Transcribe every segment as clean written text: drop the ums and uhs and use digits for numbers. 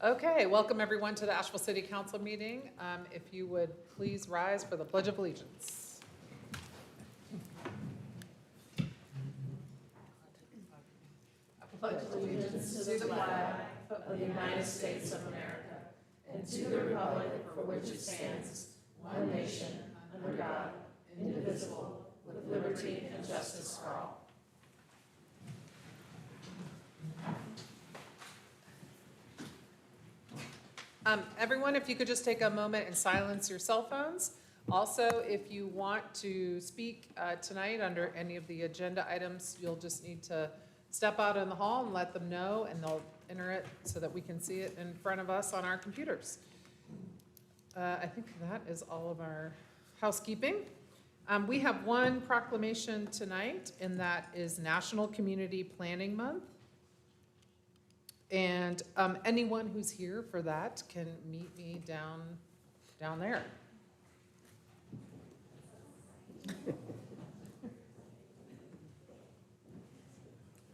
Okay, welcome everyone to the Asheville City Council meeting. If you would please rise for the Pledge of Allegiance. I pledge allegiance to the flag of the United States of America and to the republic for which it stands, one nation, under God, indivisible, with liberty and justice for all. Everyone, if you could just take a moment and silence your cell phones. Also, if you want to speak tonight under any of the agenda items, you'll just need to step out in the hall and let them know, and they'll enter it so that we can see it in front of us on our computers. I think that is all of our housekeeping. We have one proclamation tonight, and that is National Community Planning Month. And anyone who's here for that can meet me down there.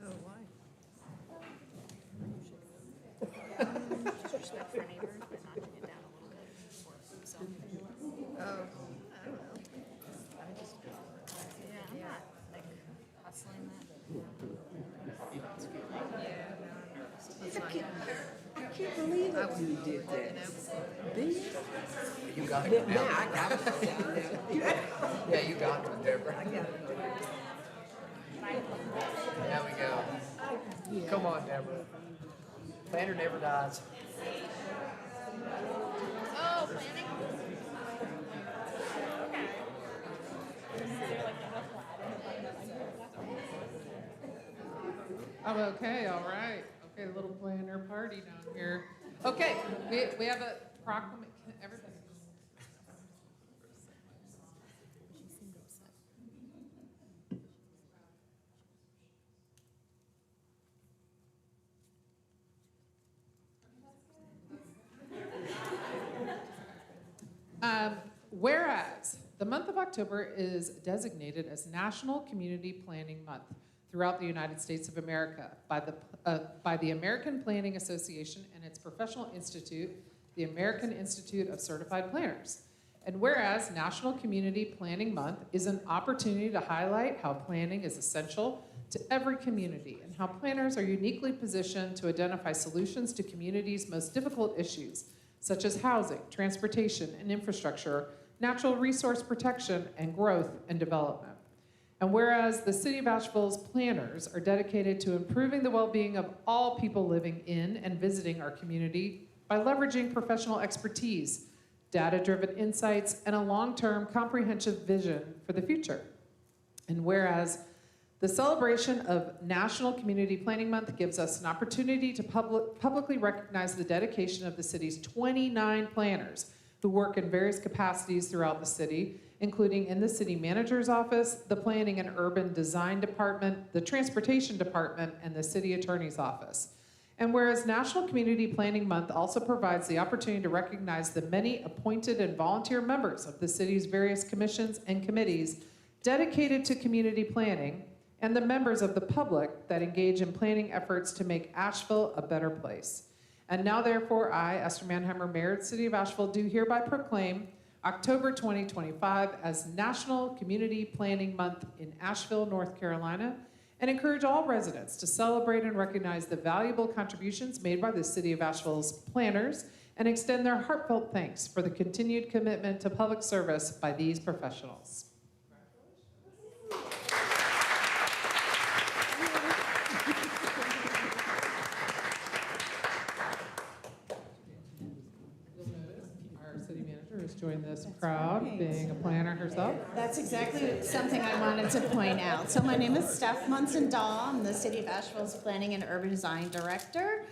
Oh, why? Respect for neighbors, but notching it down a little bit for himself. Oh, I don't know. Yeah, I'm not like hustling that. I can't believe that you did that. You got it now. I got it. Yeah, you got it, Deborah. I got it. There we go. Come on, Deborah. Planner never dies. Oh, planning? I'm okay, all right. Okay, a little planner party down here. Okay, we have a proclamation. Everybody. Whereas the month of October is designated as National Community Planning Month throughout the United States of America by the American Planning Association and its professional institute, the American Institute of Certified Planners. And whereas National Community Planning Month is an opportunity to highlight how planning is essential to every community and how planners are uniquely positioned to identify solutions to communities' most difficult issues, such as housing, transportation and infrastructure, natural resource protection, and growth and development. And whereas the City of Asheville's planners are dedicated to improving the well-being of all people living in and visiting our community by leveraging professional expertise, data-driven insights, and a long-term comprehensive vision for the future. And whereas the celebration of National Community Planning Month gives us an opportunity to publicly recognize the dedication of the city's 29 planners who work in various capacities throughout the city, including in the city manager's office, the planning and urban design department, the transportation department, and the city attorney's office. And whereas National Community Planning Month also provides the opportunity to recognize the many appointed and volunteer members of the city's various commissions and committees dedicated to community planning, and the members of the public that engage in planning efforts to make Asheville a better place. And now, therefore, I, Esther Manheimer, Mayor of the City of Asheville, do hereby proclaim October 2025 as National Community Planning Month in Asheville, North Carolina, and encourage all residents to celebrate and recognize the valuable contributions made by the City of Asheville's planners and extend their heartfelt thanks for the continued commitment to public service by these professionals. Has joined this crowd, being a planner herself. That's exactly something I wanted to point out. So my name is Steph Munson-Dahl. I'm the City of Asheville's Planning and Urban Design Director.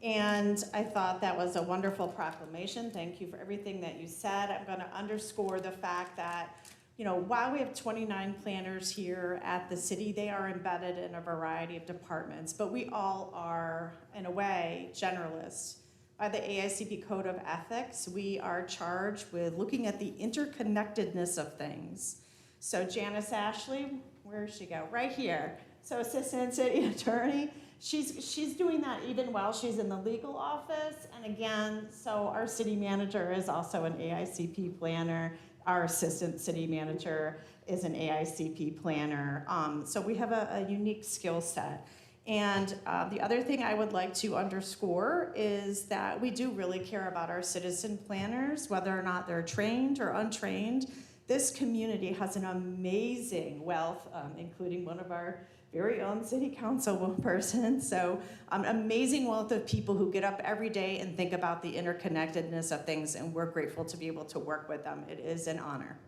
And I thought that was a wonderful proclamation. Thank you for everything that you said. I'm going to underscore the fact that, while we have 29 planners here at the city, they are embedded in a variety of departments, but we all are, in a way, generalists. By the AICP Code of Ethics, we are charged with looking at the interconnectedness of things. So Janice Ashley, where does she go? Right here. So Assistant City Attorney, she's doing that even while she's in the legal office. And again, so our city manager is also an AICP planner. Our assistant city manager is an AICP planner. So we have a unique skill set. And the other thing I would like to underscore is that we do really care about our citizen planners, whether or not they're trained or untrained. This community has an amazing wealth, including one of our very own city council person. So amazing wealth of people who get up every day and think about the interconnectedness of things, and we're grateful to be able to work with them. It is an honor.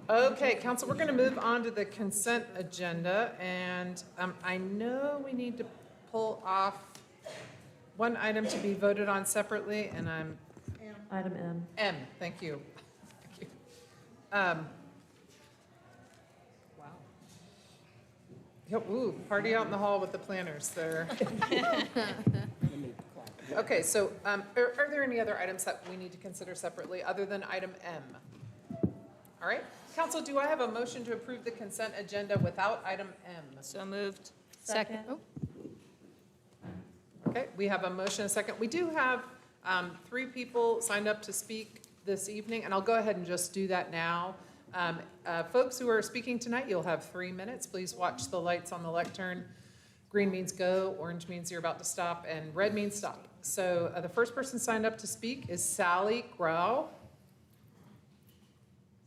Okay, council, we're going to move on to the consent agenda, and I know we need to pull off one item to be voted on separately, and I'm... Item M. M, thank you. Thank you. Wow. Yep, ooh, party out in the hall with the planners there. Okay, so are there any other items that we need to consider separately other than item M? All right. Council, do I have a motion to approve the consent agenda without item M? So moved. Second. Oh, Okay, we have a motion and a second. We do have 3 people signed up to speak this evening, and I'll go ahead and just do that now. Folks who are speaking tonight, you'll have 3 minutes. Please watch the lights on the lectern. Green means go, orange means you're about to stop, and red means stop. So the first person signed up to speak is Sally Grau.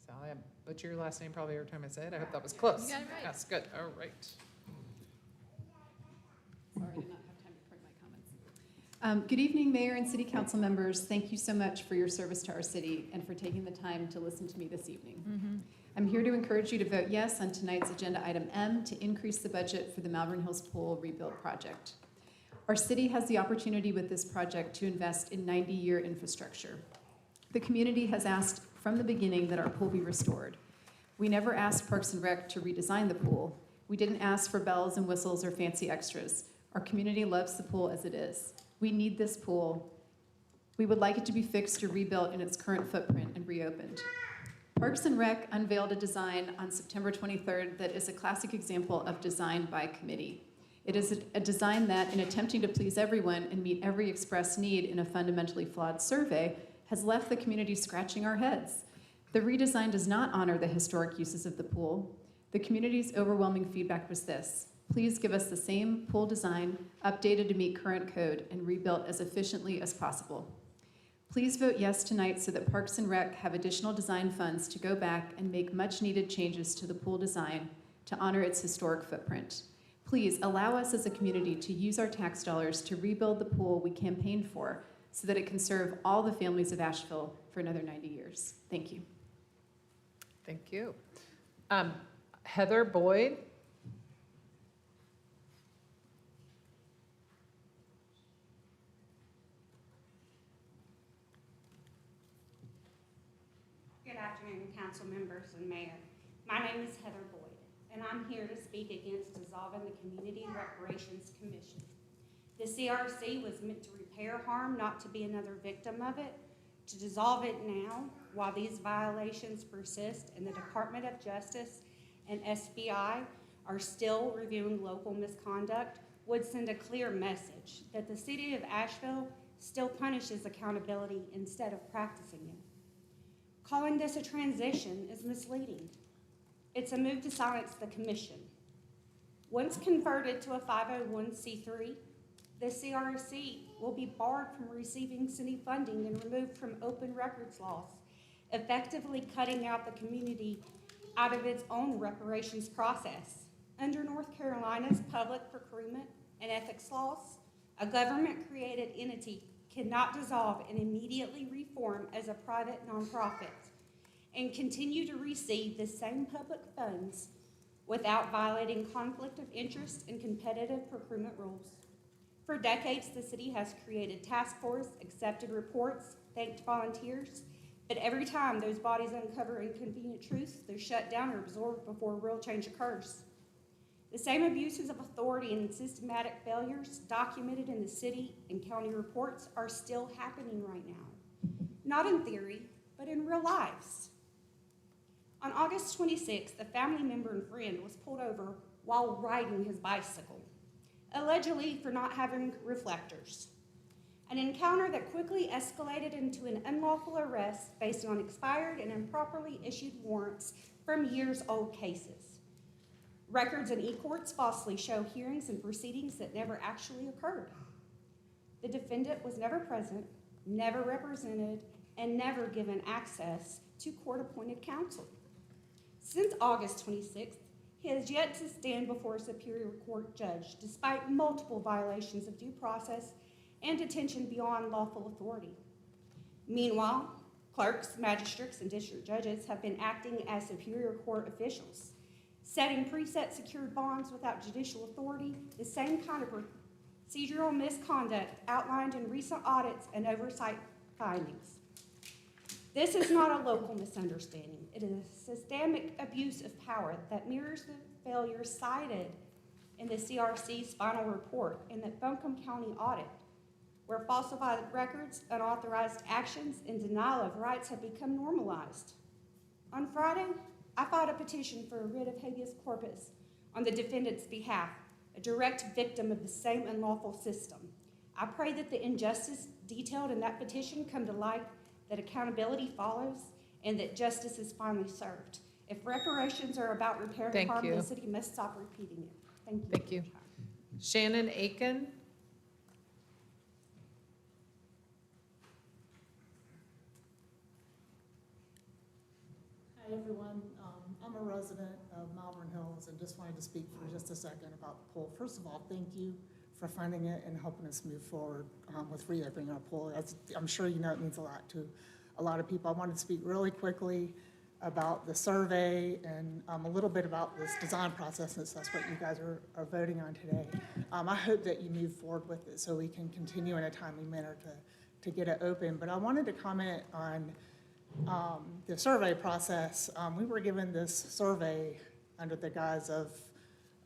Sally, I butcher your last name probably every time I say it. I hope that was close. You got it right. Yes, good. All right. Sorry, I did not have time to print my comments. Good evening, Mayor and City Council members. Thank you so much for your service to our city and for taking the time to listen to me this evening. I'm here to encourage you to vote yes on tonight's agenda item M to increase the budget for the Malvern Hills Pool rebuild project. Our city has the opportunity with this project to invest in 90-year infrastructure. The community has asked from the beginning that our pool be restored. We never asked Parks and Rec to redesign the pool. We didn't ask for bells and whistles or fancy extras. Our community loves the pool as it is. We need this pool. We would like it to be fixed or rebuilt in its current footprint and reopened. Parks and Rec unveiled a design on September 23rd that is a classic example of design by committee. It is a design that, in attempting to please everyone and meet every expressed need in a fundamentally flawed survey, has left the community scratching our heads. The redesign does not honor the historic uses of the pool. The community's overwhelming feedback was this: please give us the same pool design, updated to meet current code, and rebuilt as efficiently as possible. Please vote yes tonight so that Parks and Rec have additional design funds to go back and make much-needed changes to the pool design to honor its historic footprint. Please allow us as a community to use our tax dollars to rebuild the pool we campaigned for so that it can serve all the families of Asheville for another 90 years. Thank you. Thank you. Heather Boyd. Good afternoon, council members and mayor. My name is Heather Boyd, and I'm here to speak against dissolving the Community Reparations Commission. The CRC was meant to repair harm, not to be another victim of it. To dissolve it now, while these violations persist and the Department of Justice and SBI are still reviewing local misconduct, would send a clear message that the city of Asheville still punishes accountability instead of practicing it. Calling this a transition is misleading. It's a move to silence the commission. Once converted to a 501c3, the CRC will be barred from receiving city funding and removed from open records laws, effectively cutting out the community out of its own reparations process. Under North Carolina's public procurement and ethics laws, a government-created entity cannot dissolve and immediately reform as a private nonprofit and continue to receive the same public funds without violating conflict of interest and competitive procurement rules. For decades, the city has created task force, accepted reports, thanked volunteers, but every time those bodies uncover inconvenient truths, they're shut down or absorbed before real change occurs. The same abuses of authority and systematic failures documented in the city and county reports are still happening right now. Not in theory, but in real lives. On August 26th, a family member and friend was pulled over while riding his bicycle, allegedly for not having reflectors. An encounter that quickly escalated into an unlawful arrest based on expired and improperly issued warrants from years-old cases. Records in e-courts falsely show hearings and proceedings that never actually occurred. The defendant was never present, never represented, and never given access to court-appointed counsel. Since August 26th, he has yet to stand before a Superior Court judge, despite multiple violations of due process and detention beyond lawful authority. Meanwhile, clerks, magistrates, and district judges have been acting as Superior Court officials, setting preset secured bonds without judicial authority, the same kind of procedural misconduct outlined in recent audits and oversight findings. This is not a local misunderstanding. It is a systemic abuse of power that mirrors the failures cited in the CRC's final report in the Buncombe County audit, where falsified records, unauthorized actions, and denial of rights have become normalized. On Friday, I filed a petition for a writ of habeas corpus on the defendant's behalf, a direct victim of the same unlawful system. I pray that the injustice detailed in that petition come to light, that accountability follows, and that justice is finally served. If reparations are about repairing Thank harm, you. the city must stop repeating it. Thank you. Thank you. Shannon Aiken. Hi, everyone. I'm a resident of Malvern Hills and just wanted to speak for just a second about the pool. First of all, thank you for funding it and helping us move forward with reopening our pool. As I'm sure you know, it means a lot to a lot of people. I wanted to speak really quickly about the survey and a little bit about this design process, since that's what you guys are voting on today. I hope that you move forward with it so we can continue in a timely manner to get it open. But I wanted to comment on the survey process. We were given this survey under the guise of,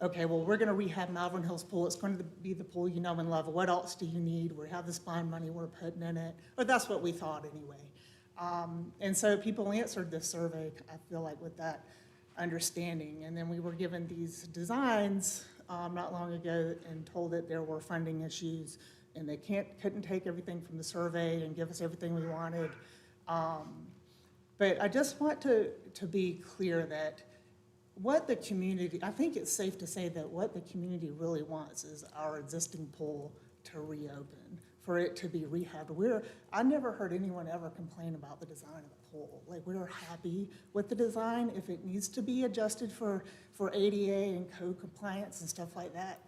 okay, well, we're gonna rehab Malvern Hills Pool. It's going to be the pool you know and love. What else do you need? We have this bond money we're putting in it. But that's what we thought anyway. And so people answered this survey, I feel like, with that understanding. And then we were given these designs not long ago and told that there were funding issues and they couldn't take everything from the survey and give us everything we wanted. But I just want to be clear that what the community, I think it's safe to say that what the community really wants is our existing pool to reopen, for it to be rehabbed. I never heard anyone ever complain about the design of the pool. Like, we're happy with the design. If it needs to be adjusted for ADA and code compliance and stuff like that,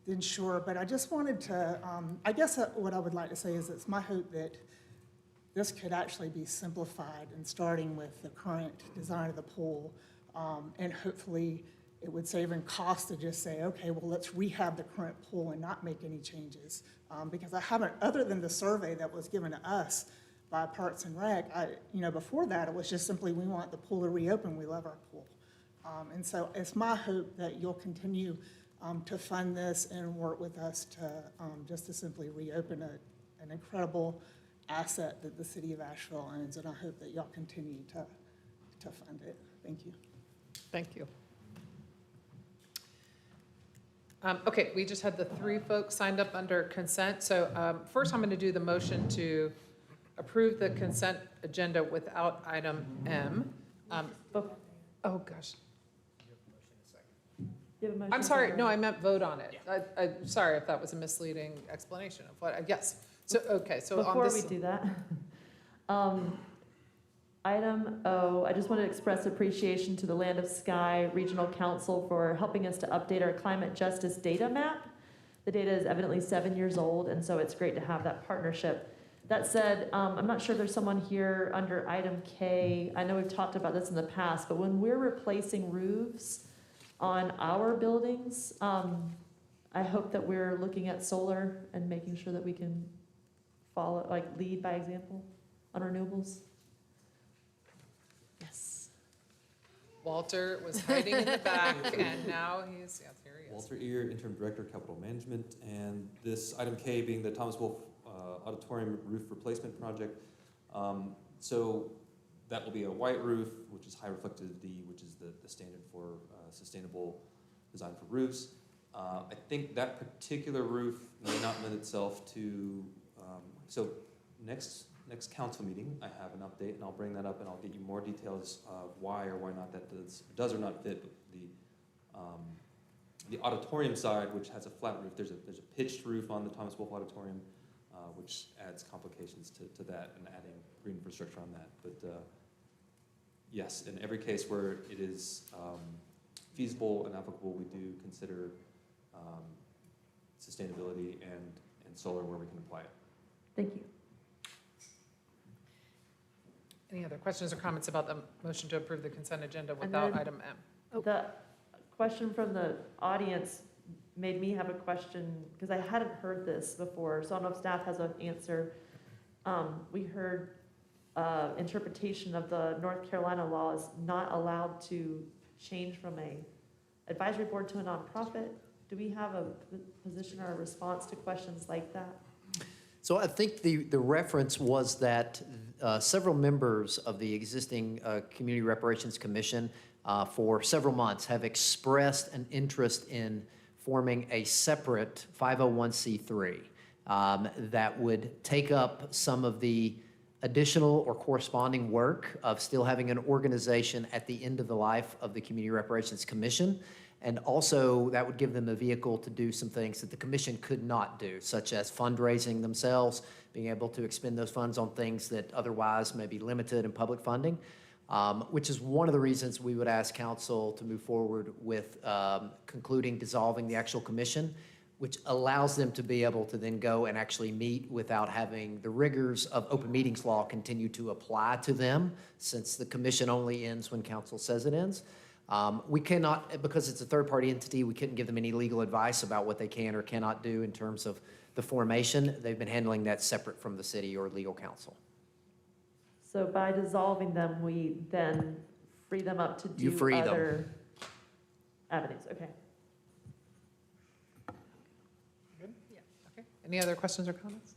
then sure. But I just wanted to, I guess what I would like to say is it's my hope that this could actually be simplified and starting with the current design of the pool, and hopefully it would save in cost to just say, okay, well, let's rehab the current pool and not make any changes. Because I haven't, other than the survey that was given to us by Parks and Rec, before that, it was just simply, we want the pool to reopen, we love our pool. And so it's my hope that you'll continue to fund this and work with us to just to simply reopen an incredible asset that the city of Asheville owns, and I hope that y'all continue to fund it. Thank you. Thank you. Okay, we just had the three folks signed up under consent. So first I'm going to do the motion to approve the consent agenda without item M. Oh, gosh. You have a motion I'm sorry, for- no, I meant vote on it. I'm sorry if that was a misleading explanation of what, yes. So, okay, so on Before this. we do that, item O, I just want to express appreciation to the Land of Sky Regional Council for helping us to update our climate justice data map. The data is evidently 7 years old, and so it's great to have that partnership. That said, I'm not sure there's someone here under item K. I know we've talked about this in the past, but when we're replacing roofs on our buildings, I hope that we're looking at solar and making sure that we can follow, like lead by example on renewables. Yes. Walter was hiding in the back, and now he's, yes, here he is. Walter Ear, Interim Director, Capital Management, and this item K being the Thomas Wolfe Auditorium Roof Replacement Project. So that will be a white roof, which is high reflectivity, which is the standard for sustainable design for roofs. I think that particular roof may not lend itself to, so next council meeting, I have an update, and I'll bring that up, and I'll get you more details of why or why not that does or not fit the auditorium side, which has a flat roof. There's a pitched roof on the Thomas Wolfe Auditorium, which adds complications to that and adding green infrastructure on that. But yes, in every case where it is feasible and applicable, we do consider sustainability and solar where we can apply it. Thank you. Any other questions or comments about the motion to approve the consent agenda without then- item M? The question from the audience made me have a question, because I hadn't heard this before, so I don't know if staff has an answer. We heard interpretation of the North Carolina law is not allowed to change from a advisory board to a nonprofit. Do we have a position or a response to questions like that? So I think the reference was that several members of the existing Community Reparations Commission for several months have expressed an interest in forming a separate 501c3 that would take up some of the additional or corresponding work of still having an organization at the end of the life of the Community Reparations Commission. And also, that would give them a vehicle to do some things that the commission could not do, such as fundraising themselves, being able to expend those funds on things that otherwise may be limited in public funding, which is one of the reasons we would ask council to move forward with concluding dissolving the actual commission, which allows them to be able to then go and actually meet without having the rigors of open meetings law continue to apply to them, since the commission only ends when council says it ends. We cannot, because it's a third-party entity, we couldn't give them any legal advice about what they can or cannot do in terms of the formation. They've been handling that separate from the city or legal counsel. So by dissolving them, we then free them up to You do free them. other avenues, okay. Good? Yeah. Okay. Any other questions or comments?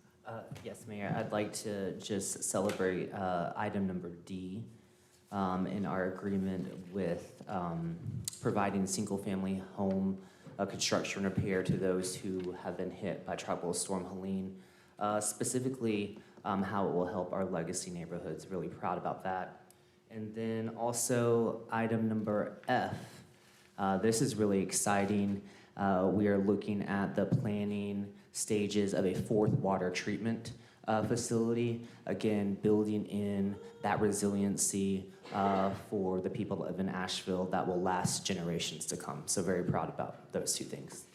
Yes, Mayor, I'd like to just celebrate item number D in our agreement with providing single-family home construction repair to those who have been hit by Tropical Storm Helene, specifically how it will help our legacy neighborhoods. Really proud about that. And then also item number F. This is really exciting. We are looking at the planning stages of a fourth water treatment facility. Again, building in that resiliency for the people that live in Asheville that will last generations to come. So very proud about those two things.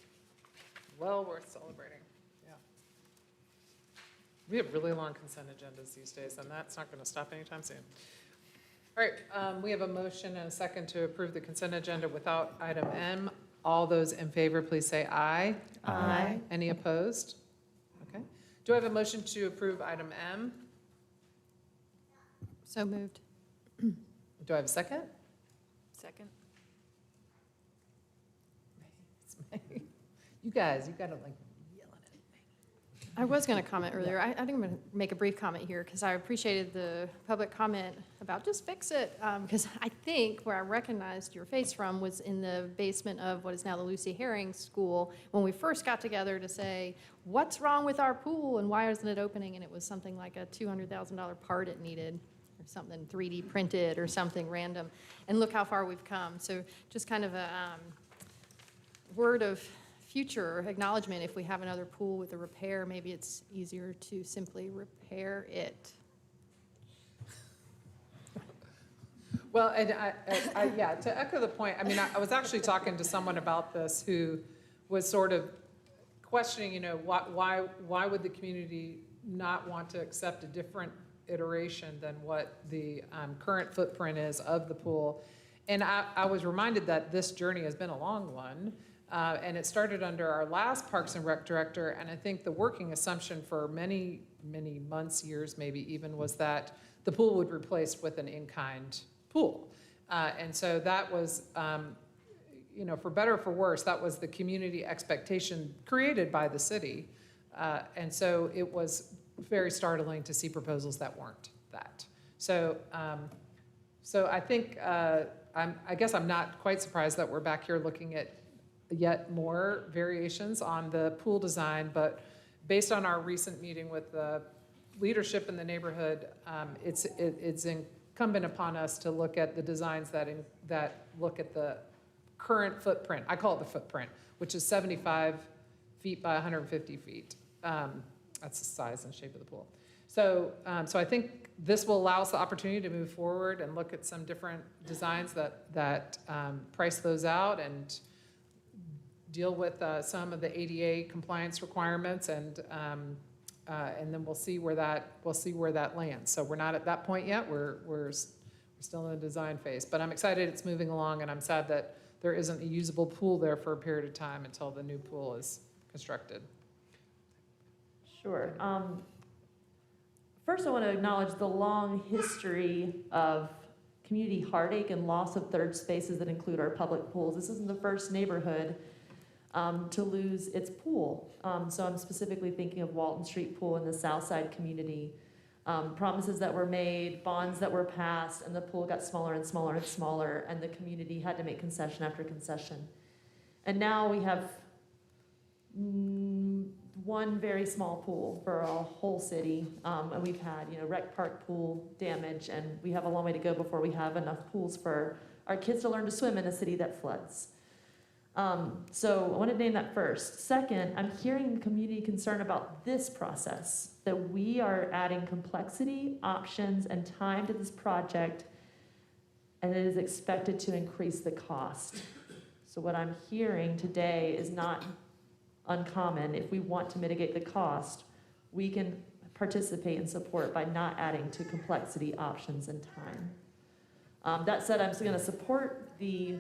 Well worth celebrating, yeah. We have really long consent agendas these days, and that's not going to stop anytime soon. All right, we have a motion and a second to approve the consent agenda without item M. All those in favor, please say aye. Aye. Any opposed? Okay. Do I have a motion to approve item M? So moved. Do I have a second? Second. You guys, you gotta like yell at me. I was going to comment earlier. I think I'm going to make a brief comment here because I appreciated the public comment about just fix it. Because I think where I recognized your face from was in the basement of what is now the Lucy Herring School when we first got together to say, what's wrong with our pool and why isn't it opening? And it was something like a $200,000 part it needed, or something 3D printed or something random. And look how far we've come. So just kind of a word of future acknowledgement, if we have another pool with a repair, maybe it's easier to simply repair it. Well, and yeah, to echo the point, I mean, I was actually talking to someone about this who was sort of questioning, you know, why would the community not want to accept a different iteration than what the current footprint is of the pool? And I was reminded that this journey has been a long one, and it started under our last Parks and Rec director, and I think the working assumption for many, many months, years maybe even, was that the pool would be replaced with an in-kind pool. And so that was, you know, for better or for worse, that was the community expectation created by the city. And so it was very startling to see proposals that weren't that. So, so I think, I guess I'm not quite surprised that we're back here looking at yet more variations on the pool design, but based on our recent meeting with the leadership in the neighborhood, it's incumbent upon us to look at the designs that look at the current footprint. I call it the footprint, which is 75 feet by 150 feet. That's the size and shape of the pool. So, so I think this will allow us the opportunity to move forward and look at some different designs that price those out and deal with some of the ADA compliance requirements, and then we'll see where that lands. So we're not at that point yet. We're still in the design phase, but I'm excited it's moving along, and I'm sad that there isn't a usable pool there for a period of time until the new pool is constructed. Sure. First, I want to acknowledge the long history of community heartache and loss of third spaces that include our public pools. This isn't the first neighborhood to lose its pool. So I'm specifically thinking of Walton Street Pool in the Southside community. Promises that were made, bonds that were passed, and the pool got smaller and smaller and smaller, and the community had to make concession after concession. And now we have one very small pool for a whole city, and we've had, you know, rec park pool damage, and we have a long way to go before we have enough pools for our kids to learn to swim in a city that floods. So I want to name that first. Second, I'm hearing community concern about this process, that we are adding complexity, options, and time to this project, and it is expected to increase the cost. So what I'm hearing today is not uncommon. If we want to mitigate the cost, we can participate and support by not adding to complexity, options, and time. That said, I'm still going to support the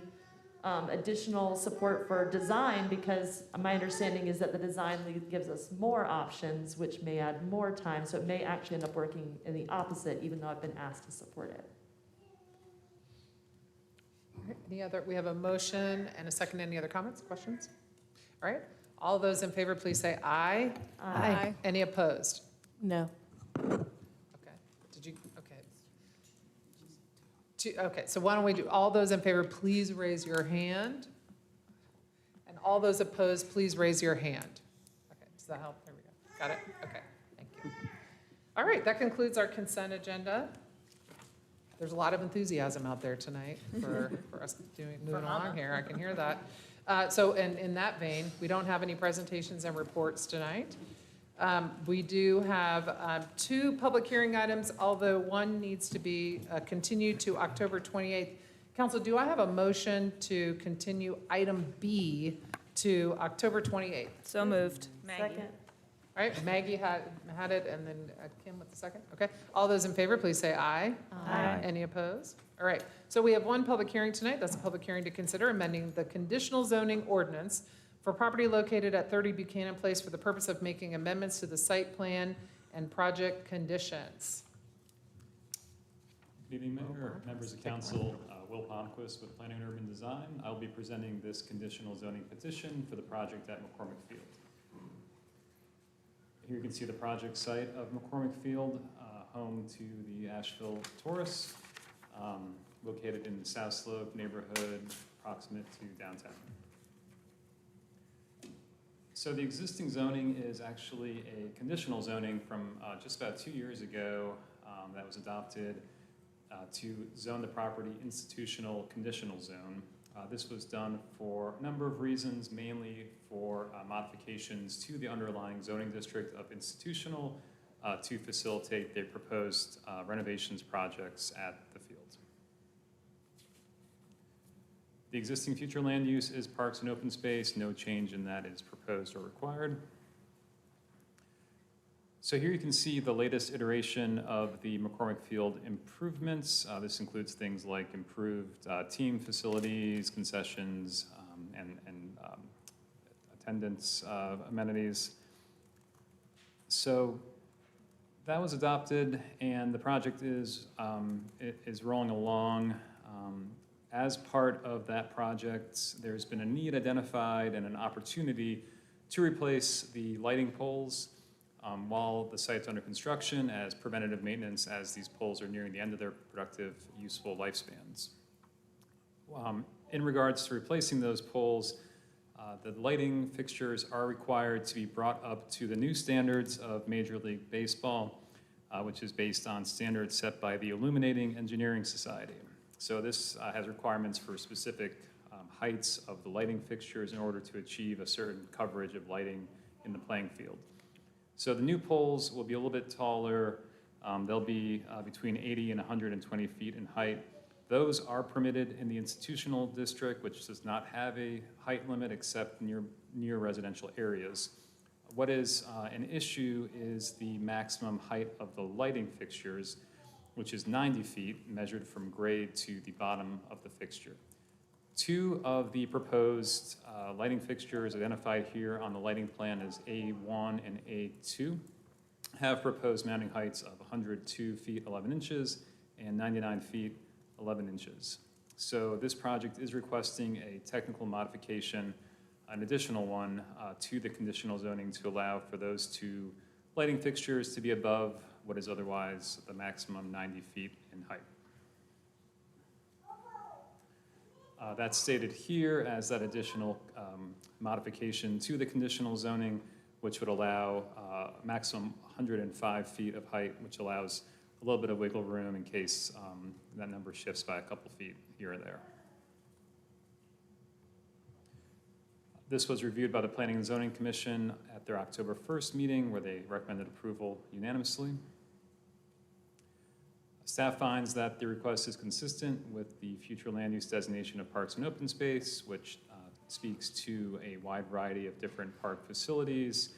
additional support for design, because my understanding is that the design lead gives us more options, which may add more time, so it may actually end up working in the opposite, even though I've been asked to support it. All right, any other, we have a motion and a second. Any other comments, questions? All right, all those in favor, please say aye. Aye. Any opposed? No. Okay, did you, okay, so why don't we do, all those in favor, please raise your hand. And all those opposed, please raise your hand. Okay, does that help? There we go. Got it? Okay, thank you. All right, that concludes our consent agenda. There's a lot of enthusiasm out there tonight for us moving along here. I can hear that. So in that vein, we don't have any presentations and reports tonight. We do have 2 public hearing items, although one needs to be continued to October 28th. Council, do I have a motion to continue item B to October 28th? So moved. Second. All right, Maggie had it, and then Kim with the second. Okay, all those in favor, please say aye. Aye. Any opposed? All right, so we have one public hearing tonight. That's a public hearing to consider amending the conditional zoning ordinance for property located at 30 Buchanan Place for the purpose of making amendments to the site plan and project conditions. Good evening, Mayor, members of council. Will Palmquist with Planning and Urban Design. I'll be presenting this conditional zoning petition for the project at McCormick Field. Here you can see the project site of McCormick Field, home to the Asheville Taurus, located in the South Slope neighborhood, proximate to downtown. So the existing zoning is actually a conditional zoning from just about 2 years ago that was adopted to zone the property institutional conditional zone. This was done for a number of reasons, mainly for modifications to the underlying zoning district of institutional to facilitate their proposed renovations projects at the field. The existing future land use is parks and open space. No change in that is proposed or required. So here you can see the latest iteration of the McCormick Field improvements. This includes things like improved team facilities, concessions, and attendance amenities. So that was adopted, and the project is rolling along. As part of that project, there's been a need identified and an opportunity to replace the lighting poles while the site's under construction as preventative maintenance, as these poles are nearing the end of their productive, useful lifespans. In regards to replacing those poles, the lighting fixtures are required to be brought up to the new standards of Major League Baseball, which is based on standards set by the Illuminating Engineering Society. So this has requirements for specific heights of the lighting fixtures in order to achieve a certain coverage of lighting in the playing field. So the new poles will be a little bit taller. They'll be between 80 and 120 feet in height. Those are permitted in the institutional district, which does not have a height limit except near residential areas. What is an issue is the maximum height of the lighting fixtures, which is 90 feet, measured from grade to the bottom of the fixture. Two of the proposed lighting fixtures identified here on the lighting plan as A1 and A2 have proposed mounting heights of 102 feet 11 inches and 99 feet 11 inches. So this project is requesting a technical modification, an additional one, to the conditional zoning to allow for those two lighting fixtures to be above what is otherwise the maximum 90 feet in height. That's stated here as that additional modification to the conditional zoning, which would allow maximum 105 feet of height, which allows a little bit of wiggle room in case that number shifts by a couple feet here or there. This was reviewed by the Planning and Zoning Commission at their October 1st meeting, where they recommended approval unanimously. Staff finds that the request is consistent with the future land use designation of parks and open space, which speaks to a wide variety of different park facilities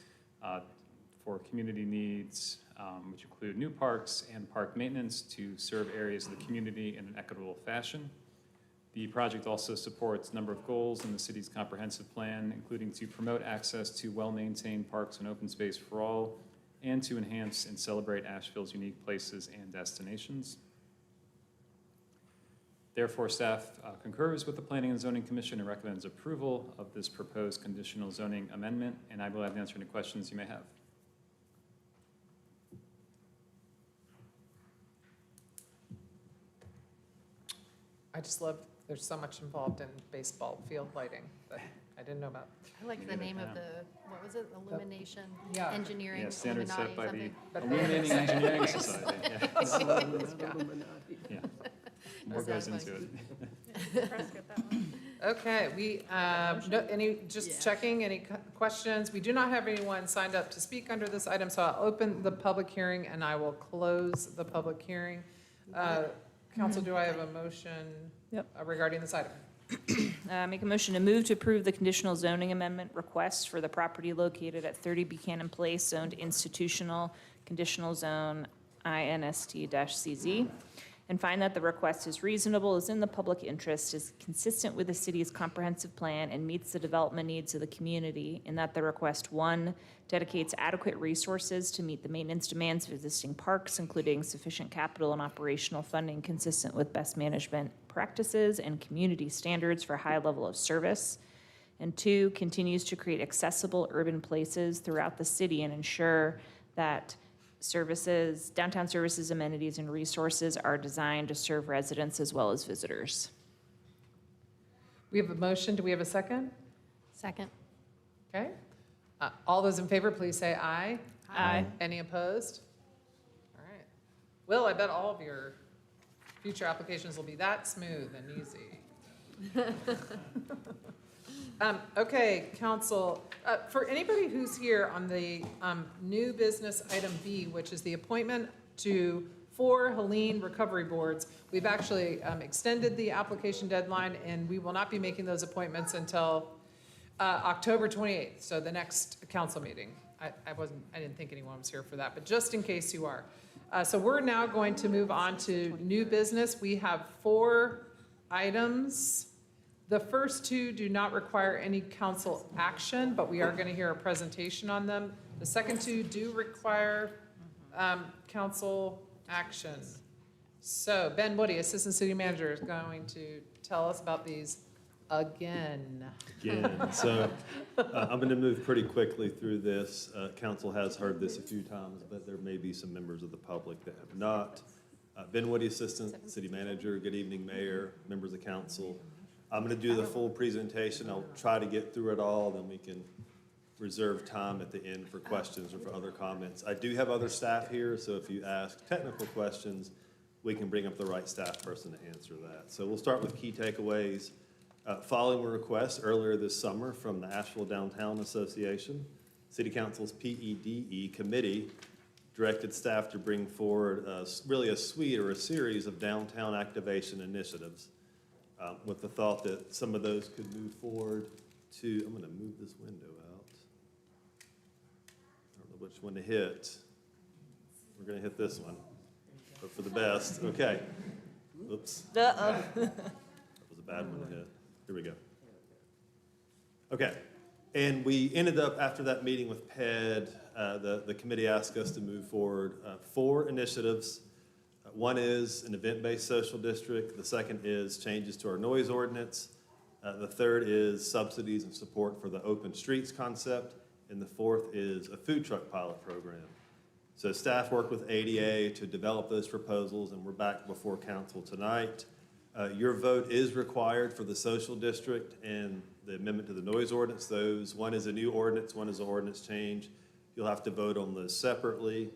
for community needs, which include new parks and park maintenance to serve areas of the community in an equitable fashion. The project also supports a number of goals in the city's comprehensive plan, including to promote access to well-maintained parks and open space for all, and to enhance and celebrate Asheville's unique places and destinations. Therefore, staff concurs with the Planning and Zoning Commission and recommends approval of this proposed conditional zoning amendment, and I will have to answer any questions you may have. I just love, there's so much involved in baseball field lighting that I didn't know about. I like the name of the, what was it, Illumination Yeah. Engineering, Yeah, standards set by the something. Illuminating Engineering Society. Yeah. Yeah. More goes into it. Okay, we, checking, any questions? We do not have anyone signed up to speak under this item, so I'll open the public hearing and I will close the public hearing. Council, do I have a motion regarding this item? Make a motion to move to approve the conditional zoning amendment request for the property located at 30 Buchanan Place, zoned institutional, conditional zone INST-CZ, and find that the request is reasonable, is in the public interest, is consistent with the city's comprehensive plan, and meets the development needs of the community, and that the request, 1, dedicates adequate resources to meet the maintenance demands of existing parks, including sufficient capital and operational funding consistent with best management practices and community standards for high level of service, and 2, continues to create accessible urban places throughout the city and ensure that services, downtown services, amenities, and resources are designed to serve residents as well as visitors. We have a motion, do we have a second? Second. Okay. All those in favor, please say aye. Aye. Any opposed? All right. Will, I bet all of your future applications will be that smooth and easy. Okay, council, for anybody who's here on the new business item B, which is the appointment to 4 Helene recovery boards, we've actually extended the application deadline, and we will not be making those appointments until October 28th, so the next council meeting. I didn't think anyone was here for that, but just in case you are. So we're now going to move on to new business. We have 4 items. The first 2 do not require any council action, but we are going to hear a presentation on them. The second 2 do require council action. So Ben Woody, Assistant City Manager, is going to tell us about these again. So I'm going to move pretty quickly through this. Council has heard this a few times, but there may be some members of the public that have not. Ben Woody, Assistant City Manager. Good evening, Mayor, members of council. I'm going to do the full presentation. I'll try to get through it all, then we can reserve time at the end for questions or for other comments. I do have other staff here, so if you ask technical questions, we can bring up the right staff person to answer that. So we'll start with key takeaways. Following a request earlier this summer from the Asheville Downtown Association, City Council's PEDE committee directed staff to bring forward really a suite or a series of downtown activation initiatives with the thought that some of those could move forward to, I'm going to move this window out. I don't know which one to hit. We're going to hit this one. Hope for the best. Okay. Oops. Uh-oh. That was a bad one to hit. Here we go. Okay. And we ended up, after that meeting with PED, the committee asked us to move forward 4 initiatives. One is an event-based social district. The second is changes to our noise ordinance. The third is subsidies and support for the open streets concept. And the fourth is a food truck pilot program. So staff worked with ADA to develop those proposals, and we're back before council tonight. Your vote is required for the social district and the amendment to the noise ordinance. One is a new ordinance, one is an ordinance change. You'll have to vote on those separately.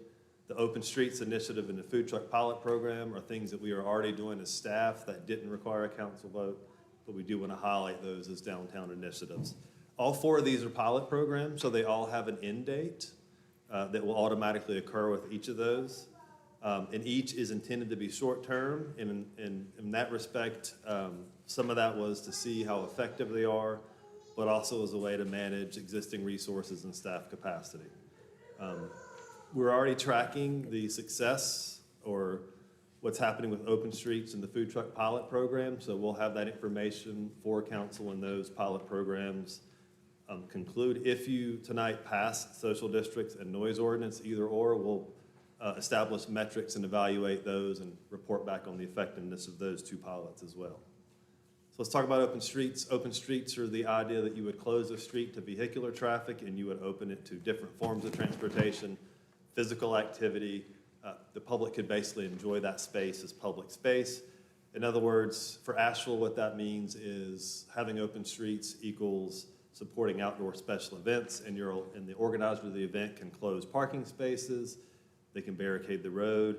The Open Streets Initiative and the Food Truck Pilot Program are things that we are already doing as staff that didn't require a council vote, but we do want to highlight those as downtown initiatives. All 4 of these are pilot programs, so they all have an end date that will automatically occur with each of those. And each is intended to be short-term, and in that respect, some of that was to see how effective they are, but also as a way to manage existing resources and staff capacity. We're already tracking the success or what's happening with Open Streets and the Food Truck Pilot Program, so we'll have that information for council when those pilot programs conclude. If you tonight pass social districts and noise ordinance, either or, we'll establish metrics and evaluate those and report back on the effectiveness of those 2 pilots as well. So let's talk about open streets. Open streets are the idea that you would close a street to vehicular traffic and you would open it to different forms of transportation, physical activity. The public could basically enjoy that space as public space. In other words, for Asheville, what that means is having open streets equals supporting outdoor special events, and the organizer of the event can close parking spaces, they can barricade the road.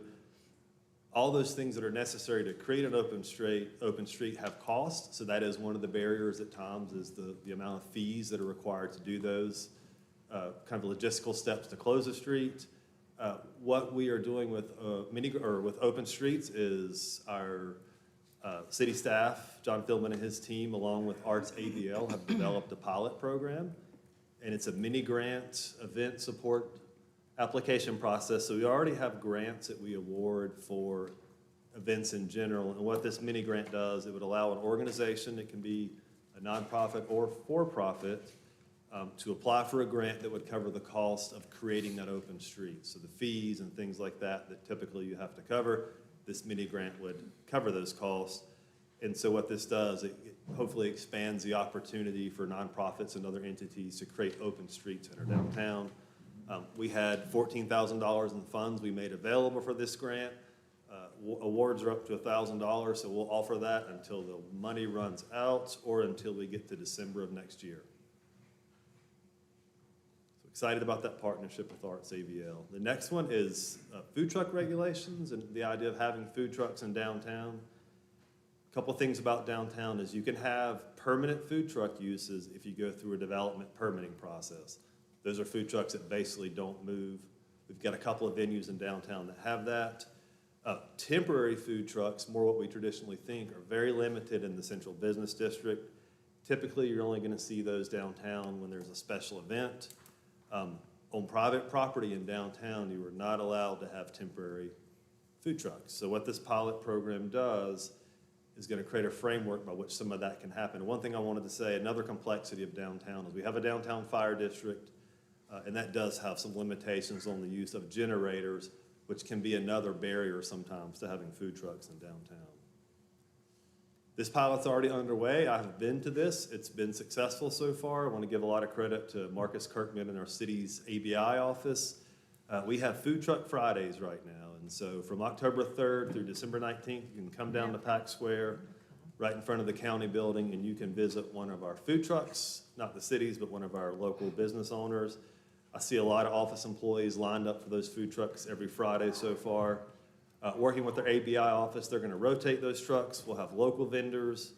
All those things that are necessary to create an open street have cost, so that is one of the barriers at times is the amount of fees that are required to do those kind of logistical steps to close a street. What we are doing with with open streets is our city staff, John Philman and his team, along with Arts ABL, have developed a pilot program, and it's a mini grant event support application process. So we already have grants that we award for events in general, and what this mini grant does, it would allow an organization, it can be a nonprofit or for-profit, to apply for a grant that would cover the cost of creating that open street. So the fees and things like that typically you have to cover, this mini grant would cover those costs. And so what this does, it hopefully expands the opportunity for nonprofits and other entities to create open streets in our downtown. We had $14,000 in funds we made available for this grant. Awards are up to $1,000, so we'll offer that until the money runs out or until we get to December of next year. So excited about that partnership with Arts AVL. The next one is food truck regulations and the idea of having food trucks in downtown. Couple things about downtown is you can have permanent food truck uses if you go through a development permitting process. Those are food trucks that basically don't move. We've got a couple of venues in downtown that have that. Temporary food trucks, more what we traditionally think, are very limited in the central business district. Typically, you're only gonna see those downtown when there's a special event. On private property in downtown, you are not allowed to have temporary food trucks. So what this pilot program does is gonna create a framework by which some of that can happen. One thing I wanted to say, another complexity of downtown is we have a downtown fire district, and that does have some limitations on the use of generators, which can be another barrier sometimes to having food trucks in downtown. This pilot's already underway. I have been to this. It's been successful so far. I want to give a lot of credit to Marcus Kirkman in our city's ABI office. We have Food Truck Fridays right now. And so from October 3rd through December 19th, you can come down to Pack Square right in front of the county building, and you can visit one of our food trucks, not the city's, but one of our local business owners. I see a lot of office employees lined up for those food trucks every Friday so far. Working with their ABI office, they're gonna rotate those trucks. We'll have local vendors.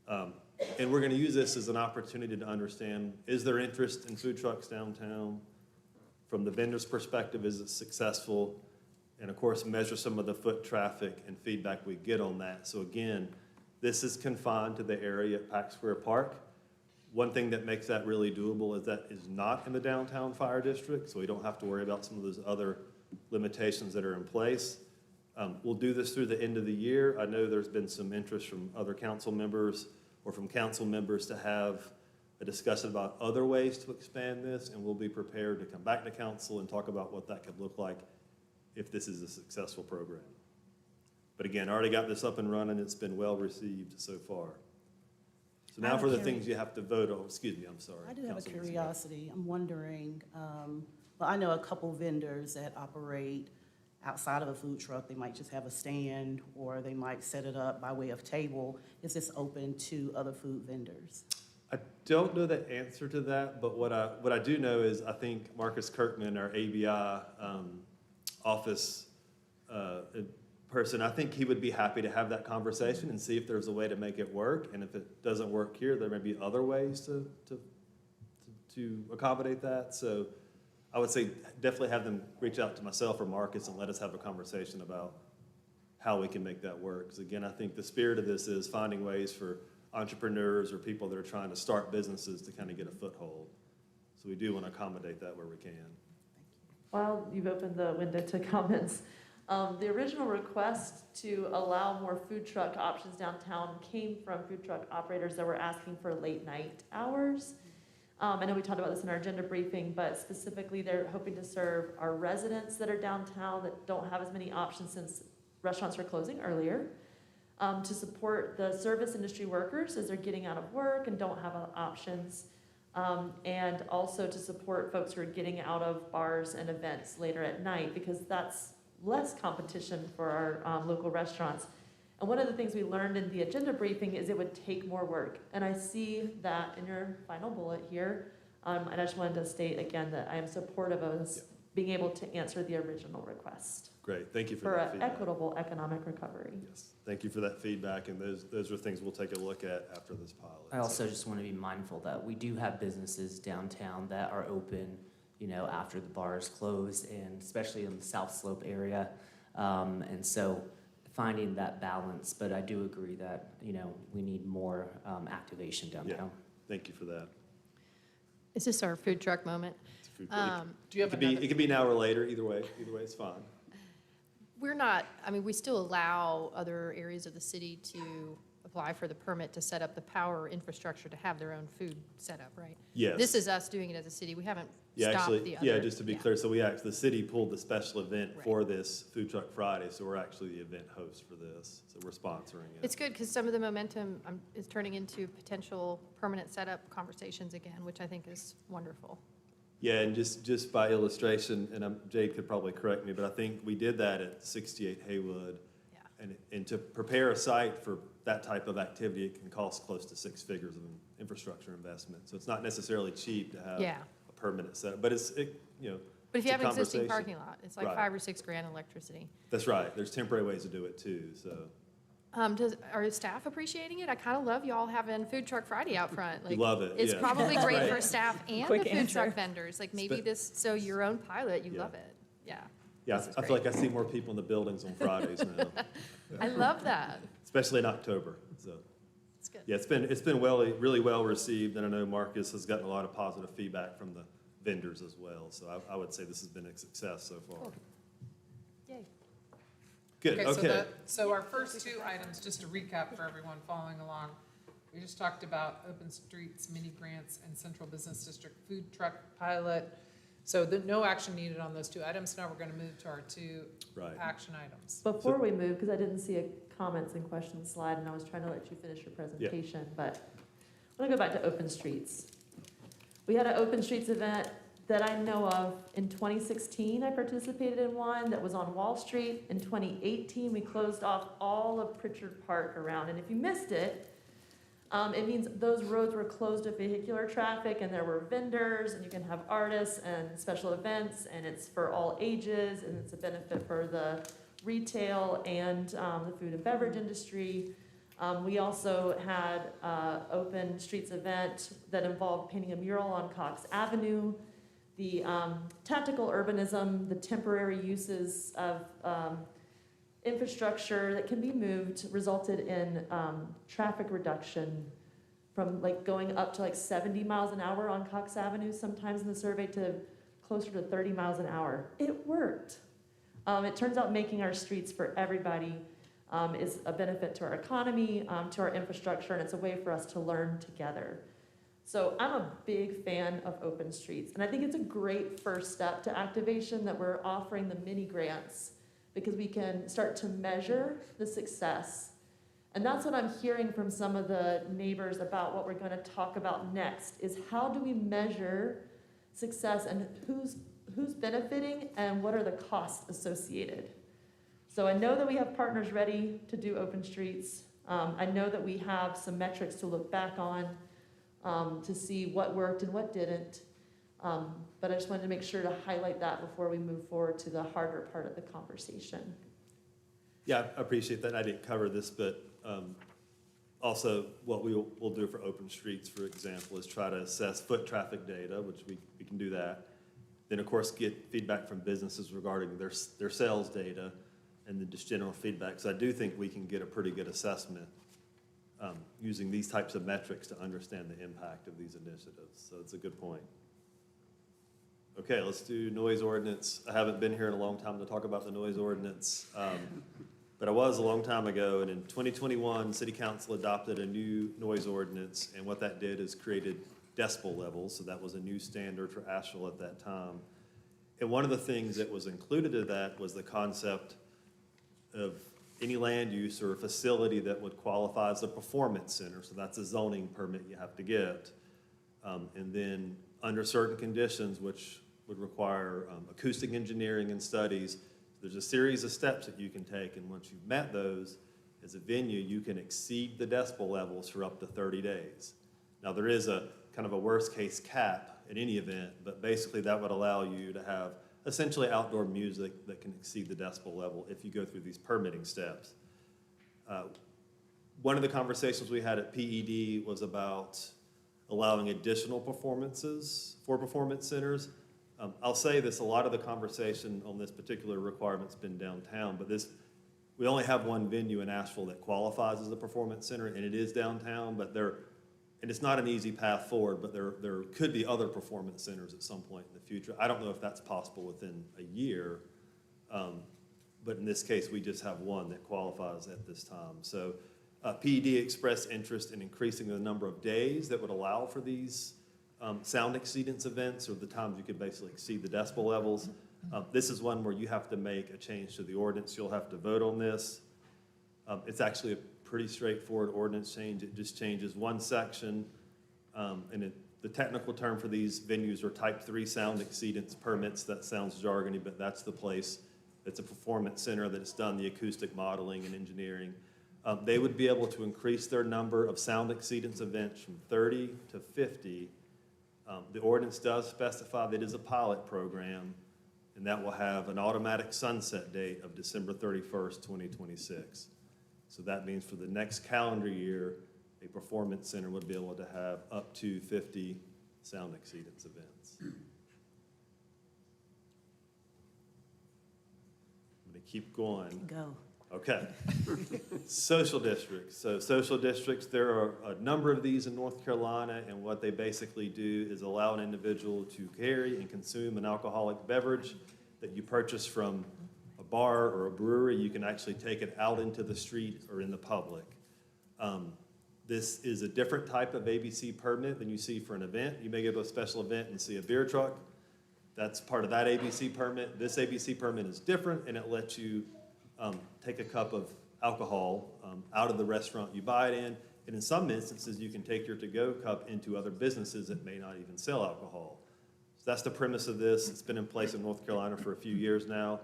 And we're gonna use this as an opportunity to understand, is there interest in food trucks downtown? From the vendor's perspective, is it successful? And of course, measure some of the foot traffic and feedback we get on that. So again, this is confined to the area at Pack Square Park. One thing that makes that really doable is that is not in the downtown fire district, so we don't have to worry about some of those other limitations that are in place. We'll do this through the end of the year. I know there's been some interest from other council members or from council members to have a discussion about other ways to expand this, and we'll be prepared to come back to council and talk about what that could look like if this is a successful program. But again, I already got this up and running. It's been well received so far. So now for the things you have to vote on. Excuse me, I'm sorry. I do have a Councilman Smith. curiosity. I'm wondering, well, I know a couple vendors that operate outside of a food truck. They might just have a stand, or they might set it up by way of table. Is this open to other food vendors? I don't know the answer to that, but what I do know is I think Marcus Kirkman, our ABI office person, I think he would be happy to have that conversation and see if there's a way to make it work. And if it doesn't work here, there may be other ways to accommodate that. So I would say definitely have them reach out to myself or Marcus and let us have a conversation about how we can make that work. Because again, I think the spirit of this is finding ways for entrepreneurs or people that are trying to start businesses to kind of get a foothold. So we do want to accommodate that where we can. While you've opened the window to comments, the original request to allow more food truck options downtown came from food truck operators that were asking for late night hours. I know we talked about this in our agenda briefing, but specifically they're hoping to serve our residents that are downtown that don't have as many options since restaurants are closing earlier, to support the service industry workers as they're getting out of work and don't have options, and also to support folks who are getting out of bars and events later at night, because that's less competition for our local restaurants. And one of the things we learned in the agenda briefing is it would take more work. And I see that in your final bullet here. And I just wanted to state again that I am supportive of us being able to answer the original request. Great, thank you for that feedback. Equitable economic recovery. Yes, thank you for that feedback, and those are things we'll take a look at after this pilot. I also just want to be mindful that we do have businesses downtown that are open, you know, after the bars close, and especially in the South Slope area. And so finding that balance, but I do agree that, you know, we need more activation downtown. Yeah, thank you for that. Is this our food truck moment? It's a food truck. Do you have It could be an hour later, either way it's fine. We're not, I mean, we still allow other areas of the city to apply for the permit to set up the power infrastructure to have their own food set up, right? Yes. This is us doing it as a city. We haven't Yeah, stopped actually, the other. yeah, just to be clear, so the city pulled the special event for this Food Truck Friday, so we're actually the event host for this, so we're sponsoring it. It's good because some of the momentum is turning into potential permanent setup conversations again, which I think is wonderful. Yeah, and just by illustration, and Jade could probably correct me, but I think we did that at 68 Haywood. Yeah. And to prepare a site for that type of activity, it can cost close to 6 figures of an infrastructure investment. So it's not necessarily cheap to have a permanent setup, but you know. But if you have an existing conversation. parking lot, it's like $5 or $6 grand electricity. That's right. There's temporary ways to do it too, so. Are staff appreciating it? I kind of love y'all having Food Truck Friday out front. Like, Love it, It's yeah. probably great for staff and Quick the food answer. truck vendors. Like maybe this, so your own pilot, you Yeah. love it. Yeah. Yeah, This is I feel great. like I see more people in the buildings on Fridays now, I love that. especially in October, so. It's good. Yeah, it's been really well received, and I know Marcus has gotten a lot of positive feedback from the vendors as well, so I would say this has been a success so far. Cool. Yay. Good, okay. So our first two items, just to recap for everyone following along, we just talked about open streets, mini grants, and central business district food truck pilot. So no action needed on those two items. Now we're gonna move to our two Right. action items. Before we move, because I didn't see a comments and questions slide, and I was trying to let you finish your presentation, but I want to go back to open streets. We had an open streets event that I know of in 2016. I participated in one that was on Wall Street. In 2018, we closed off all of Pritchard Park around, and if you missed it, it means those roads were closed to vehicular traffic, and there were vendors, and you can have artists and special events, and it's for all ages, and it's a benefit for the retail and the food and beverage industry. We also had open streets event that involved painting a mural on Cox Avenue. The tactical urbanism, the temporary uses of infrastructure that can be moved resulted in traffic reduction from like going up to like 70 miles an hour on Cox Avenue, sometimes in the survey, to closer to 30 miles an hour. It worked. It turns out making our streets for everybody is a benefit to our economy, to our infrastructure, and it's a way for us to learn together. So I'm a big fan of open streets, and I think it's a great first step to activation that we're offering the mini grants, because we can start to measure the success. And that's what I'm hearing from some of the neighbors about what we're going to talk about next, is how do we measure success and who's benefiting and what are the costs associated. So I know that we have partners ready to do open streets. I know that we have some metrics to look back on to see what worked and what didn't. But I just wanted to make sure to highlight that before we move forward to the harder part of the conversation. Yeah, I appreciate that. I didn't cover this, but also what we'll do for open streets, for example, is try to assess foot traffic data, which we can do that. Then, of course, get feedback from businesses regarding their sales data and then just general feedback. So I do think we can get a pretty good assessment using these types of metrics to understand the impact of these initiatives. So it's a good point. Okay, let's do noise ordinance. I haven't been here in a long time to talk about the noise ordinance, but I was a long time ago, and in 2021, City Council adopted a new noise ordinance, and what that did is created decibel levels, so that was a new standard for Asheville at that time. And one of the things that was included in that was the concept of any land use or facility that would qualify as a performance center, so that's a zoning permit you have to get. And then under certain conditions, which would require acoustic engineering and studies, there's a series of steps that you can take, and once you've met those, as a venue, you can exceed the decibel levels for up to 30 days. Now, there is a kind of a worst-case cap in any event, but basically that would allow you to have essentially outdoor music that can exceed the decibel level if you go through these permitting steps. One of the conversations we had at PED was about allowing additional performances for performance centers. I'll say this, a lot of the conversation on this particular requirement's been downtown, but we only have one venue in Asheville that qualifies as a performance center, and it is downtown, and it's not an easy path forward, but there could be other performance centers at some point in the future. I don't know if that's possible within a year, but in this case, we just have one that qualifies at this time. So PED expressed interest in increasing the number of days that would allow for these sound exceedance events, or the times you could basically exceed the decibel levels. This is one where you have to make a change to the ordinance. You'll have to vote on this. It's actually a pretty straightforward ordinance change. It just changes one section, and the technical term for these venues are Type 3 sound exceedance permits. That sounds jargony, but that's the place. It's a performance center that's done the acoustic modeling and engineering. They would be able to increase their number of sound exceedance events from 30 to 50. The ordinance does specify that it is a pilot program, and that will have an automatic sunset date of December 31st, 2026. So that means for the next calendar year, a performance center would be able to have up to 50 sound exceedance events. I'm going to keep going. Go. Okay. Social districts. So social districts, there are a number of these in North Carolina, and what they basically do is allow an individual to carry and consume an alcoholic beverage that you purchase from a bar or a brewery. You can actually take it out into the street or in the public. This is a different type of ABC permit than you see for an event. You may go to a special event and see a beer truck. That's part of that ABC permit. This ABC permit is different, and it lets you take a cup of alcohol out of the restaurant you buy it in. And in some instances, you can take your to-go cup into other businesses that may not even sell alcohol. So that's the premise of this. It's been in place in North Carolina for a few years now.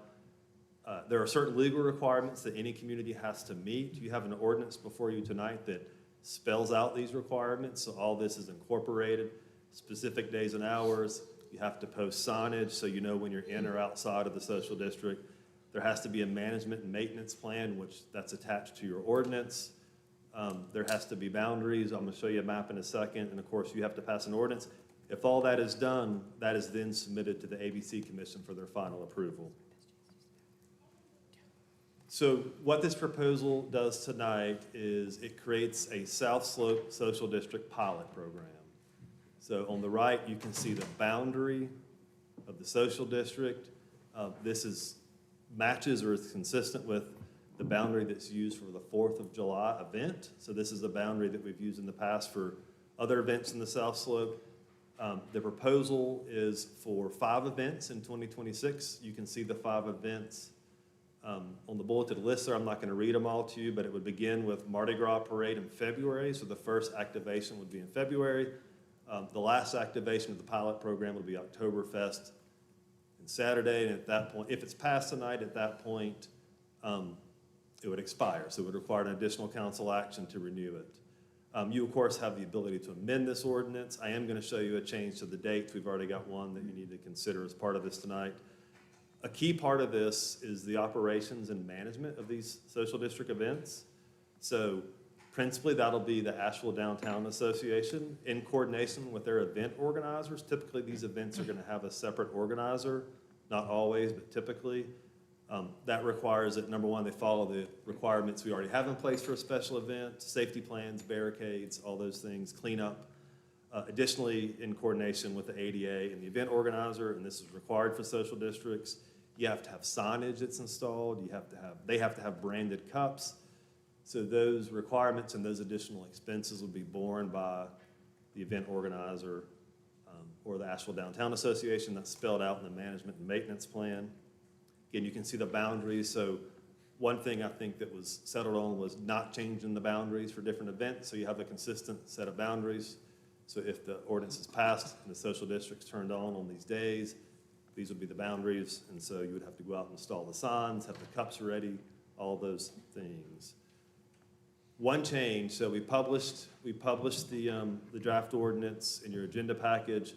There are certain legal requirements that any community has to meet. You have an ordinance before you tonight that spells out these requirements. So all this is incorporated, specific days and hours. You have to post signage so you know when you're in or outside of the social district. There has to be a management and maintenance plan, which that's attached to your ordinance. There has to be boundaries. I'm going to show you a map in a second. And of course, you have to pass an ordinance. If all that is done, that is then submitted to the ABC Commission for their final approval. So what this proposal does tonight is it creates a South Slope Social District pilot program. So on the right, you can see the boundary of the social district. This matches or is consistent with the boundary that's used for the 4th of July event. So this is a boundary that we've used in the past for other events in the South Slope. The proposal is for 5 events in 2026. You can see the 5 events on the bulleted list there. I'm not going to read them all to you, but it would begin with Mardi Gras Parade in February. So the first activation would be in February. The last activation of the pilot program would be Oktoberfest and Saturday. And at that point, if it's passed tonight, at that point, it would expire. So it would require an additional council action to renew it. You, of course, have the ability to amend this ordinance. I am going to show you a change to the dates. We've already got one that you need to consider as part of this tonight. A key part of this is the operations and management of these social district events. So principally, that'll be the Asheville Downtown Association in coordination with their event organizers. Typically, these events are going to have a separate organizer, not always, but typically. That requires that, number one, they follow the requirements we already have in place for a special event, safety plans, barricades, all those things, cleanup. Additionally, in coordination with the ADA and the event organizer, and this is required for social districts, you have to have signage that's installed. They have to have branded cups. So those requirements and those additional expenses will be borne by the event organizer or the Asheville Downtown Association. That's spelled out in the management and maintenance plan. Again, you can see the boundaries. So one thing I think that was settled on was not changing the boundaries for different events. So you have a consistent set of boundaries. So if the ordinance is passed and the social district's turned on these days, these would be the boundaries. And so you would have to go out and install the signs, have the cups ready, all those things. One change, so we published the draft ordinance in your agenda package.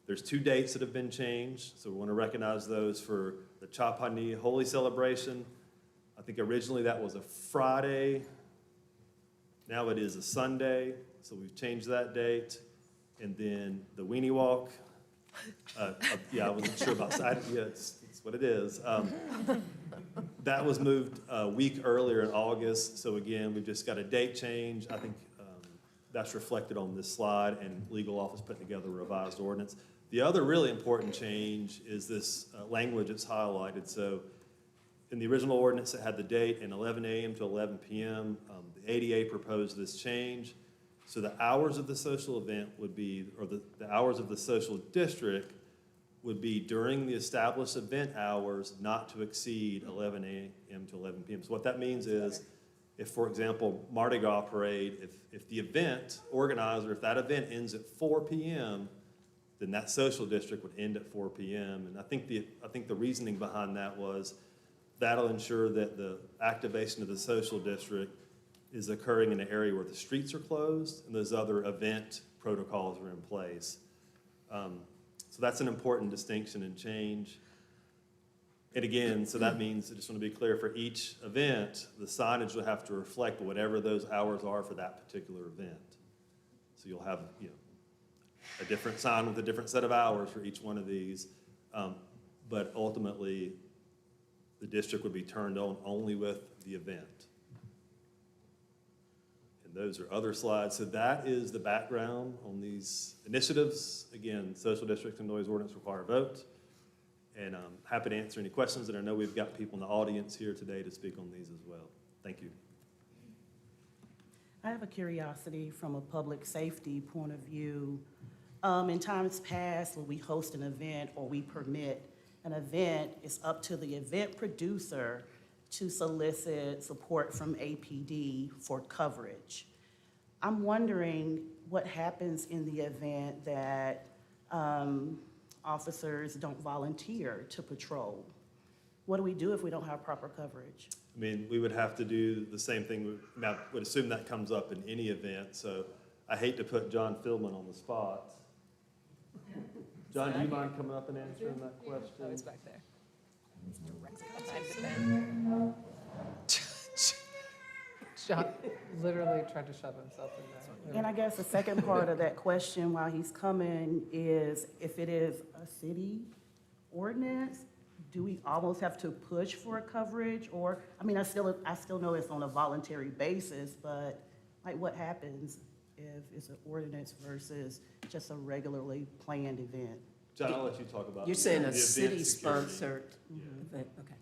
There's 2 dates that have been changed, so we want to recognize those for the Chapani Holy Celebration. I think originally that was a Friday. Now it is a Sunday, so we've changed that date. And then the Weenie Walk. Yeah, I wasn't sure about that. Yeah, it's what it is. That was moved a week earlier in August. So again, we've just got a date change. I think that's reflected on this slide, and legal office put together a revised ordinance. The other really important change is this language that's highlighted. So in the original ordinance, it had the date in 11 a.m. to 11 p.m. The ADA proposed this change. So the hours of the social event would be, or the hours of the social district would be during the established event hours, not to exceed 11 a.m. to 11 p.m. So what that means is, if, for example, Mardi Gras Parade, if the event organizer, if that event ends at 4 p.m., then that social district would end at 4 p.m. And I think the reasoning behind that was that'll ensure that the activation of the social district is occurring in an area where the streets are closed and those other event protocols are in place. So that's an important distinction and change. And again, so that means, I just want to be clear, for each event, the signage will have to reflect whatever those hours are for that particular event. So you'll have, a different sign with a different set of hours for each one of these. But ultimately, the district would be turned on only with the event. And those are other slides. So that is the background on these initiatives. Again, social districts and noise ordinance require a vote. And I'm happy to answer any questions, and I know we've got people in the audience here today to speak on these as well. Thank you. I have a curiosity from a public safety point of view. In times past, when we host an event or we permit an event, it's up to the event producer to solicit support from APD for coverage. I'm wondering what happens in the event that officers don't volunteer to patrol. What do we do if we don't have proper coverage? I mean, we would have to do the same thing. I would assume that comes up in any event, so I hate to put John Philman on the spot. John, do you mind coming up and answering that question? Oh, it's back there. John literally tried to shove himself in there. And I guess the second part of that question while he's coming is, if it is a city ordinance, do we almost have to push for a coverage? Or, I mean, I still know it's on a voluntary basis, but like what happens if it's an ordinance versus just a regularly planned event? John, I'll let you talk about. You're saying the a event city-sponsored security. event, okay.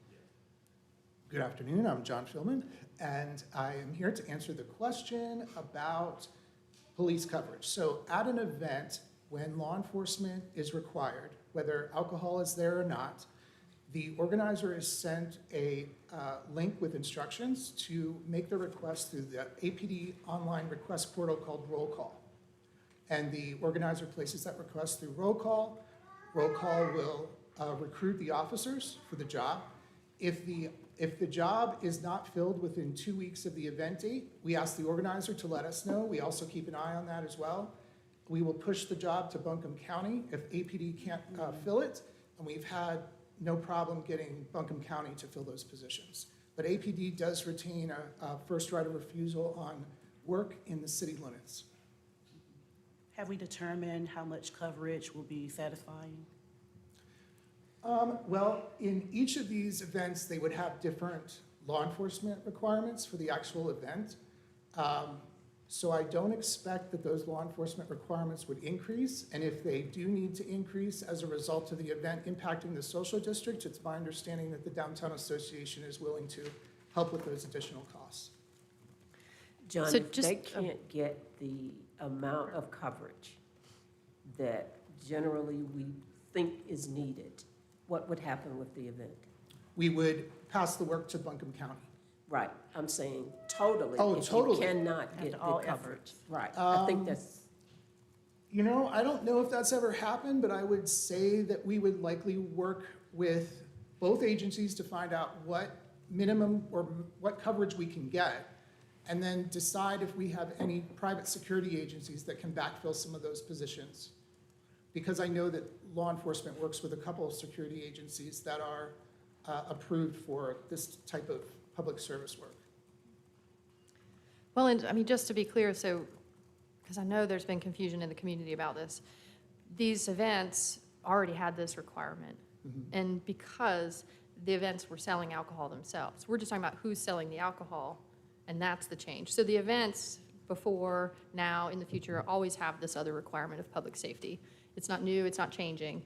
Good afternoon, I'm John Philman, and I am here to answer the question about police coverage. So at an event, when law enforcement is required, whether alcohol is there or not, the organizer is sent a link with instructions to make the request through the APD online request portal called Roll Call. And the organizer places that request through Roll Call. Roll Call will recruit the officers for the job. If the job is not filled within 2 weeks of the event date, we ask the organizer to let us know. We also keep an eye on that as well. We will push the job to Buncombe County if APD can't fill it, and we've had no problem getting Buncombe County to fill those positions. But APD does retain a first right of refusal on work in the city limits. Have we determined how much coverage will be satisfying? Well, in each of these events, they would have different law enforcement requirements for the actual event. So I don't expect that those law enforcement requirements would increase. And if they do need to increase as a result of the event impacting the social district, it's my understanding that the Downtown Association is willing to help with those additional costs. John, So if just, they can't get the amount of coverage that generally we think is needed, what would happen with the event? We would pass the work to Buncombe County. Right, I'm saying totally. Oh, if totally. you cannot get the all coverage. Right, I think that's, You know, I don't know if that's ever happened, but I would say that we would likely work with both agencies to find out what minimum or what coverage we can get, and then decide if we have any private security agencies that can backfill some of those positions. Because I know that law enforcement works with a couple of security agencies that are approved for this type of public service work. well, and I mean, just to be clear, so, because I know there's been confusion in the community about this, these events already had this requirement. And because the events were selling alcohol themselves, we're just talking about who's selling the alcohol, and that's the change. So the events before, now, in the future, always have this other requirement of public safety. It's not new, it's not changing.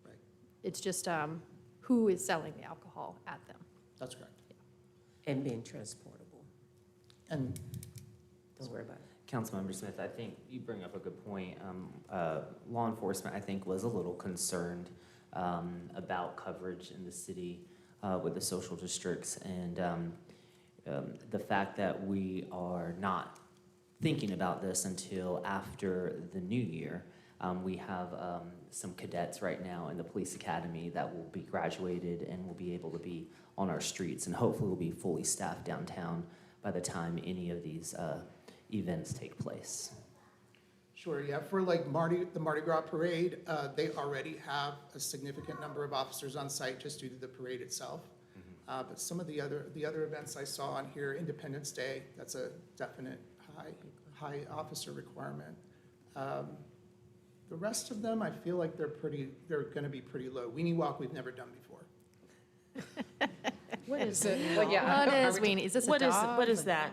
Right. It's just who is selling the alcohol at them. That's correct. and being transportable. And Don't worry about it. Councilmember Smith, I think you bring up a good point. Law enforcement, I think, was a little concerned about coverage in the city with the social districts, and the fact that we are not thinking about this until after the new year. We have some cadets right now in the police academy that will be graduated and will be able to be on our streets, and hopefully will be fully staffed downtown by the time any of these events take place. Sure, yeah, for like the Mardi Gras parade, they already have a significant number of officers on site just due to the parade itself. But some of the other events I saw on here, Independence Day, that's a definite high officer requirement. The rest of them, I feel like they're gonna be pretty low. Weenie Walk, we've never done before. What is it? Well, yeah. What is weenie? Is this a dog? What is that?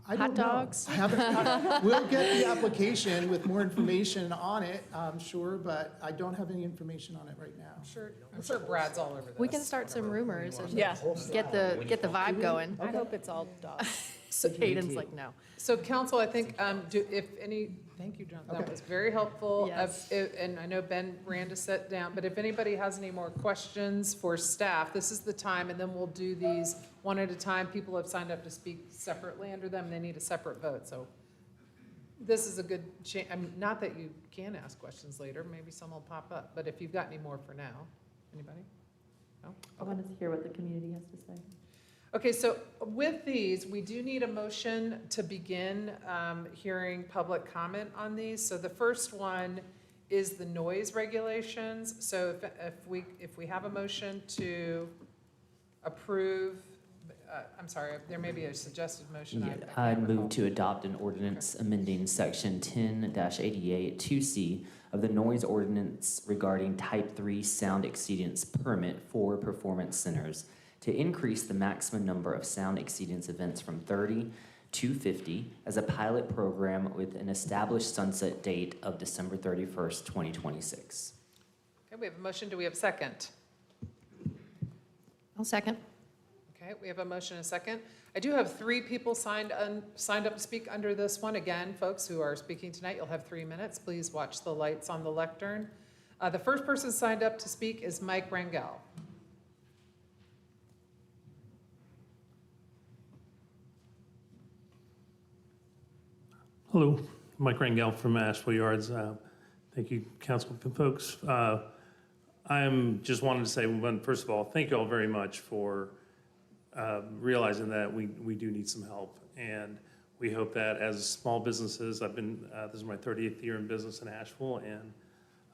I Hot don't know. dogs? I haven't, we'll get the application with more information on it, I'm sure, but I don't have any information on it right now. I'm sure Brad's all over this. We can start some rumors and Yeah. get the vibe going. I hope it's all dogs. Hayden's like, no. So council, I think, thank you, John, that Okay. was very helpful. Yes. And I know Ben ran to sit down, but if anybody has any more questions for staff, this is the time, and then we'll do these one at a time. People have signed up to speak separately under them, they need a separate vote, so this is a good chance, not that you can ask questions later, maybe some will pop up, but if you've got any more for now, anybody? No? I want to hear what the community has to say. Okay, so with these, we do need a motion to begin hearing public comment on these. So the first one is the noise regulations. So if we have a motion to approve, I'm sorry, there may be a suggested motion. I move to adopt an ordinance amending section 10-88 2C of the noise ordinance regarding type 3 sound exceedance permit for performance centers to increase the maximum number of sound exceedance events from 30 to 50 as a pilot program with an established sunset date of December 31st, 2026. Okay, we have a motion. Do we have a second? I'll second. Okay, we have a motion and a second. I do have 3 people signed up to speak under this one. Again, folks who are speaking tonight, you'll have 3 minutes. Please watch the lights on the lectern. The first person signed up to speak is Mike Rangel. Hello, Mike Rangel from Asheville Yards. Thank you, council folks. I'm just wanted to say, first of all, thank you all very much for realizing that we do need some help. And we hope that as small businesses, this is my 30th year in business in Asheville, and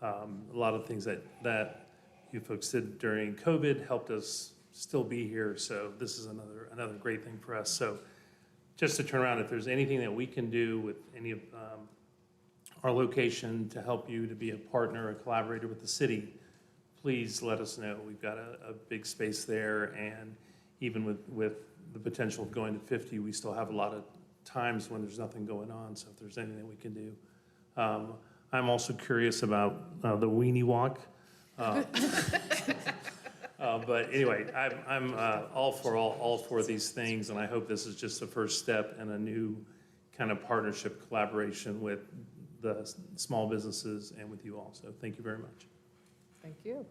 a lot of things that you folks did during COVID helped us still be here. So this is another great thing for us. So just to turn around, if there's anything that we can do with any of our location to help you to be a partner, a collaborator with the city, please let us know. We've got a big space there, and even with the potential of going to 50, we still have a lot of times when there's nothing going on, so if there's anything we can do. I'm also curious about the weenie walk. But anyway, I'm all for these things, and I hope this is just the first step in a new kind of partnership collaboration with the small businesses and with you all. So thank you very much. Thank you.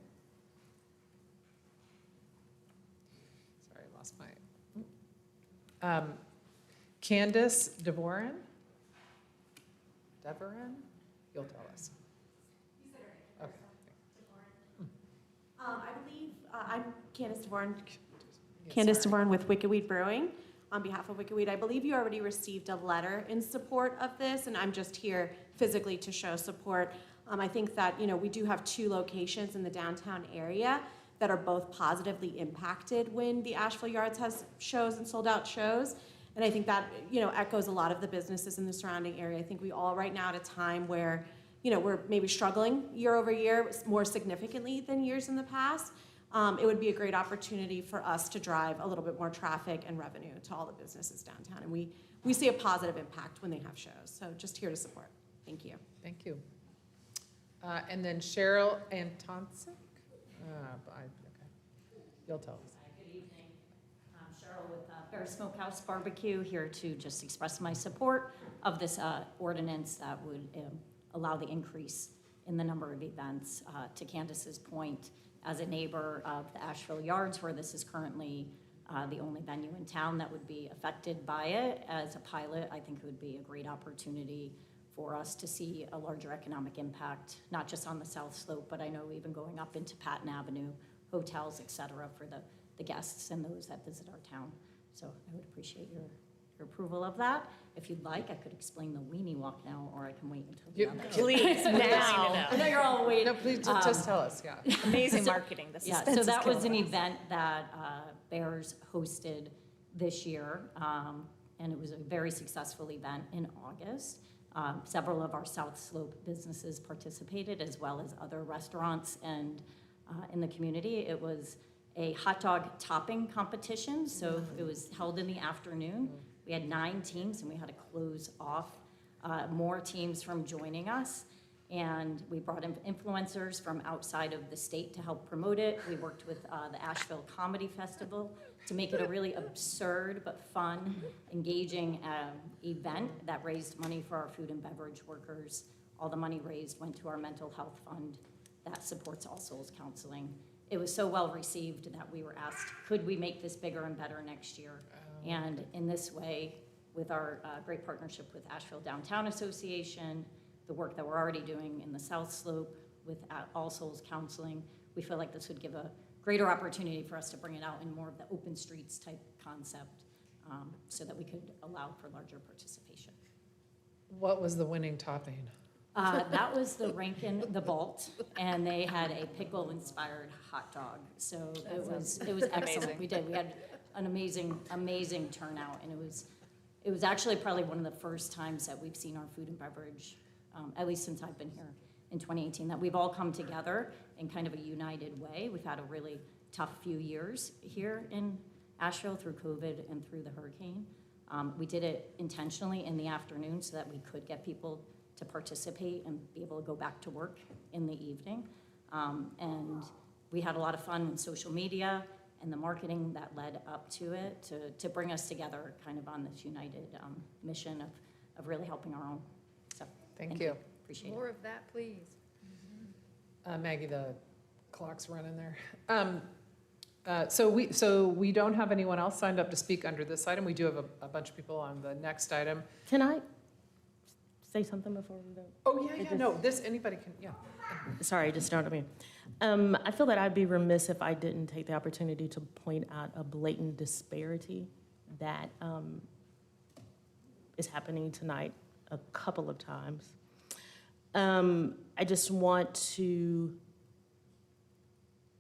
Sorry, I lost my. Candace Devoren? You'll tell us. Okay. I believe, I'm Candace DeVorn with Wicked Weed Brewing. On behalf of Wicked Weed, I believe you already received a letter in support of this, and I'm just here physically to show support. I think that, we do have 2 locations in the downtown area that are both positively impacted when the Asheville Yards has shows and sold out shows. And I think that, echoes a lot of the businesses in the surrounding area. I think we all right now at a time where, we're maybe struggling year over year more significantly than years in the past. It would be a great opportunity for us to drive a little bit more traffic and revenue to all the businesses downtown. And we see a positive impact when they have shows. So just here to support. Thank you. Thank you. And then Cheryl Antonsik? Okay. You'll tell us. Good evening. I'm Cheryl with Bear Smokehouse Barbecue, here to just express my support of this ordinance that would allow the increase in the number of events. To Candace's point, as a neighbor of the Asheville Yards, where this is currently the only venue in town that would be affected by it, as a pilot, I think it would be a great opportunity for us to see a larger economic impact, not just on the South Slope, but I know even going up into Patton Avenue, hotels, et cetera, for the guests and those that visit our town. So I would appreciate your your approval of that. If you'd like, I could explain the weenie walk now, or I can wait until the You- other. Please, now. I know you're all waiting. No, please, just tell us, yeah. Amazing marketing, the Yeah, suspense so is that was an killing us. event that Bears hosted this year, and it was a very successful event in August. Several of our South Slope businesses participated, as well as other restaurants and in the community. It was a hot dog topping competition, so it was held in the afternoon. We had 9 teams, and we had to close off more teams from joining us. And we brought in influencers from outside of the state to help promote it. We worked with the Asheville Comedy Festival to make it a really absurd but fun, engaging event that raised money for our food and beverage workers. All the money raised went to our mental health fund that supports All Souls Counseling. It was so well received that we were asked, could we make this bigger and better next year? And in this way, with our great partnership with Asheville Downtown Association, the work that we're already doing in the South Slope with All Souls Counseling, we feel like this would give a greater opportunity for us to bring it out in more of the open streets type concept, so that we could allow for larger participation. What was the winning topping? That was the Rankin, the Vault, and they had a pickle-inspired hot dog. So it was excellent. We had an amazing turnout, and it was actually probably one of the first times that we've seen our food and beverage, at least since I've been here in 2018, that we've all come together in kind of a united way. We've had a really tough few years here in Asheville through COVID and through the hurricane. We did it intentionally in the afternoon so that we could get people to participate and be able to go back to work in the evening. And we had a lot of fun with social media and the marketing that led up to it to bring us together kind of on this united mission of really helping our own. So Thank you. Appreciate More it. of that, please. Maggie, the clock's running there. So we don't have anyone else signed up to speak under this item. We do have a bunch of people on the next item. Can I say something before we go? Oh, yeah, no, anybody can, yeah. Sorry, just started me. I feel that I'd be remiss if I didn't take the opportunity to point out a blatant disparity that is happening tonight a couple of times. I just want to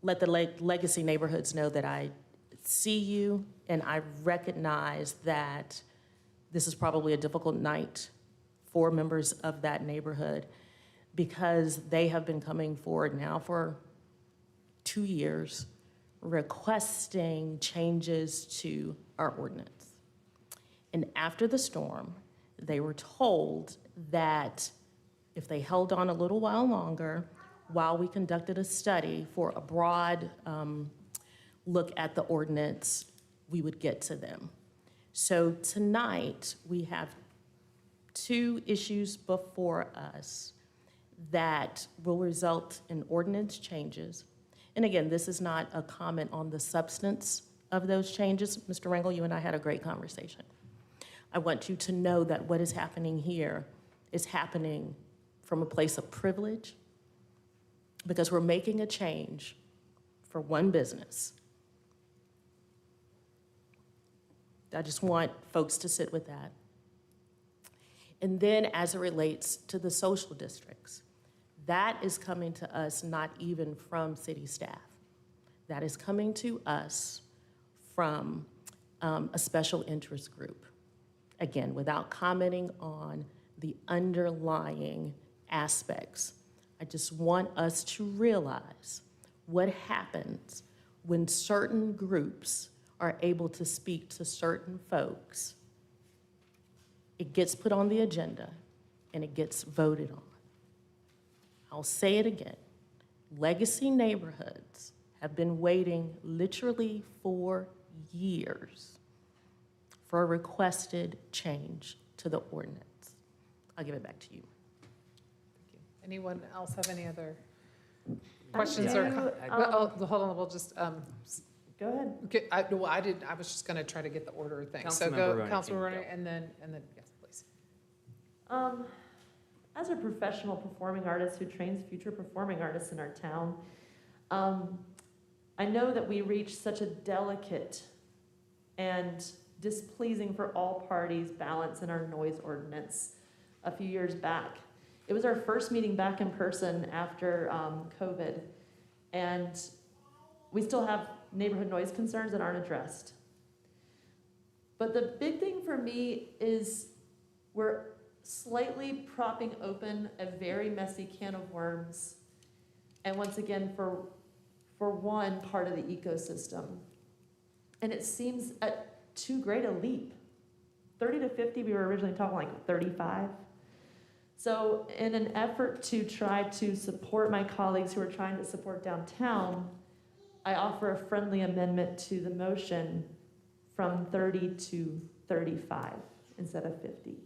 let the legacy neighborhoods know that I see you and I recognize that this is probably a difficult night for members of that neighborhood because they have been coming forward now for 2 years requesting changes to our ordinance. And after the storm, they were told that if they held on a little while longer, while we conducted a study for a broad look at the ordinance, we would get to them. So tonight, we have 2 issues before us that will result in ordinance changes. And again, this is not a comment on the substance of those changes. Mr. Rangel, you and I had a great conversation. I want you to know that what is happening here is happening from a place of privilege because we're making a change for one business. I just want folks to sit with that. And then as it relates to the social districts, that is coming to us not even from city staff. That is coming to us from a special interest group. Again, without commenting on the underlying aspects, I just want us to realize what happens when certain groups are able to speak to certain folks. It gets put on the agenda and it gets voted on. I'll say it again. Legacy neighborhoods have been waiting literally for years for a requested change to the ordinance. I'll give it back to you. Anyone else have any other questions or? Hold on, we'll just. Go ahead. Okay, I was just going to try to get the order of things. So Councilmember go, Ronan, Councilmember Ronan, and then yes, please. As a professional performing artist who trains future performing artists in our town, I know that we reach such a delicate and displeasing for all parties balance in our noise ordinance a few years back. It was our first meeting back in person after COVID, and we still have neighborhood noise concerns that aren't addressed. But the big thing for me is we're slightly propping open a very messy can of worms, and once again, for one part of the ecosystem. And it seems at too great a leap. 30 to 50, we were originally talking like 35. So in an effort to try to support my colleagues who are trying to support downtown, I offer a friendly amendment to the motion from 30 to 35 instead of 50.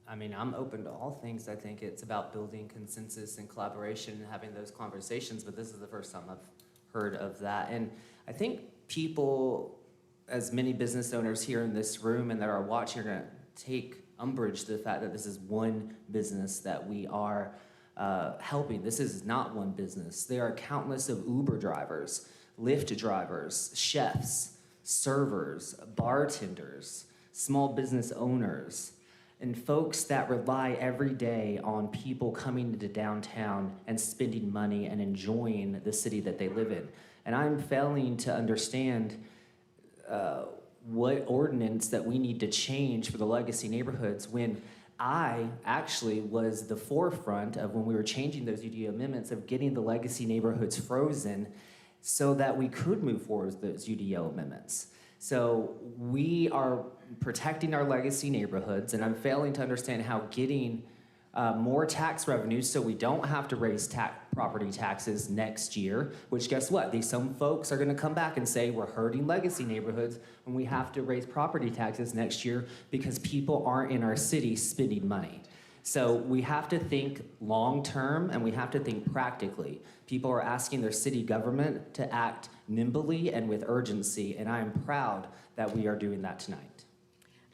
I mean, I'm open to all things. I think it's about building consensus and collaboration and having those conversations, but this is the first time I've heard of that. And I think people, as many business owners here in this room and that are watching, are going to take umbrage to the fact that this is one business that we are helping. This is not one business. There are countless of Uber drivers, Lyft drivers, chefs, servers, bartenders, small business owners, and folks that rely every day on people coming into downtown and spending money and enjoying the city that they live in. And I'm failing to understand what ordinance that we need to change for the legacy neighborhoods when I actually was the forefront of when we were changing those UDO amendments of getting the legacy neighborhoods frozen so that we could move forward with those UDO amendments. So we are protecting our legacy neighborhoods, and I'm failing to understand how getting more tax revenues so we don't have to raise property taxes next year, which guess what? Some folks are gonna come back and say we're hurting legacy neighborhoods when we have to raise property taxes next year because people aren't in our city spending money. So we have to think long-term and we have to think practically. People are asking their city government to act nimbly and with urgency, and I am proud that we are doing that tonight.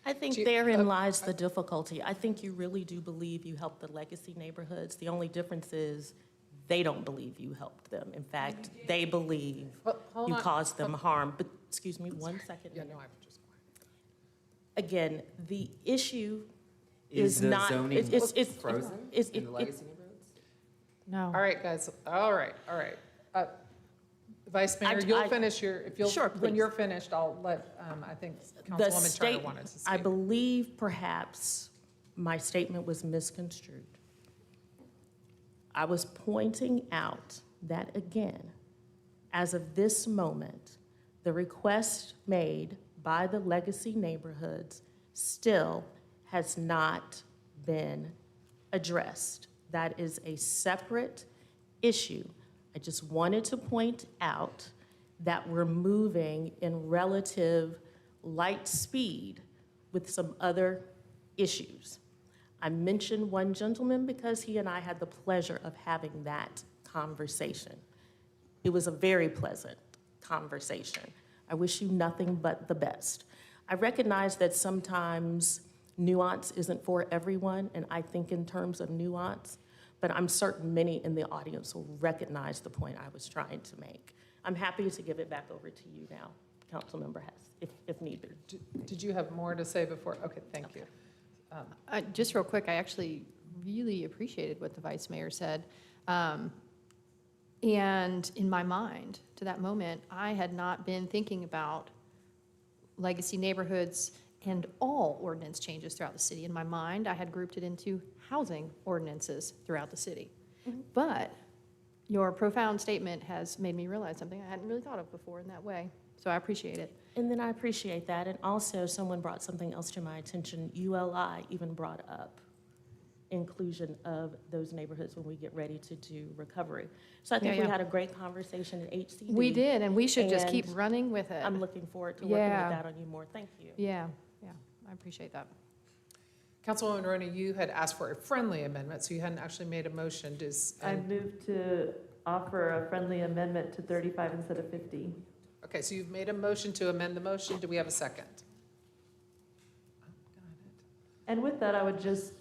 I think therein lies the difficulty. I think you really do believe you helped the legacy neighborhoods. The only difference is they don't believe you helped them. In fact, they believe you caused them harm. But excuse me, 1 second. Yeah, no, I'm just. Again, the issue Is the not, zoning frozen in the legacy neighborhoods? No. All right, guys, all right. Vice Mayor, you'll finish your, Sure, when please. you're finished, I'll let, I think The Councilwoman Turner state, wanted to speak. I believe perhaps my statement was misconstrued. I was pointing out that again, as of this moment, the request made by the legacy neighborhoods still has not been addressed. That is a separate issue. I just wanted to point out that we're moving in relative light speed with some other issues. I mentioned one gentleman because he and I had the pleasure of having that conversation. It was a very pleasant conversation. I wish you nothing but the best. I recognize that sometimes nuance isn't for everyone, and I think in terms of nuance, but I'm certain many in the audience will recognize the point I was trying to make. I'm happy to give it back over to you now, Councilmember Hess, if need be. Did you have more to say before? Okay, thank you. Just real quick, I actually really appreciated what the Vice Mayor said. And in my mind, to that moment, I had not been thinking about legacy neighborhoods and all ordinance changes throughout the city. In my mind, I had grouped it into housing ordinances throughout the city. Mm-hmm. But your profound statement has made me realize something I hadn't really thought of before in that way. So I appreciate it. And then I appreciate that. And also, someone brought something else to my attention. ULI even brought up inclusion of those neighborhoods when we get ready to do recovery. So I think we had a great conversation at HCD. We did, and we should just keep and running with it. I'm looking forward to working with that on you more. Thank you. Yeah, I appreciate that. Councilwoman Roney, you had asked for a friendly amendment, so you hadn't actually made a motion. I moved to offer a friendly amendment to 35 instead of 50. Okay, so you've made a motion to amend the motion. Do we have a second? And with that, I would just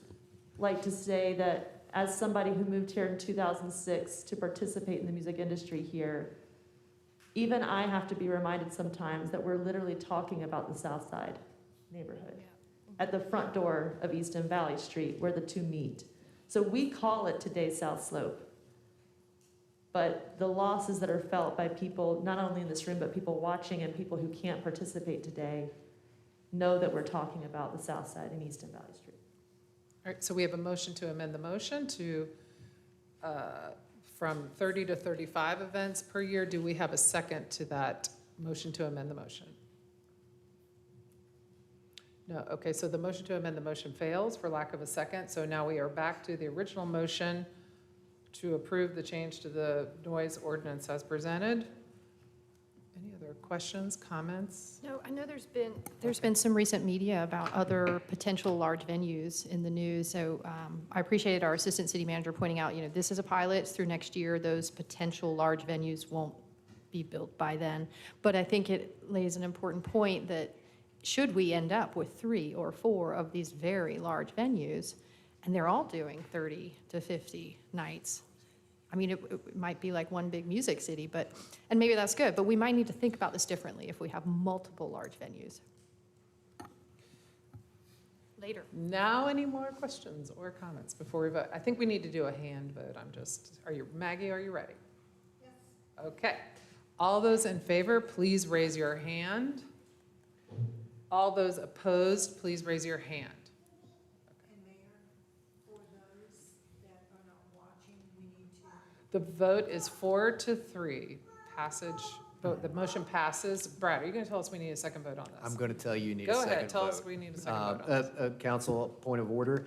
like to say that as somebody who moved here in 2006 to participate in the music industry here, Even I have to be reminded sometimes that we're literally talking about the South Side neighborhood at the front door of Easton Valley Street where the two meet. So we call it today's South Slope. But the losses that are felt by people, not only in this room, but people watching and people who can't participate today, know that we're talking about the South Side and Easton Valley Street. All right, so we have a motion to amend the motion to, from 30 to 35 events per year. Do we have a second to that motion to amend the motion? No, okay, so the motion to amend the motion fails for lack of a second. So now we are back to the original motion to approve the change to the noise ordinance as presented. Any other questions, comments? No, I know there's been some recent media about other potential large venues in the news. So I appreciated our assistant city manager pointing out, this is a pilot through next year. Those potential large venues won't be built by then. But I think it lays an important point that should we end up with 3 or 4 of these very large venues, and they're all doing 30 to 50 nights. I mean, it might be like one big music city, and maybe that's good, but we might need to think about this differently if we have multiple large venues. Later. Now, any more questions or comments before we vote? I think we need to do a hand vote. Maggie, are you ready? Yes. Okay. All those in favor, please raise your hand. All those opposed, please raise your hand. The vote is 4-3. Passage, vote, the motion passes. Brad, are you going to tell us we need a second vote on this? I'm going to tell you you need a second vote. Go ahead, tell us we need a second vote on this. Council, point of order.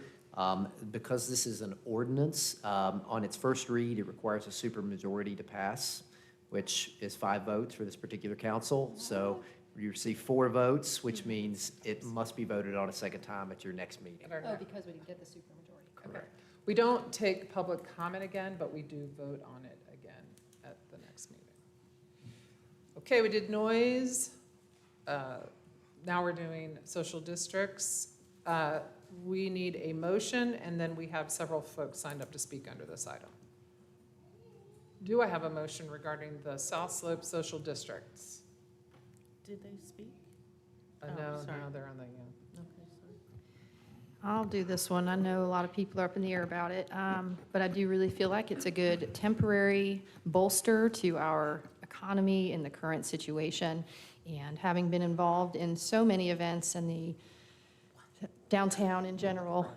Because this is an ordinance, on its first read, it requires a supermajority to pass, which is 5 votes for this particular council. So you receive 4 votes, which means it must be voted on a second time at your next meeting. Oh, because we didn't get the supermajority. Correct. We don't take public comment again, but we do vote on it again at the next meeting. Okay, we did noise. Now we're doing social districts. We need a motion, and then we have several folks signed up to speak under this item. Do I have a motion regarding the South Slope social districts? Did they speak? No, sorry. they're on the, Okay, sorry. I'll do this one. I know a lot of people are up in the air about it, but I do really feel like it's a good temporary bolster to our economy in the current situation. And having been involved in so many events in the downtown in general.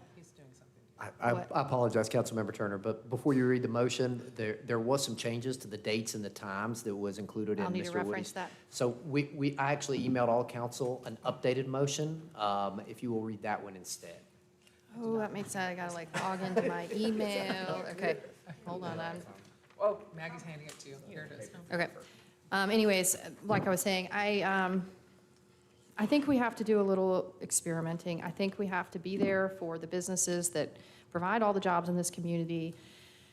I apologize, Councilmember Turner, but before you read the motion, there was some changes to the dates and the times that was included in Mr. I'll need Woody's. to reference that. So I actually emailed all council an updated motion, if you will read that one instead. Oh, that makes sense. I gotta log into my email. Okay, hold on. oh, Maggie's handing it to you. Here it is. Okay. Anyways, like I was saying, I think we have to do a little experimenting. I think we have to be there for the businesses that provide all the jobs in this community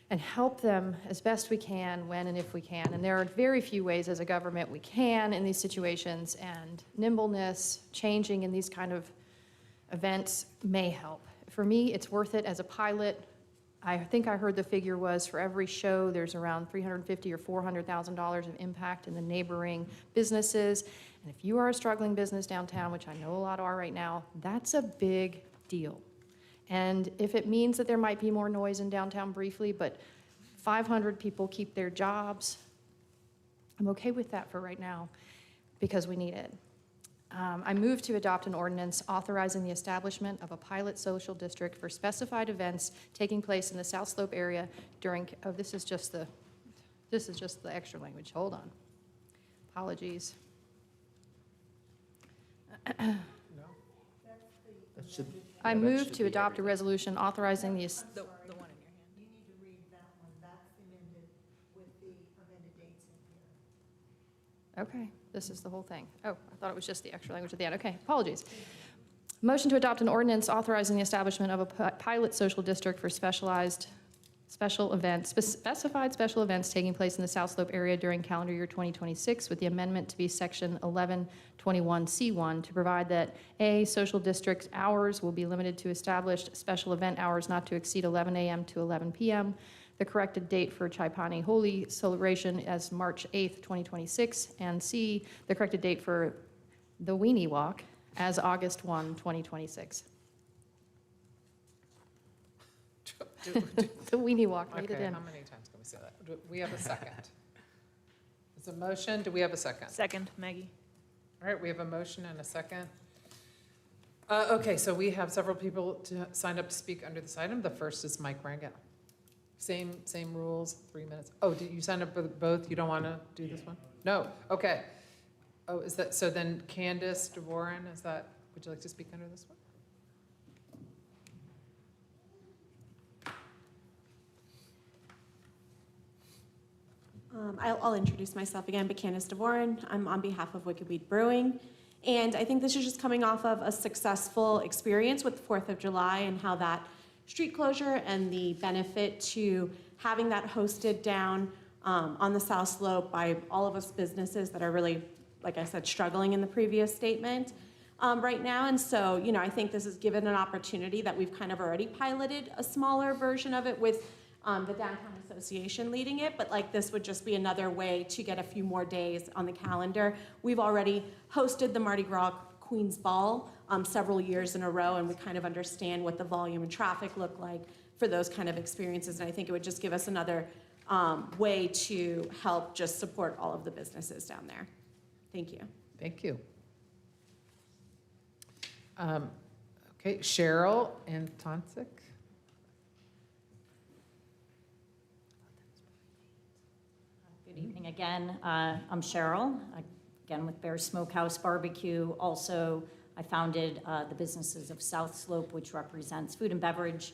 and help them as best we can when and if we can. And there are very few ways as a government we can in these situations, and nimbleness, changing in these kind of events may help. For me, it's worth it as a pilot. I think I heard the figure was for every show, there's around $350,000 or $400,000 of impact in the neighboring businesses. And if you are a struggling business downtown, which I know a lot are right now, that's a big deal. And if it means that there might be more noise in downtown briefly, but 500 people keep their jobs, I'm okay with that for right now because we need it. I move to adopt an ordinance authorizing the establishment of a pilot social district for specified events taking place in the South Slope area during, oh, this is just the extra language. Hold on. Apologies. I move to adopt a resolution authorizing the one in your hand. You need to read that one. That's amended with the amended dates in here. Okay, this is the whole thing. Oh, I thought it was just the extra language at the end. Okay, apologies. Motion to adopt an ordinance authorizing the establishment of a pilot social district for specified special events taking place in the South Slope area during calendar year 2026, with the amendment to be section 1121C1 to provide that A, social district hours will be limited to established special event hours not to exceed 11 a.m. to 11 p.m. the corrected date for Chaipani Holy celebration as March 8th, 2026, and C, the corrected date for the Weenie Walk as August 1, 2026. The Weenie Walk, read it Okay, in. how many times can we say that? Do we have a second? It's a motion, do we have a second? Second, Maggie. All right, we have a motion and a second. Okay, so we have several people signed up to speak under this item. The first is Mike Rangan. Same rules, 3 minutes. Oh, did you sign up for both? You don't want to do this one? No, okay. Oh, is that, so then Candace DeVoren, is that, would you like to speak under this one? I'll introduce myself again, but Candace DeVoren. I'm on behalf of Wicked Weed Brewing. And I think this is just coming off of a successful experience with the 4th of July and how that street closure and the benefit to having that hosted down on the South Slope by all of us businesses that are really, like I said, struggling in the previous statement right now. And so, you know, I think this has given an opportunity that we've kind of already piloted a smaller version of it with the Downtown Association leading it, but like this would just be another way to get a few more days on the calendar. We've already hosted the Mardi Gras Queen's Ball several years in a row, and we kind of understand what the volume and traffic look like for those kind of experiences. And I think it would just give us another way to help just support all of the businesses down there. Thank you. Thank you. Okay, Cheryl Antonsic. Good evening again. I'm Cheryl, again with Bear Smokehouse Barbecue. Also, I founded the businesses of South Slope, which represents food and beverage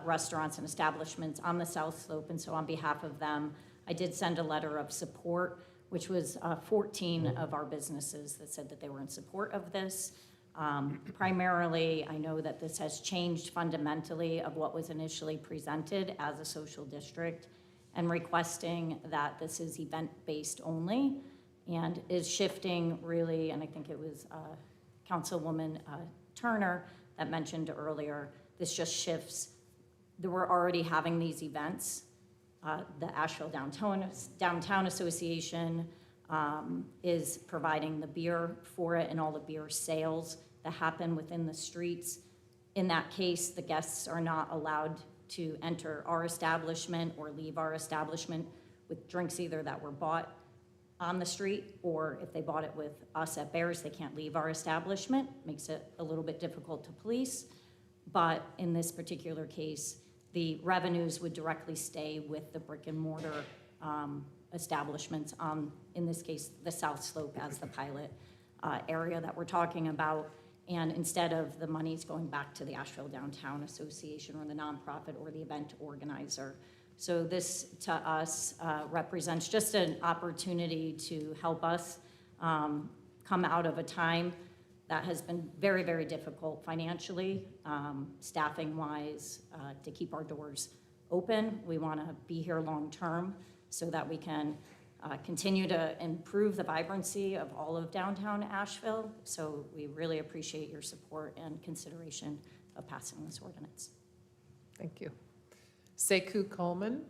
restaurants and establishments on the South Slope. And so on behalf of them, I did send a letter of support, which was 14 of our businesses that said that they were in support of this. Primarily, I know that this has changed fundamentally of what was initially presented as a social district, and requesting that this is event-based only and is shifting really, and I think it was Councilwoman Turner that mentioned earlier, this just shifts. We're already having these events. The Asheville Downtown Association is providing the beer for it and all the beer sales that happen within the streets. In that case, the guests are not allowed to enter our establishment or leave our establishment with drinks either that were bought on the street, or if they bought it with us at Bears, they can't leave our establishment. Makes it a little bit difficult to police. But in this particular case, the revenues would directly stay with the brick and mortar establishments on, in this case, the South Slope as the pilot area that we're talking about. And instead of the monies going back to the Asheville Downtown Association or the nonprofit or the event organizer. So this, to us, represents just an opportunity to help us come out of a time that has been very, very difficult financially, staffing-wise, to keep our doors open. We want to be here long-term so that we can continue to improve the vibrancy of all of downtown Asheville. So we really appreciate your support and consideration of passing this ordinance. Thank you. Sekou Coleman.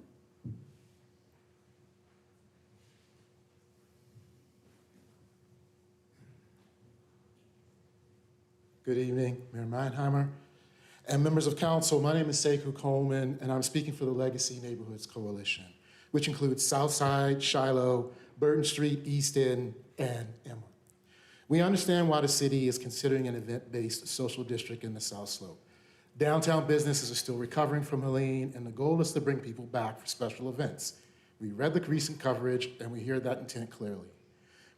Good evening, Mayor Meinheimer and members of council. My name is Sekou Coleman, and I'm speaking for the Legacy Neighborhoods Coalition, which includes Southside, Shiloh, Burton Street, East End, and Emma. We understand why the city is considering an event-based social district in the South Slope. Downtown businesses are still recovering from Helene, and the goal is to bring people back for special events. We read the recent coverage, and we hear that intent clearly.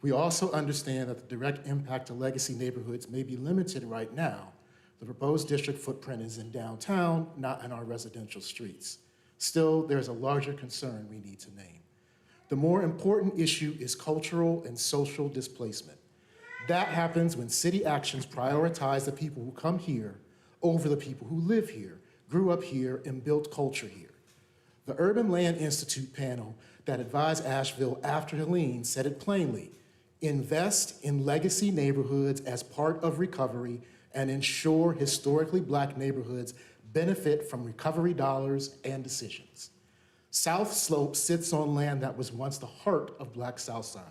We also understand that the direct impact to legacy neighborhoods may be limited right now. The proposed district footprint is in downtown, not in our residential streets. Still, there's a larger concern we need to name. The more important issue is cultural and social displacement. That happens when city actions prioritize the people who come here over the people who live here, grew up here, and built culture here. The Urban Land Institute panel that advised Asheville after Helene said it plainly: invest in legacy neighborhoods as part of recovery and ensure historically Black neighborhoods benefit from recovery dollars and decisions. South Slope sits on land that was once the heart of Black Southside.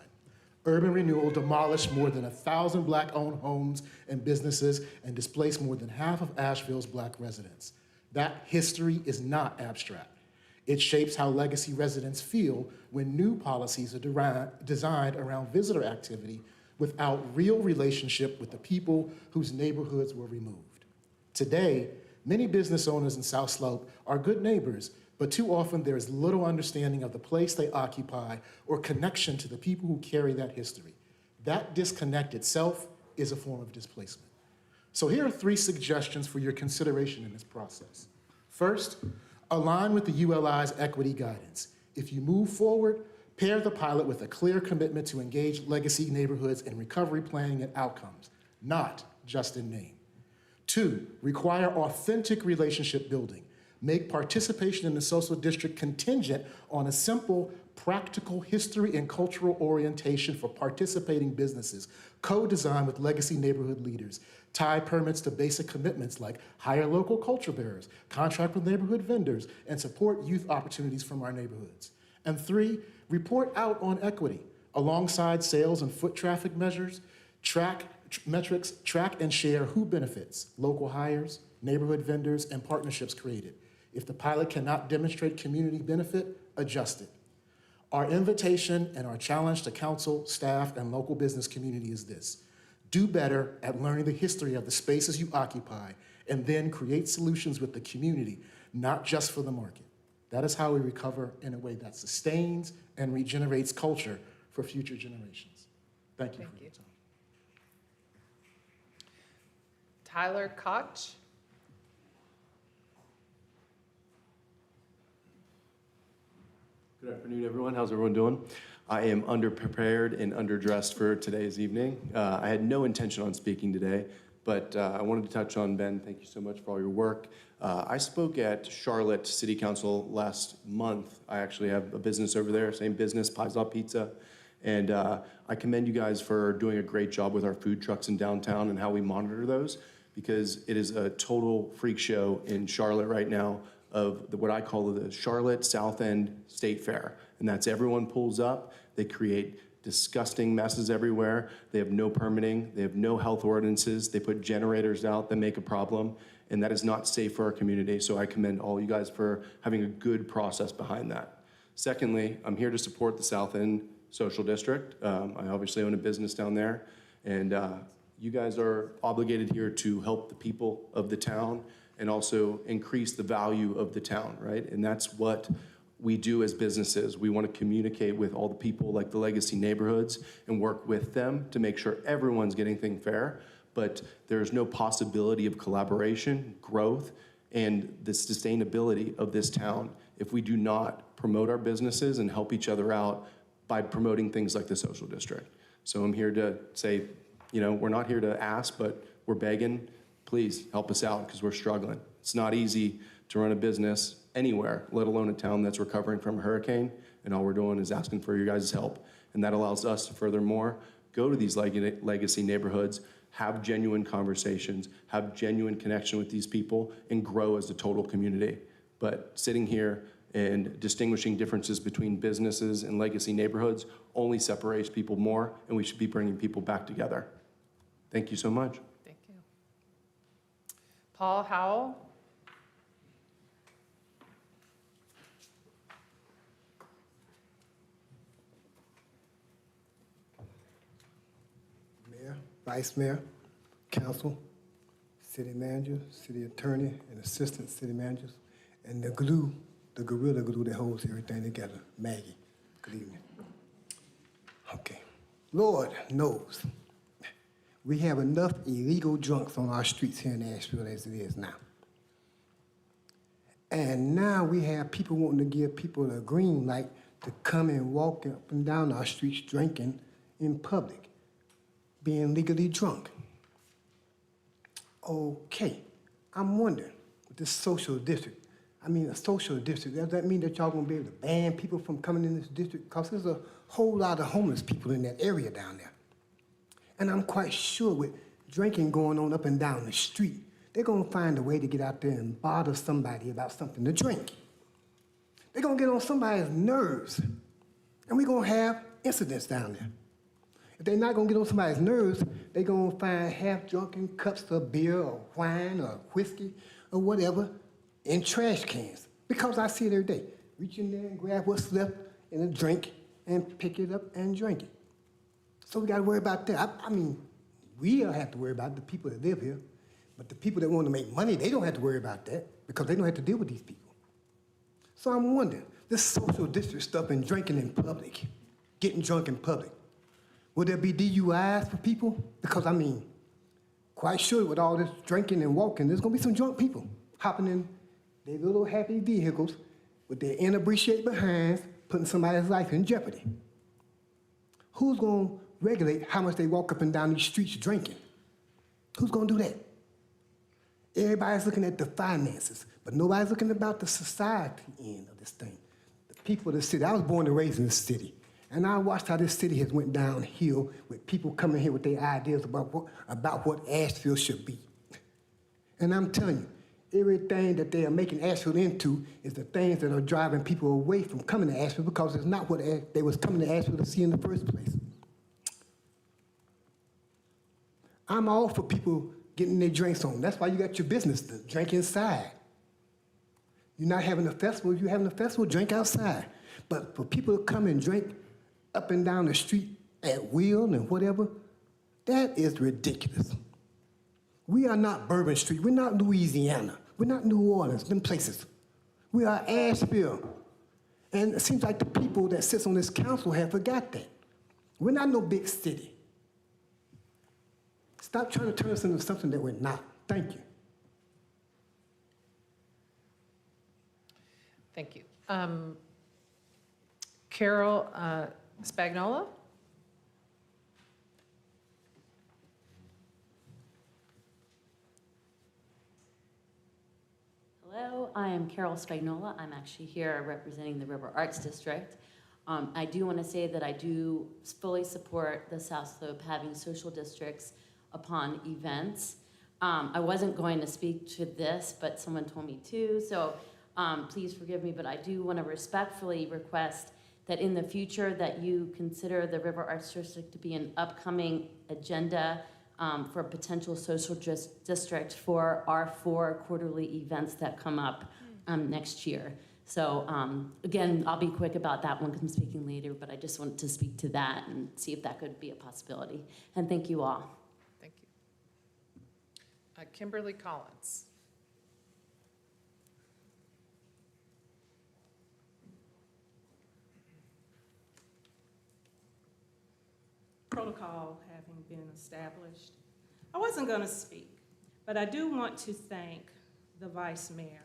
Urban renewal demolished more than 1,000 Black-owned homes and businesses and displaced more than half of Asheville's Black residents. That history is not abstract. It shapes how legacy residents feel when new policies are designed around visitor activity without real relationship with the people whose neighborhoods were removed. Today, many business owners in South Slope are good neighbors, but too often there is little understanding of the place they occupy or connection to the people who carry that history. That disconnect itself is a form of displacement. So here are 3 suggestions for your consideration in this process. First, align with the ULI's equity guidance. If you move forward, pair the pilot with a clear commitment to engage legacy neighborhoods in recovery planning and outcomes, not just in name. 2, require authentic relationship building. Make participation in the social district contingent on a simple, practical history and cultural orientation for participating businesses. Co-design with legacy neighborhood leaders. Tie permits to basic commitments like hire local culture bearers, contract with neighborhood vendors, and support youth opportunities from our neighborhoods. And 3, report out on equity. Alongside sales and foot traffic measures, track and share who benefits, local hires, neighborhood vendors, and partnerships created. If the pilot cannot demonstrate community benefit, adjust it. Our invitation and our challenge to council, staff, and local business community is this: do better at learning the history of the spaces you occupy, and then create solutions with the community, not just for the market. That is how we recover in a way that sustains and regenerates culture for future generations. Thank you for your time. Tyler Koch. Good afternoon, everyone. How's everyone doing? I am underprepared and underdressed for today's evening. I had no intention on speaking today, but I wanted to touch on, Ben, thank you so much for all your work. I spoke at Charlotte City Council last month. I actually have a business over there, same business, Pies Off Pizza. And I commend you guys for doing a great job with our food trucks in downtown and how we monitor those, because it is a total freak show in Charlotte right now of what I call the Charlotte South End State Fair. And that's everyone pulls up, they create disgusting messes everywhere, they have no permitting, they have no health ordinances, they put generators out that make a problem, and that is not safe for our community. So I commend all you guys for having a good process behind that. Secondly, I'm here to support the South End Social District. I obviously own a business down there, and you guys are obligated here to help the people of the town and also increase the value of the town, right? And that's what we do as businesses. We want to communicate with all the people like the legacy neighborhoods and work with them to make sure everyone's getting things fair, but there's no possibility of collaboration, growth, and the sustainability of this town if we do not promote our businesses and help each other out by promoting things like the social district. So I'm here to say, you know, we're not here to ask, but we're begging, please help us out because we're struggling. It's not easy to run a business anywhere, let alone a town that's recovering from a hurricane, and all we're doing is asking for your guys' help. And that allows us to furthermore go to these legacy neighborhoods, have genuine conversations, have genuine connection with these people, and grow as a total community. But sitting here and distinguishing differences between businesses and legacy neighborhoods only separates people more, and we should be bringing people back together. Thank you so much. Thank you. Paul Howell. Mayor, Vice Mayor, Council, City Manager, City Attorney, and Assistant City Managers, and the glue, the gorilla glue that holds everything together, Maggie. Good evening. Okay. Lord knows, we have enough illegal drunks on our streets here in Asheville as it is now. And now we have people wanting to give people a green light to come and walk up and down our streets drinking in public, being legally drunk. Okay, I'm wondering, with this social district, a social district, does that mean that y'all gonna be able to ban people from coming in this district? Because there's a whole lot of homeless people in that area down there. And I'm quite sure with drinking going on up and down the street, they're gonna find a way to get out there and bother somebody about something to drink. They're gonna get on somebody's nerves. And we're gonna have incidents down there. If they're not gonna get on somebody's nerves, they're gonna find half-drunken cups of beer or wine or whiskey or whatever in trash cans. Because I see it every day. Reach in there and grab what's left in a drink and pick it up and drink it. So we gotta worry about that. I mean, we don't have to worry about the people that live here, but the people that want to make money, they don't have to worry about that because they don't have to deal with these people. So I'm wondering, this social district stuff and drinking in public, getting drunk in public, will there be DUIs for people? Because I mean, quite sure with all this drinking and walking, there's gonna be some drunk people hopping in their little happy vehicles with their inappreciated behinds, putting somebody's life in jeopardy. Who's gonna regulate how much they walk up and down these streets drinking? Who's gonna do that? Everybody's looking at the finances, but nobody's looking about the society end of this thing. The people of the city. I was born and raised in this city, and I watched how this city has went downhill with people coming here with their ideas about what Asheville should be. And I'm telling you, everything that they are making Asheville into is the things that are driving people away from coming to Asheville because it's not what they was coming to Asheville to see in the first place. I'm all for people getting their drinks on. That's why you got your business to drink inside. You're not having a festival, you're having a festival, drink outside. But for people to come and drink up and down the street at will and whatever, that is ridiculous. We are not Bourbon Street, we're not Louisiana, we're not New Orleans, them places. We are Asheville. And it seems like the people that sits on this council have forgot that. We're not no big city. Stop trying to turn us into something that we're not. Thank you. Thank you. Carol Spagnola? Hello, I am Carol Spagnola. I'm actually here representing the River Arts District. I do want to say that I do fully support the South Slope having social districts upon events. I wasn't going to speak to this, but someone told me to, so please forgive me, but I do want to respectfully request that in the future that you consider the River Arts District to be an upcoming agenda for a potential social district for our 4 quarterly events that come up next year. So again, I'll be quick about that one because I'm speaking later, but I just wanted to speak to that and see if that could be a possibility. And thank you all. Thank you. Kimberly Collins. Protocol having been established, I wasn't going to speak, but I do want to thank the Vice Mayor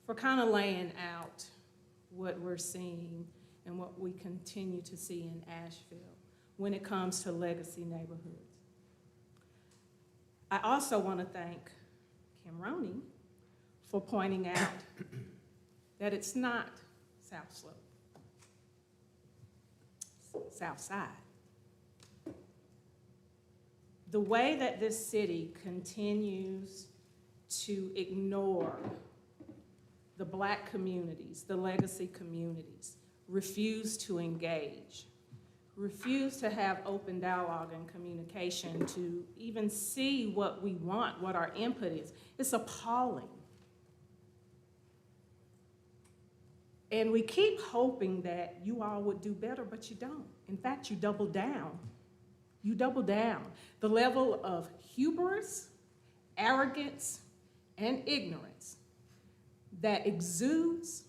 for kind of laying out what we're seeing and what we continue to see in Asheville when it comes to legacy neighborhoods. I also want to thank Kim Roney for pointing out that it's not South Slope, South Side. The way that this city continues to ignore the Black communities, the legacy communities, refuse to engage, refuse to have open dialogue and communication to even see what we want, what our input is. It's appalling. And we keep hoping that you all would do better, but you don't. In fact, you double down. You double down. The level of hubris, arrogance, and ignorance that exudes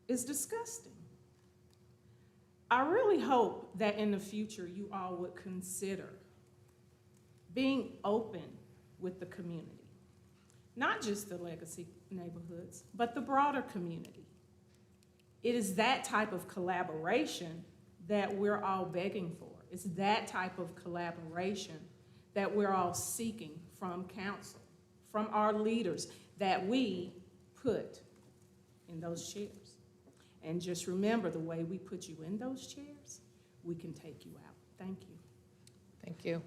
is disgusting. I really hope that in the future you all would consider being open with the community, not just the legacy neighborhoods, but the broader community. It is that type of collaboration that we're all begging for. It's that type of collaboration that we're all seeking from council, from our leaders that we put in those chairs. And just remember, the way we put you in those chairs, we can take you out. Thank you. Thank you.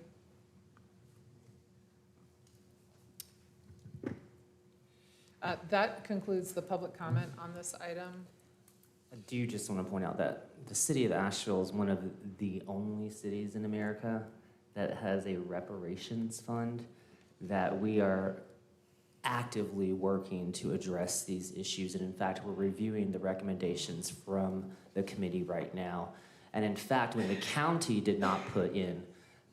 That concludes the public comment on this item. I do just want to point out that the city of Asheville is one of the only cities in America that has a reparations fund that we are actively working to address these issues. And in fact, we're reviewing the recommendations from the committee right now. And in fact, when the county did not put in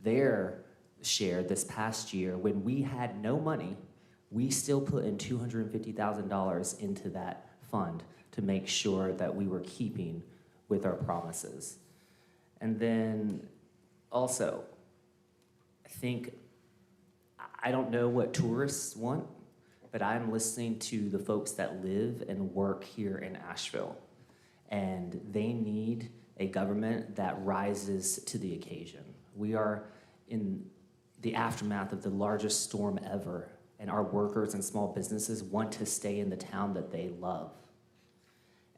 their share this past year, when we had no money, we still put in $250,000 into that fund to make sure that we were keeping with our promises. And then also, I don't know what tourists want, but I'm listening to the folks that live and work here in Asheville. And they need a government that rises to the occasion. We are in the aftermath of the largest storm ever, and our workers and small businesses want to stay in the town that they love.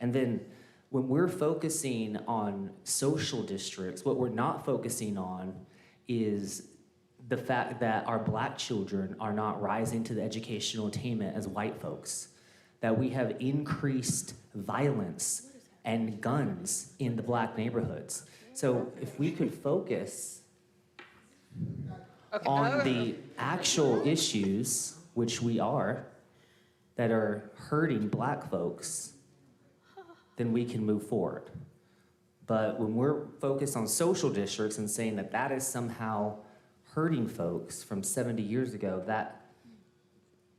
And then when we're focusing on social districts, what we're not focusing on is the fact that our Black children are not rising to the educational attainment as white folks, that we have increased violence and guns in the Black neighborhoods. So if we could focus on the actual issues, which we are, that are hurting Black folks, then we can move forward. But when we're focused on social districts and saying that that is somehow hurting folks from 70 years ago, that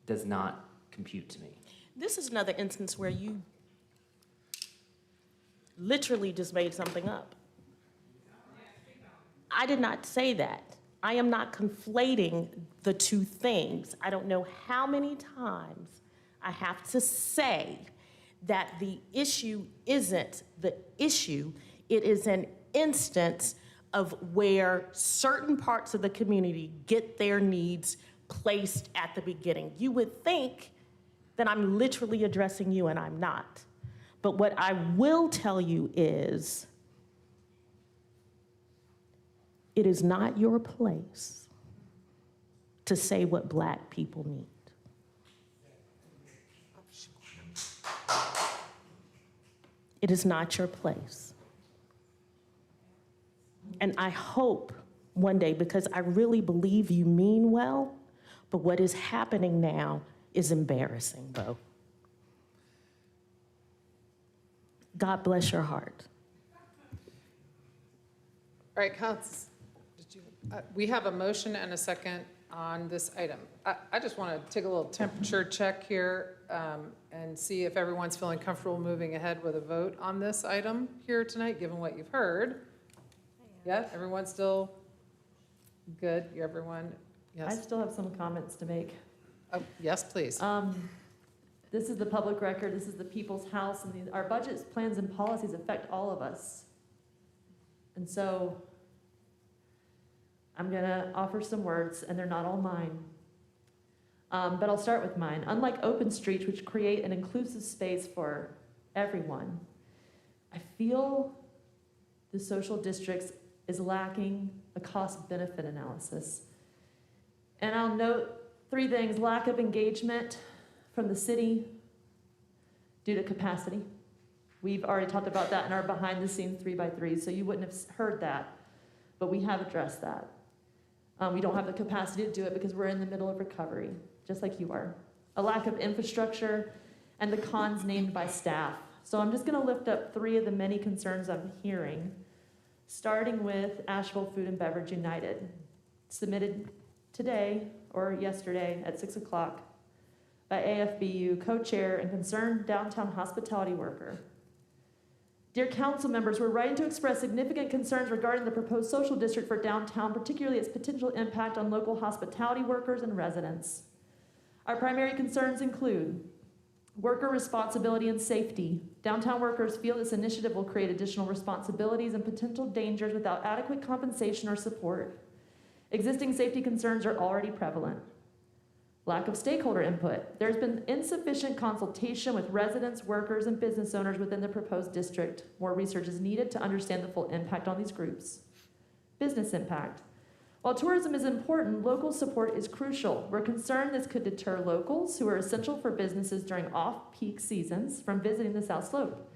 does not compute to me. This is another instance where you literally just made something up. I did not say that. I am not conflating the two things. I don't know how many times I have to say that the issue isn't the issue. It is an instance of where certain parts of the community get their needs placed at the beginning. You would think that I'm literally addressing you, and I'm not. But what I will tell you is, it is not your place to say what Black people need. It is not your place. And I hope one day, because I really believe you mean well, but what is happening now is embarrassing, Bo. God bless your heart. All right, we have a motion and a second on this item. I just want to take a little temperature check here and see if everyone's feeling comfortable moving ahead with a vote on this item here tonight, given what you've heard. Yeah, everyone's still good? Everyone? Yes? I still have some comments to make. Oh, yes, please. This is the public record, this is the people's house, and our budgets, plans, and policies affect all of us. And so I'm gonna offer some words, and they're not all mine. But I'll start with mine. Unlike open streets, which create an inclusive space for everyone, I feel the social districts is lacking a cost-benefit analysis. And I'll note 3 things: lack of engagement from the city due to capacity. We've already talked about that in our behind-the-scenes 3x3, so you wouldn't have heard that, but we have addressed that. We don't have the capacity to do it because we're in the middle of recovery, just like you are. A lack of infrastructure and the cons named by staff. So I'm just gonna lift up 3 of the many concerns I'm hearing, starting with Asheville Food and Beverage United, submitted today or yesterday at 6 o'clock by AFBU, co-chair and concerned downtown hospitality worker. Dear council members, we're writing to express significant concerns regarding the proposed social district for downtown, particularly its potential impact on local hospitality workers and residents. Our primary concerns include worker responsibility and safety. Downtown workers feel this initiative will create additional responsibilities and potential dangers without adequate compensation or support. Existing safety concerns are already prevalent. Lack of stakeholder input. There's been insufficient consultation with residents, workers, and business owners within the proposed district. More research is needed to understand the full impact on these groups. Business impact. While tourism is important, local support is crucial. We're concerned this could deter locals who are essential for businesses during off-peak seasons from visiting the South Slope.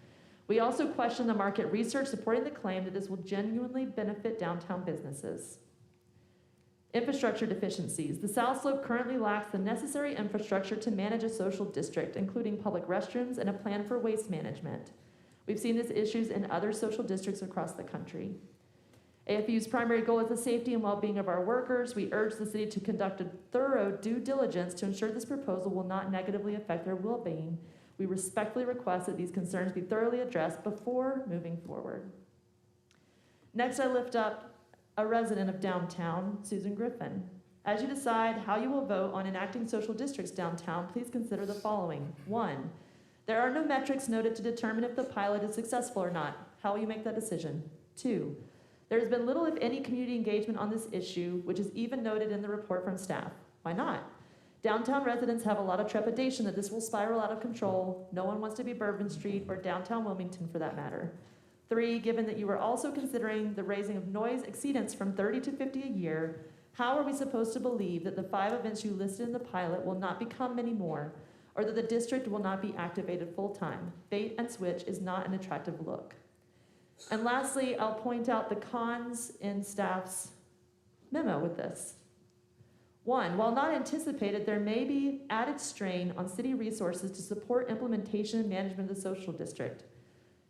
We also question the market research supporting the claim that this will genuinely benefit downtown businesses. Infrastructure deficiencies. The South Slope currently lacks the necessary infrastructure to manage a social district, including public restrooms and a plan for waste management. We've seen these issues in other social districts across the country. AFU's primary goal is the safety and well-being of our workers. We urge the city to conduct a thorough due diligence to ensure this proposal will not negatively affect their well-being. We respectfully request that these concerns be thoroughly addressed before moving forward. Next, I lift up a resident of downtown, Susan Griffin. As you decide how you will vote on enacting social districts downtown, please consider the following. 1, there are no metrics noted to determine if the pilot is successful or not. How will you make that decision? 2, there has been little, if any, community engagement on this issue, which is even noted in the report from staff. Why not? Downtown residents have a lot of trepidation that this will spiral out of control. No one wants to be Bourbon Street or downtown Wilmington for that matter. 3, given that you are also considering the raising of noise exceedance from 30 to 50 a year, how are we supposed to believe that the 5 events you listed in the pilot will not become many more, or that the district will not be activated full-time? Bait and switch is not an attractive look. And lastly, I'll point out the cons in staff's memo with this. 1, while not anticipated, there may be added strain on city resources to support implementation and management of the social district.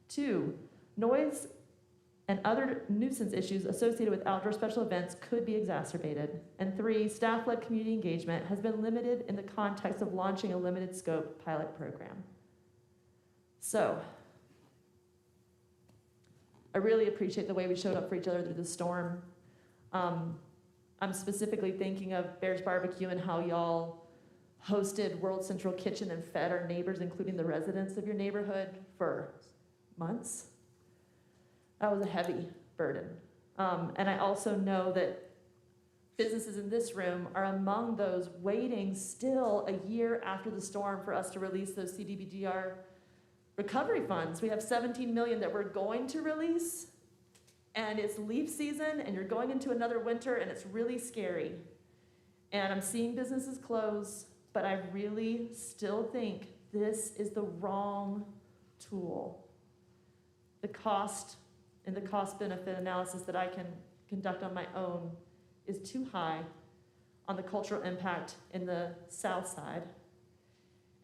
2, noise and other nuisance issues associated with outdoor special events could be exacerbated. And 3, staff-led community engagement has been limited in the context of launching a limited scope pilot program. So, I really appreciate the way we showed up for each other through the storm. I'm specifically thinking of Bear's Barbecue and how y'all hosted World Central Kitchen and fed our neighbors, including the residents of your neighborhood, for months. That was a heavy burden. And I also know that businesses in this room are among those waiting still a year after the storm for us to release those CDBGR recovery funds. We have 17 million that we're going to release, and it's leaf season, and you're going into another winter, and it's really scary. And I'm seeing businesses close, but I really still think this is the wrong tool. The cost and the cost-benefit analysis that I can conduct on my own is too high on the cultural impact in the South Side.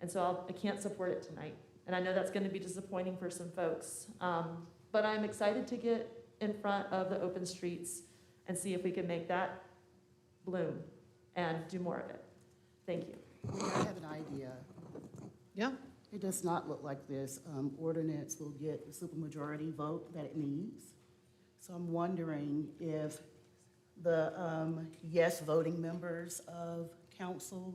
And so I can't support it tonight. And I know that's going to be disappointing for some folks. But I'm excited to get in front of the open streets and see if we can make that bloom and do more of it. Thank you. I have an idea. Yeah. It does not look like this ordinance will get the supermajority vote that it needs. So I'm wondering if the yes voting members of council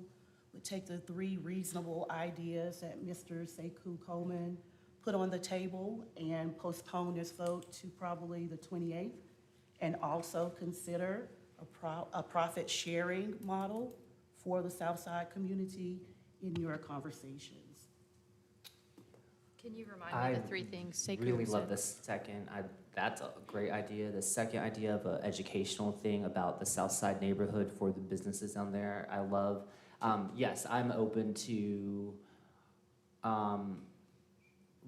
would take the 3 reasonable ideas that Mr. Sekou Coleman put on the table and postpone this vote to probably the 28th, and also consider a profit sharing model for the Southside community in your conversations. Can you remind me the 3 things Sekou I really said? love this second. That's a great idea. The second idea of an educational thing about the South Side neighborhood for the businesses down there, I love. Yes, I'm open to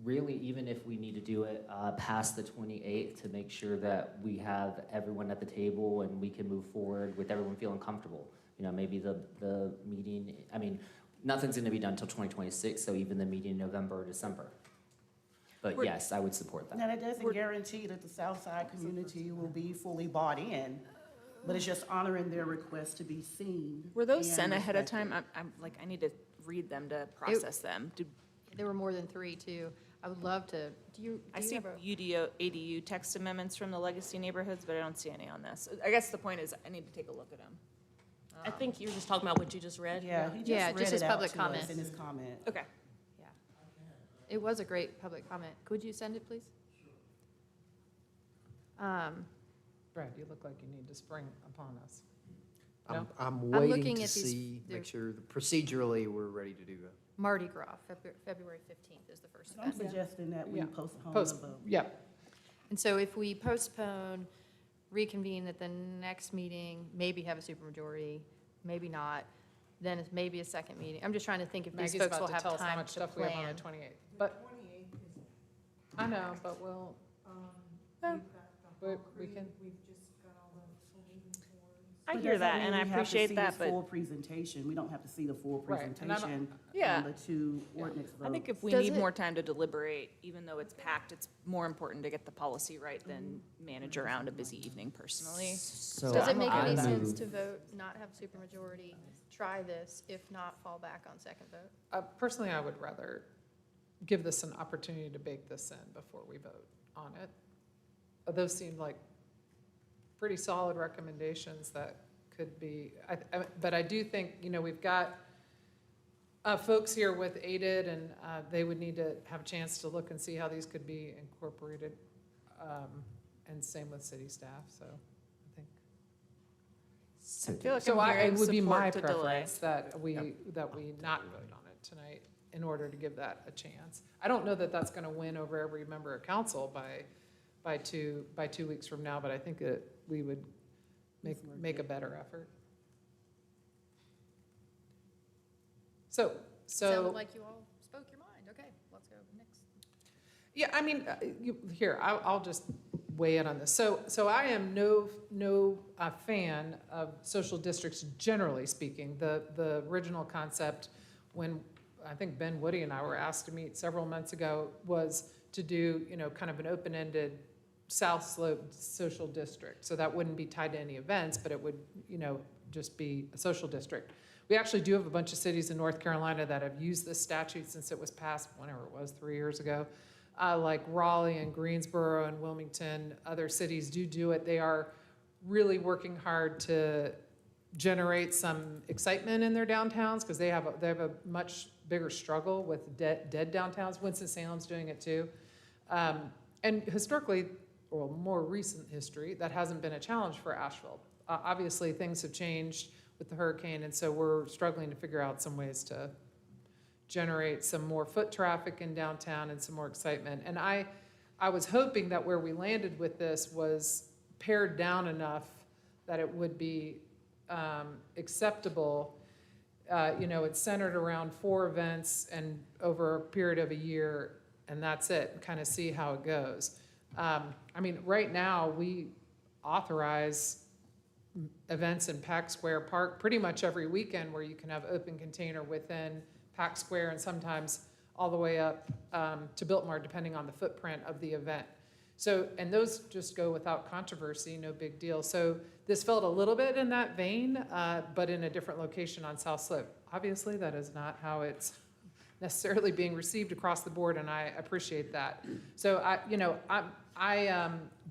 really, even if we need to do it past the 28th to make sure that we have everyone at the table and we can move forward with everyone feeling comfortable. You know, maybe the meeting, I mean, nothing's going to be done until 2026, so even the meeting in November or December. But yes, I would support that. Now, that doesn't guarantee that the Southside community will be fully bought in, but it's just honoring their request to be seen. Were those and sent ahead of respected. time? I'm like, I need to read them to process them. There were more than 3 too. I would love to, I see ADU text amendments from the legacy neighborhoods, but I don't see any on this. I guess the point is I need to take a look at them. I think you were just talking about what you just read. Yeah, he just Yeah, read just his it out public to us comment. in his comment. Okay. Yeah. It was a great public comment. Could you send it, please? Brad, you look like you need to spring upon us. No? I'm I'm waiting looking to at these- see, they're- make sure that procedurally we're ready to do that. Mardi Gras, February 15th is the first I'm event. suggesting that we Yeah. postpone the vote. Yeah. And so if we postpone reconvene at the next meeting, maybe have a supermajority, maybe not, then it's maybe a second meeting. I'm just trying to think if these Maggie's folks will about to have tell us how time much to stuff we have on plan. the 28th. But, 28th is, I know, but we'll, we've no, got the we whole we crew, can, we've just got all the meeting boards. I But hear doesn't that, mean and I we have to appreciate see that, this but full presentation. We don't have to see the full Right, and I don't- presentation Yeah. on the two ordinance votes. I think if we Does need it- more time to deliberate, even though it's packed, it's more important to get the policy right than manage around a busy evening personally. So Does it I'm make okay any with that. sense to vote, not have supermajority, try this, if not, fall back on second vote? personally, I would rather give this an opportunity to bake this in before we vote on it. Those seem like pretty solid recommendations that could be, but I do think, we've got folks here with AIDED, and they would need to have a chance to look and see how these could be incorporated, and same with city staff, so I think. So, I feel like So I'm hearing it would be my support to delay. preference that we not vote on it tonight in order to give that a chance. I don't know that that's gonna win over every member of council by 2 weeks from now, but I think that we would make a better effort. So. Sounded like you all spoke your mind. Okay, let's go next. Yeah, I mean, here, I'll just weigh in on this. So I am no fan of social districts, generally speaking. The original concept, when I think Ben Woody and I were asked to meet several months ago, was to do, kind of an open-ended South Slope social district. So that wouldn't be tied to any events, but it would, just be a social district. We actually do have a bunch of cities in North Carolina that have used this statute since it was passed, whenever it was, 3 years ago. Like Raleigh and Greensboro and Wilmington, other cities do it. They are really working hard to generate some excitement in their downtowns because they have a much bigger struggle with dead downtowns. Winston-Salem's doing it too. And historically, or more recent history, that hasn't been a challenge for Asheville. Obviously, things have changed with the hurricane, and so we're struggling to figure out some ways to generate some more foot traffic in downtown and some more excitement. And I was hoping that where we landed with this was pared down enough that it would be acceptable. It's centered around 4 events and over a period of a year, and that's it, kind of see how it goes. Right now, we authorize events in Pack Square Park pretty much every weekend where you can have open container within Pack Square and sometimes all the way up to Biltmore, depending on the footprint of the event. So, and those just go without controversy, no big deal. So this felt a little bit in that vein, but in a different location on South Slope. Obviously, that is not how it's necessarily being received across the board, and I appreciate that. So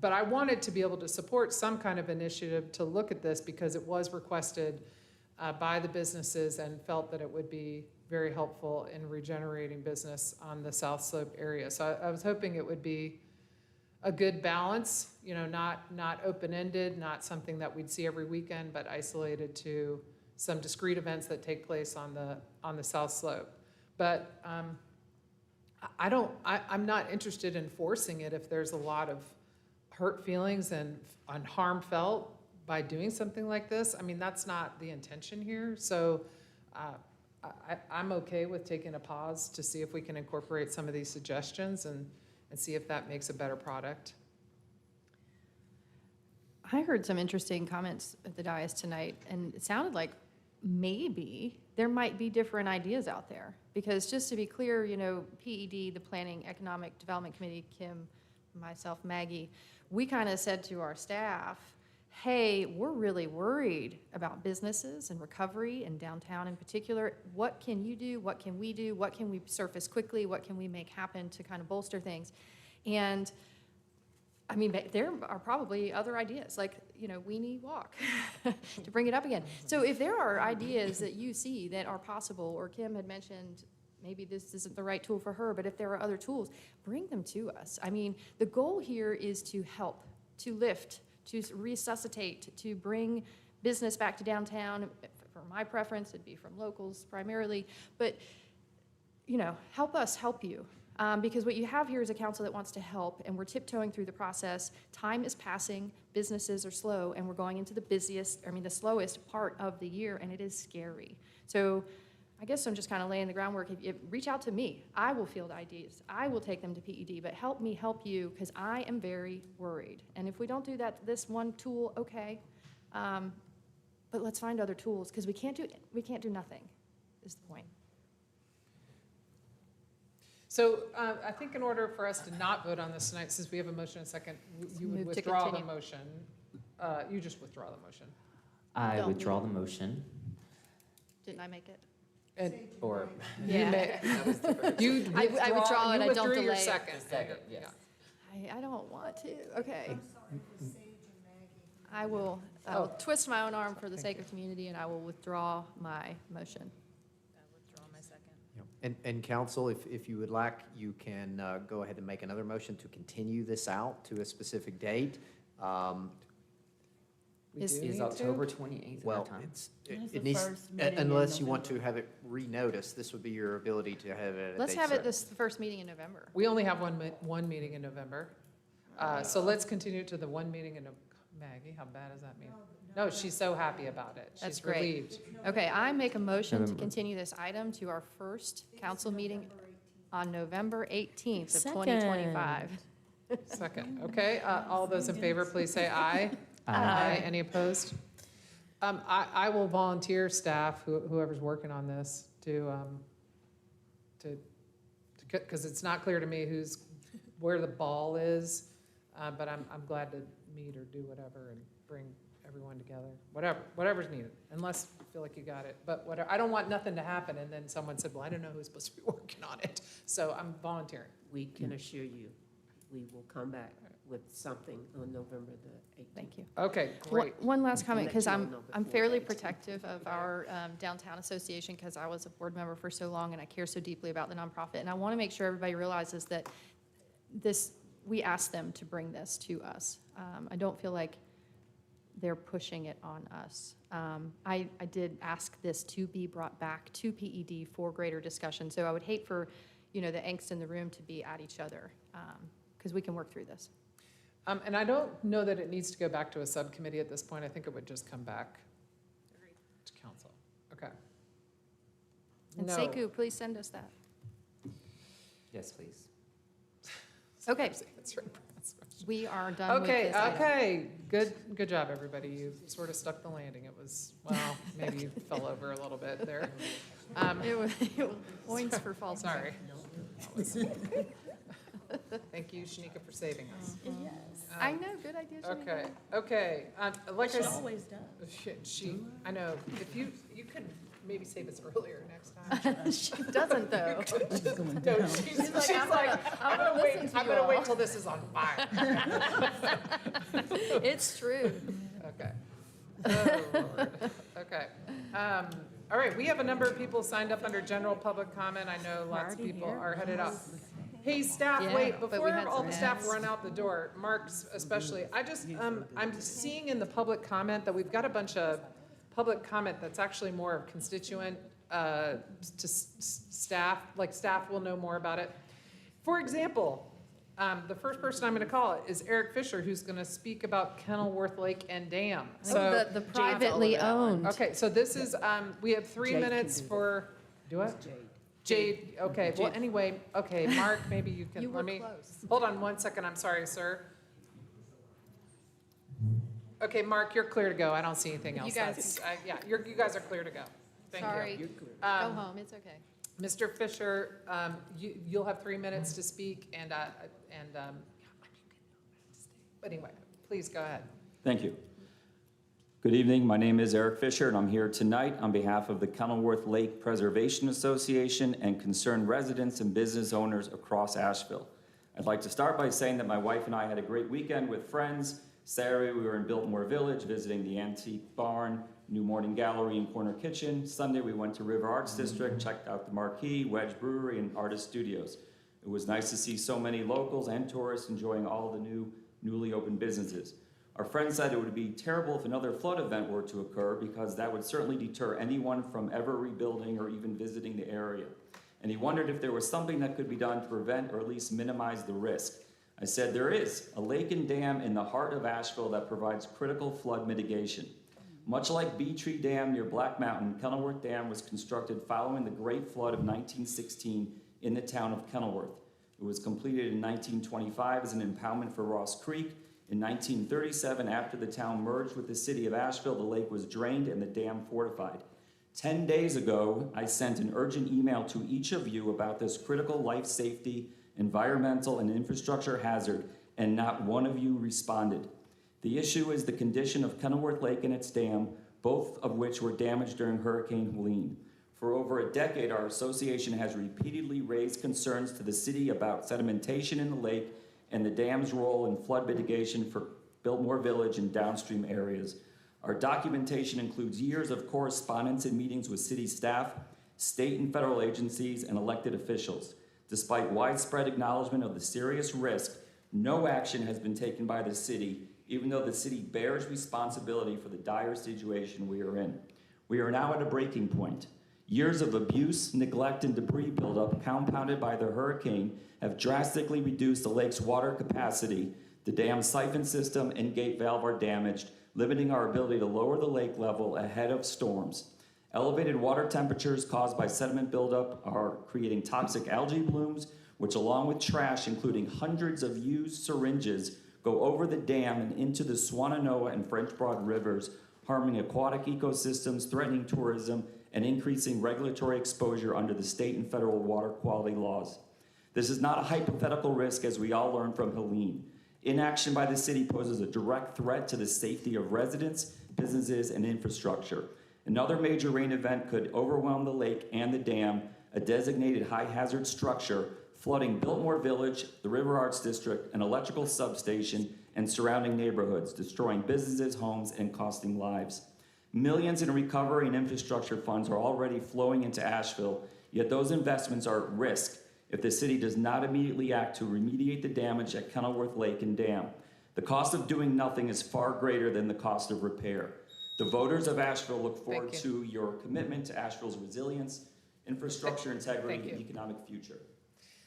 but I wanted to be able to support some kind of initiative to look at this because it was requested by the businesses and felt that it would be very helpful in regenerating business on the South Slope area. So I was hoping it would be a good balance, not open-ended, not something that we'd see every weekend, but isolated to some discrete events that take place on the South Slope. But I'm not interested in forcing it if there's a lot of hurt feelings and harm felt by doing something like this. That's not the intention here. So I'm okay with taking a pause to see if we can incorporate some of these suggestions and see if that makes a better product. I heard some interesting comments at the dais tonight, and it sounded like maybe there might be different ideas out there. Because just to be clear, PED, the Planning Economic Development Committee, Kim, myself, Maggie, we kind of said to our staff, hey, we're really worried about businesses and recovery and downtown in particular. What can you do? What can we do? What can we surface quickly? What can we make happen to kind of bolster things? And there are probably other ideas, like, weenie walk, to bring it up again. So if there are ideas that you see that are possible, or Kim had mentioned, maybe this isn't the right tool for her, but if there are other tools, bring them to us. The goal here is to help, to lift, to resuscitate, to bring business back to downtown. For my preference, it'd be from locals primarily, but, help us help you. Because what you have here is a council that wants to help, and we're tiptoeing through the process. Time is passing, businesses are slow, and we're going into the slowest part of the year, and it is scary. So I guess I'm just kind of laying the groundwork. If reach out to me. I will field ideas. I will take them to PED, but help me help you, because I am very worried. And if we don't do that, this one tool, okay. But let's find other tools, because we can't do nothing, is the point. So I think in order for us to not vote on this tonight, since we have a motion and a second, you would Move to withdraw the continue. motion. You just withdraw the motion. I Don't withdraw need the motion. Didn't I make it? And Or, you Yeah. may, you I withdraw it, you I don't withdrew your delay it. second. Second, yes. I don't want to, okay. I will twist my own arm for the sake of community, and I will withdraw my motion. And council, if you would like, you can go ahead and make another motion to continue this out to a specific date. We do need is to? October 28th Well, enough time? it needs, unless you want to have it re-noticed, this would be your ability to have it at a Let's date have it certain. the first meeting in November. We only have one meeting in November. So let's continue to the one meeting in, Maggie, how bad does that mean? No, she's so happy about it. That's She's great. relieved. Okay, I make a motion to November. continue this item to our first council meeting on November 18th of Second. 2025. Second, okay, all those in favor, please say aye. Aye. Any opposed? I will volunteer staff, whoever's working on this, because it's not clear to me where the ball is, but I'm glad to meet or do whatever and bring everyone together, whatever's needed, unless you feel like you got it. But whatever, I don't want nothing to happen and then someone said, well, I don't know who's supposed to be working on it, so I'm volunteering. We can assure you, we will come back with something on November the 18th. Thank you. Okay, great. One last comment, let because you all I'm know I'm before fairly the 18th. protective of our downtown association, because I was a board member for so long and I care so deeply about the nonprofit. And I want to make sure everybody realizes that we asked them to bring this to us. I don't feel like they're pushing it on us. I did ask this to be brought back to PED for greater discussion. So I would hate for, the angst in the room to be at each other, because we can work through this. And I don't know that it needs to go back to a subcommittee at this point. I think it would just come back to council. Okay. And No. Sekou, please send us that. Yes, please. Okay. That's right. We are done with Okay, this item. okay. Good job, everybody. You sort of stuck the landing. It was, well, maybe you fell over a little bit there. It was points for false. Sorry. Thank you, Shanika, for saving us. I know, good idea. Shanika. Okay. Like I She said, always does. I know. If you could maybe save us earlier next time. She doesn't, though. No, she's like, I'm gonna wait till this is on fire. It's true. Okay. Oh, Lord. Okay. All right, we have a number of people signed up under general public comment. I know lots of people are headed out. Hey, staff, Yeah, wait, but we before had all some the staff ads. run out the door, Mark's especially, I'm seeing in the public comment that we've got a bunch of public comment that's actually more of constituent to staff, like staff will know more about it. For example, the first person I'm going to call is Eric Fisher, who's going to speak about Kenilworth Lake and Dam. So The privately owned. Okay, so this is, we have 3 minutes for, do what? Jade, okay, well, anyway, okay, Mark, maybe you can, You were let me, close. hold on 1 second, I'm sorry, sir. Okay, Mark, you're clear to go, I don't see anything else. You guys- That's- yeah, you guys are clear to go. Thank you. Sorry. Go home, it's okay. Mr. Fisher, you'll have 3 minutes to speak, and anyway, please go ahead. Thank you. Good evening. My name is Eric Fisher, and I'm here tonight on behalf of the Kenilworth Lake Preservation Association and concerned residents and business owners across Asheville. I'd like to start by saying that my wife and I had a great weekend with friends. Saturday, we were in Biltmore Village visiting the Antique Barn, New Morning Gallery, and Corner Kitchen. Sunday, we went to River Arts District, checked out the Marquee, Wedge Brewery, and Artist Studios. It was nice to see so many locals and tourists enjoying all the newly opened businesses. Our friend said it would be terrible if another flood event were to occur because that would certainly deter anyone from ever rebuilding or even visiting the area. and he wondered if there was something that could be done to prevent or at least minimize the risk. I said, there is a lake and dam in the heart of Asheville that provides critical flood mitigation. Much like Bee Tree Dam near Black Mountain, Kenilworth Dam was constructed following the Great Flood of 1916 in the town of Kenilworth. It was completed in 1925 as an impoundment for Ross Creek. In 1937, after the town merged with the city of Asheville, the lake was drained and the dam fortified. 10 days ago, I sent an urgent email to each of you about this critical life safety, environmental, and infrastructure hazard, and not one of you responded. The issue is the condition of Kenilworth Lake and its dam, both of which were damaged during Hurricane Helene. For over a decade, our association has repeatedly raised concerns to the city about sedimentation in the lake and the dam's role in flood mitigation for Biltmore Village and downstream areas. Our documentation includes years of correspondence and meetings with city staff, state and federal agencies, and elected officials. Despite widespread acknowledgement of the serious risk, no action has been taken by the city, even though the city bears responsibility for the dire situation we are in. We are now at a breaking point. Years of abuse, neglect, and debris buildup, compounded by the hurricane, have drastically reduced the lake's water capacity. The dam siphon system and gate valve are damaged, limiting our ability to lower the lake level ahead of storms. Elevated water temperatures caused by sediment buildup are creating toxic algae blooms, which along with trash, including hundreds of used syringes, go over the dam and into the Swannanoa and French Broad rivers, harming aquatic ecosystems, threatening tourism, and increasing regulatory exposure under the state and federal water quality laws. This is not a hypothetical risk, as we all learned from Helene. Inaction by the city poses a direct threat to the safety of residents, businesses, and infrastructure. Another major rain event could overwhelm the lake and the dam, a designated high-hazard structure, flooding Biltmore Village, the River Arts District, an electrical substation, and surrounding neighborhoods, destroying businesses, homes, and costing lives. Millions in recovery and infrastructure funds are already flowing into Asheville, yet those investments are at risk if the city does not immediately act to remediate the damage at Kenilworth Lake and Dam. The cost of doing nothing is far greater than the cost of repair. The voters of Asheville look forward to your commitment to Asheville's resilience, infrastructure integrity, and economic future.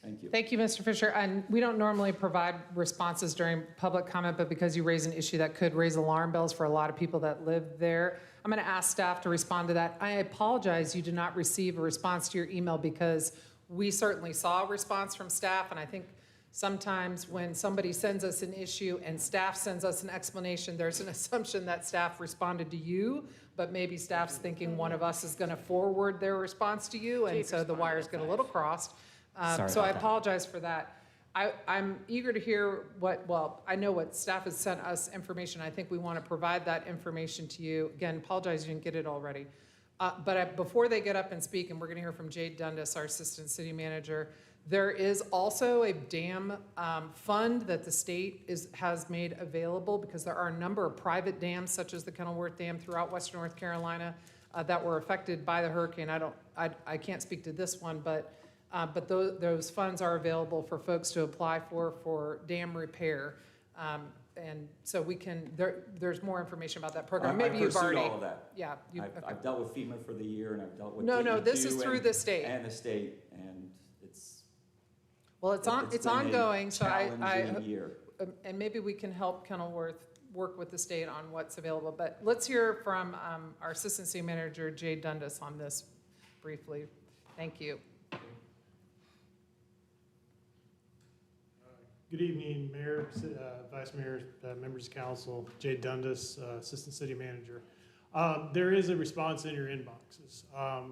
Thank you. Thank you, Mr. Fisher. And we don't normally provide responses during public comment, but because you raise an issue that could raise alarm bells for a lot of people that live there, I'm going to ask staff to respond to that. I apologize you did not receive a response to your email because we certainly saw a response from staff, and I think sometimes when somebody sends us an issue and staff sends us an explanation, there's an assumption that staff responded to you, but maybe staff's thinking one of us is going to forward their response to you, and so the wires get a little crossed. So I apologize for that. I'm eager to hear I know what staff has sent us information. I think we want to provide that information to you. Again, apologize you didn't get it already. Before they get up and speak, and we're going to hear from Jade Dundas, our Assistant City Manager, there is also a dam fund that the state has made available because there are a number of private dams, such as the Kenilworth Dam throughout Western North Carolina, that were affected by the hurricane. I can't speak to this one, but those funds are available for folks to apply for dam repair. And so we can, there's more information about that program. Maybe you've already. all of that. Yeah. I've dealt with FEMA for the year, and I've dealt with No, this is through the state. And the state, and it's. Well, it's been ongoing, a so challenging year. and maybe we can help Kenilworth work with the state on what's available. But let's hear from our Assistant City Manager, Jade Dundas, on this briefly. Thank you. Good evening, Mayor, Vice Mayor, members of council, Jade Dundas, Assistant City Manager. There is a response in your inboxes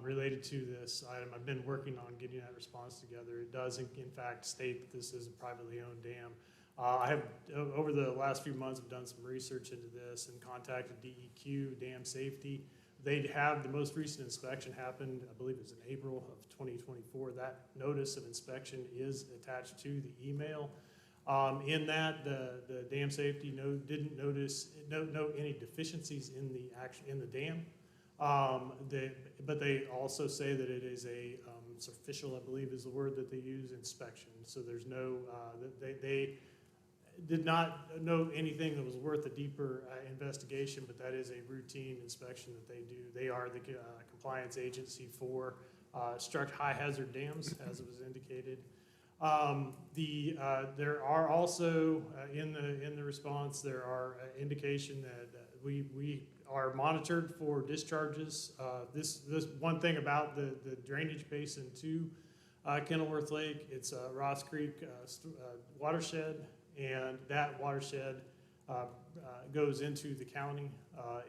related to this item. I've been working on getting that response together. It does, in fact, state that this is a privately owned dam. I have, over the last few months, have done some research into this and contacted DEQ, Dam Safety. They have, the most recent inspection happened, I believe it was in April of 2024. That notice of inspection is attached to the email. In that, the dam safety didn't note any deficiencies in the dam, but they also say that it is a superficial, I believe is the word that they use, inspection. So there's no, they did not note anything that was worth a deeper investigation, but that is a routine inspection that they do. They are the compliance agency for construct high hazard dams, as it was indicated. There are also, in the response, there are indication that we are monitored for discharges. This one thing about the drainage basin to Kenilworth Lake, it's a Ross Creek watershed, and that watershed goes into the county,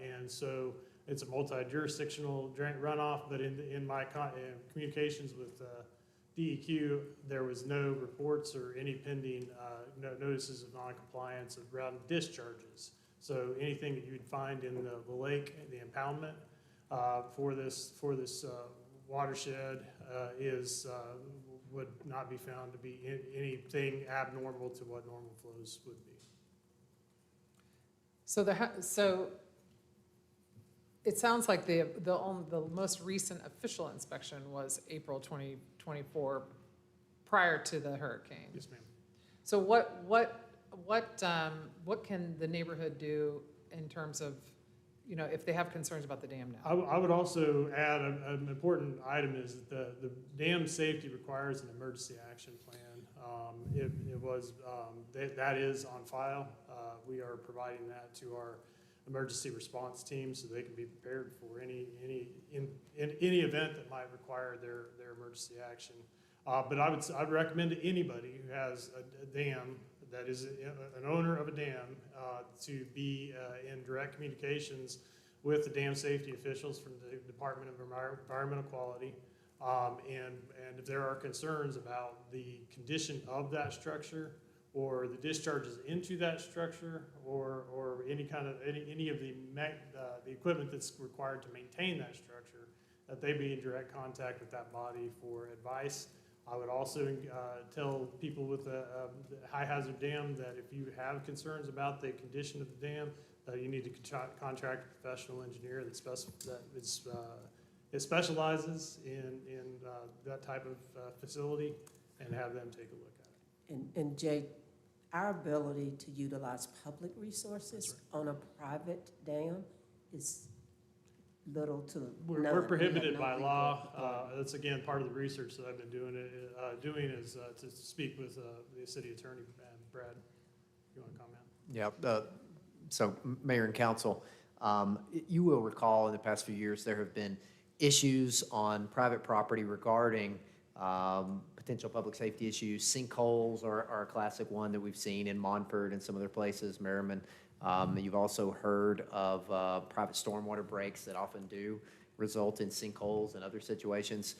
and so it's a multi-jurisdictional runoff, but in my communications with DEQ, there was no reports or any pending notices of non-compliance around discharges. So anything that you would find in the lake, the impoundment for this watershed would not be found to be anything abnormal to what normal flows would be. So it sounds like the most recent official inspection was April 2024, prior to the hurricane. Yes, ma'am. So what can the neighborhood do in terms of, if they have concerns about the dam now? I would also add an important item is that the dam safety requires an emergency action plan. That is on file. We are providing that to our emergency response team so they can be prepared for any event that might require their emergency action. But I'd recommend to anybody who has a dam, that is an owner of a dam, to be in direct communications with the dam safety officials from the Department of Environmental Quality. And if there are concerns about the condition of that structure or the discharges into that structure or any of the equipment that's required to maintain that structure, that they be in direct contact with that body for advice. I would also tell people with a high hazard dam that if you have concerns about the condition of the dam, you need to contract a professional engineer that specializes in that type of facility and have them take a look at it. And Jay, our ability to utilize public resources on a private dam is little to none. We're prohibited by legal law. That's again part of the research that I've been doing is to speak with the city attorney, Brad. You want to comment? Yeah. So, Mayor and Council, you will recall in the past few years there have been issues on private property regarding potential public safety issues. Sinkholes are a classic one that we've seen in Montford and some other places, Merriman. You've also heard of private stormwater breaks that often do result in sinkholes and other situations.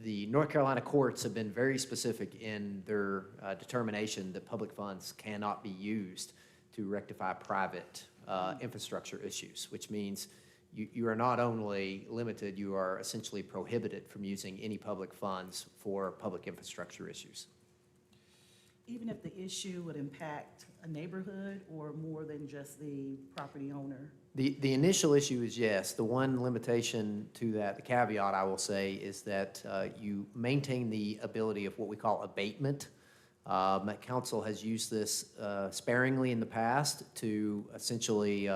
The North Carolina courts have been very specific in their determination that public funds cannot be used to rectify private infrastructure issues, which means you are not only limited, you are essentially prohibited from using any public funds for public infrastructure issues. Even if the issue would impact a neighborhood or more than just the property owner? The initial issue is yes. The one limitation to that, the caveat I will say, is that you maintain the ability of what we call abatement. Council has used this sparingly in the past to essentially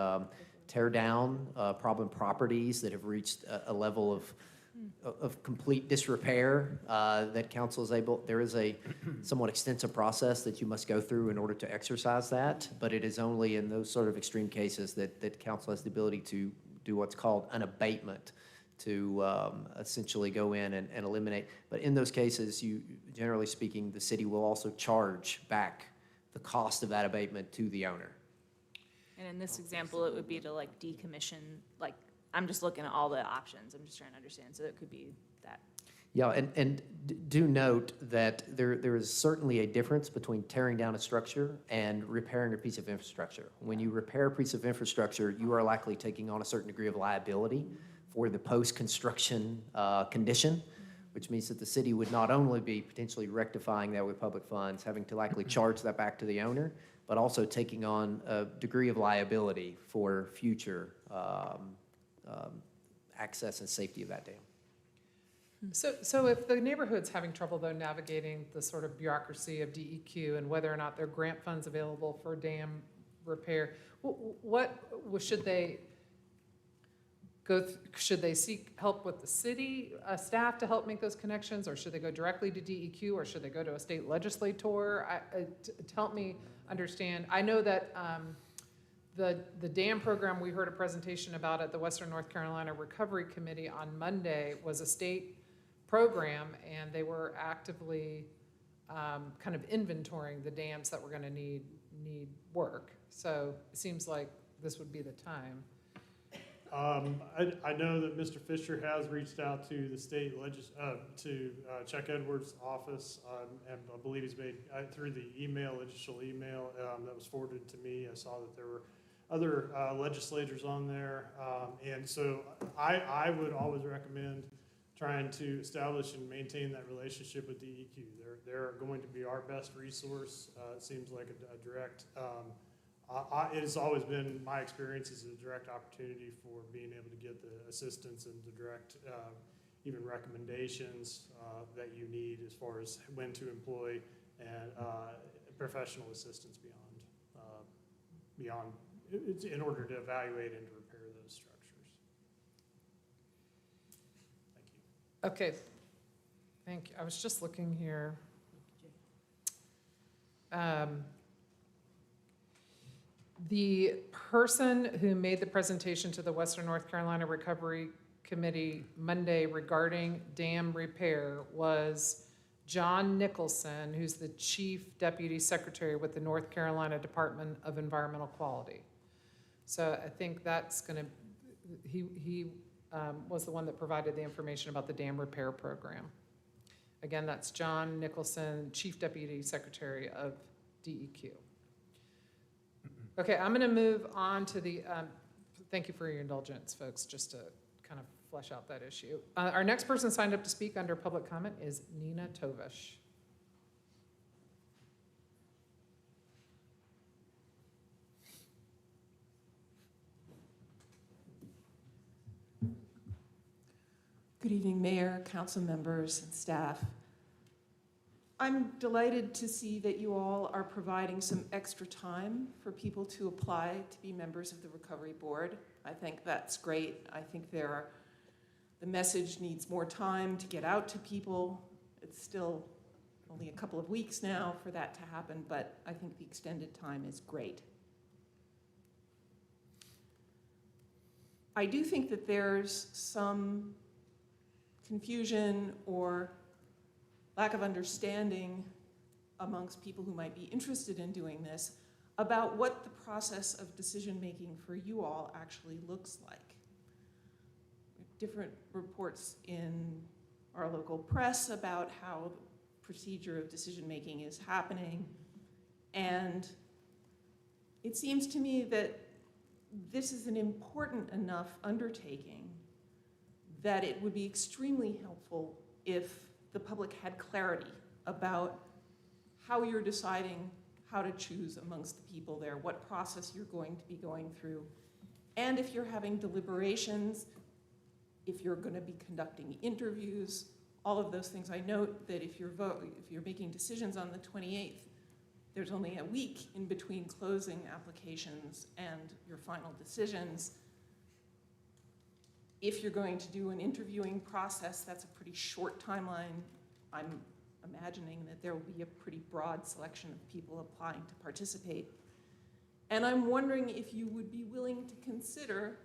tear down problem properties that have reached a level of complete disrepair that council is able. There is a somewhat extensive process that you must go through in order to exercise that, but it is only in those sort of extreme cases that council has the ability to do what's called an abatement, to essentially go in and eliminate. But in those cases, generally speaking, the city will also charge back the cost of that abatement to the owner. And in this example, it would be to like decommission, like, I'm just looking at all the options. I'm just trying to understand. So it could be that. Yeah, and do note that there is certainly a difference between tearing down a structure and repairing a piece of infrastructure. When you repair a piece of infrastructure, you are likely taking on a certain degree of liability for the post-construction condition, which means that the city would not only be potentially rectifying that with public funds, having to likely charge that back to the owner, but also taking on a degree of liability for future access and safety of that dam. So if the neighborhood's having trouble, though, navigating the sort of bureaucracy of DEQ and whether or not there are grant funds available for dam repair, what should they, should they seek help with the city staff to help make those connections, or should they go directly to DEQ, or should they go to a state legislator? To help me understand. I know that the dam program we heard a presentation about at the Western North Carolina Recovery Committee on Monday was a state program, and they were actively kind of inventorying the dams that were going to need work. So it seems like this would be the time. I know that Mr. Fisher has reached out to the state to Chuck Edwards' office, and I believe he's made, through the initial email that was forwarded to me, I saw that there were other legislators on there. And so I would always recommend trying to establish and maintain that relationship with DEQ. They're going to be our best resource. It seems like a direct, it has always been my experience as a direct opportunity for being able to get the assistance and the direct, even recommendations that you need as far as when to employ and professional assistance beyond in order to evaluate and to repair those structures. Thank you. Okay, thank you. I was just looking here. The person who made the presentation to the Western North Carolina Recovery Committee Monday regarding dam repair was John Nicholson, who's the Chief Deputy Secretary with the North Carolina Department of Environmental Quality. So I think that's going to, he was the one that provided the information about the dam repair program. Again, that's John Nicholson, Chief Deputy Secretary of DEQ. Okay, I'm going to move on to the, thank you for your indulgence, folks, just to kind of flesh out that issue. Our next person signed up to speak under public comment is Nina Tovish. Good evening, Mayor, council members, and staff. I'm delighted to see that you all are providing some extra time for people to apply to be members of the Recovery Board. I think that's great. I think the message needs more time to get out to people. It's still only a couple of weeks now for that to happen, but I think the extended time is great. I do think that there's some confusion or lack of understanding amongst people who might be interested in doing this about what the process of decision-making for you all actually looks like. Different reports in our local press about how the procedure of decision-making is happening, and it seems to me that this is an important enough undertaking that it would be extremely helpful if the public had clarity about how you're deciding how to choose amongst the people there, what process you're going to be going through, and if you're having deliberations, if you're going to be conducting interviews, all of those things. I note that if you're making decisions on the 28th, there's only a week in between closing applications and your final decisions. If you're going to do an interviewing process, that's a pretty short timeline. I'm imagining that there will be a pretty broad selection of people applying to participate. And I'm wondering if you would be willing to consider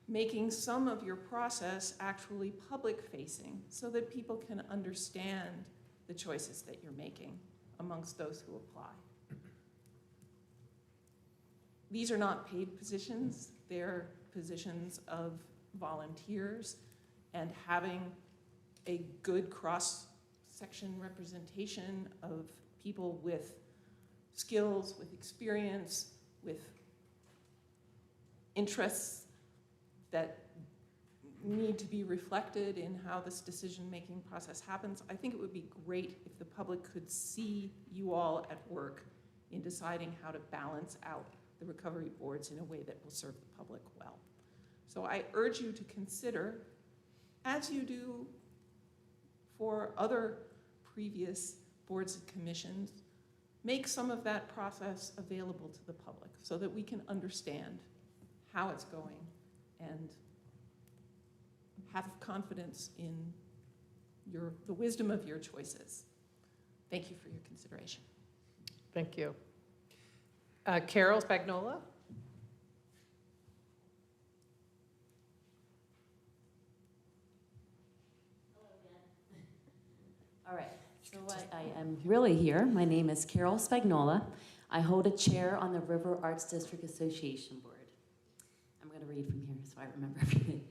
making some of your process actually public-facing so that people can understand the choices that you're making amongst those who apply. These are not paid positions. They're positions of volunteers, and having a good cross-section representation of people with skills, with experience, with interests that need to be reflected in how this decision-making process happens. I think it would be great if the public could see you all at work in deciding how to balance out the recovery boards in a way that will serve the public well. So I urge you to consider, as you do for other previous boards and commissions, make some of that process available to the public so that we can understand how it's going and have confidence in the wisdom of your choices. Thank you for your consideration. Thank you. Carol Spagnola? All right, so I am really here. My name is Carol Spagnola. I hold a chair on the River Arts District Association Board. I'm going to read from here so I remember everything.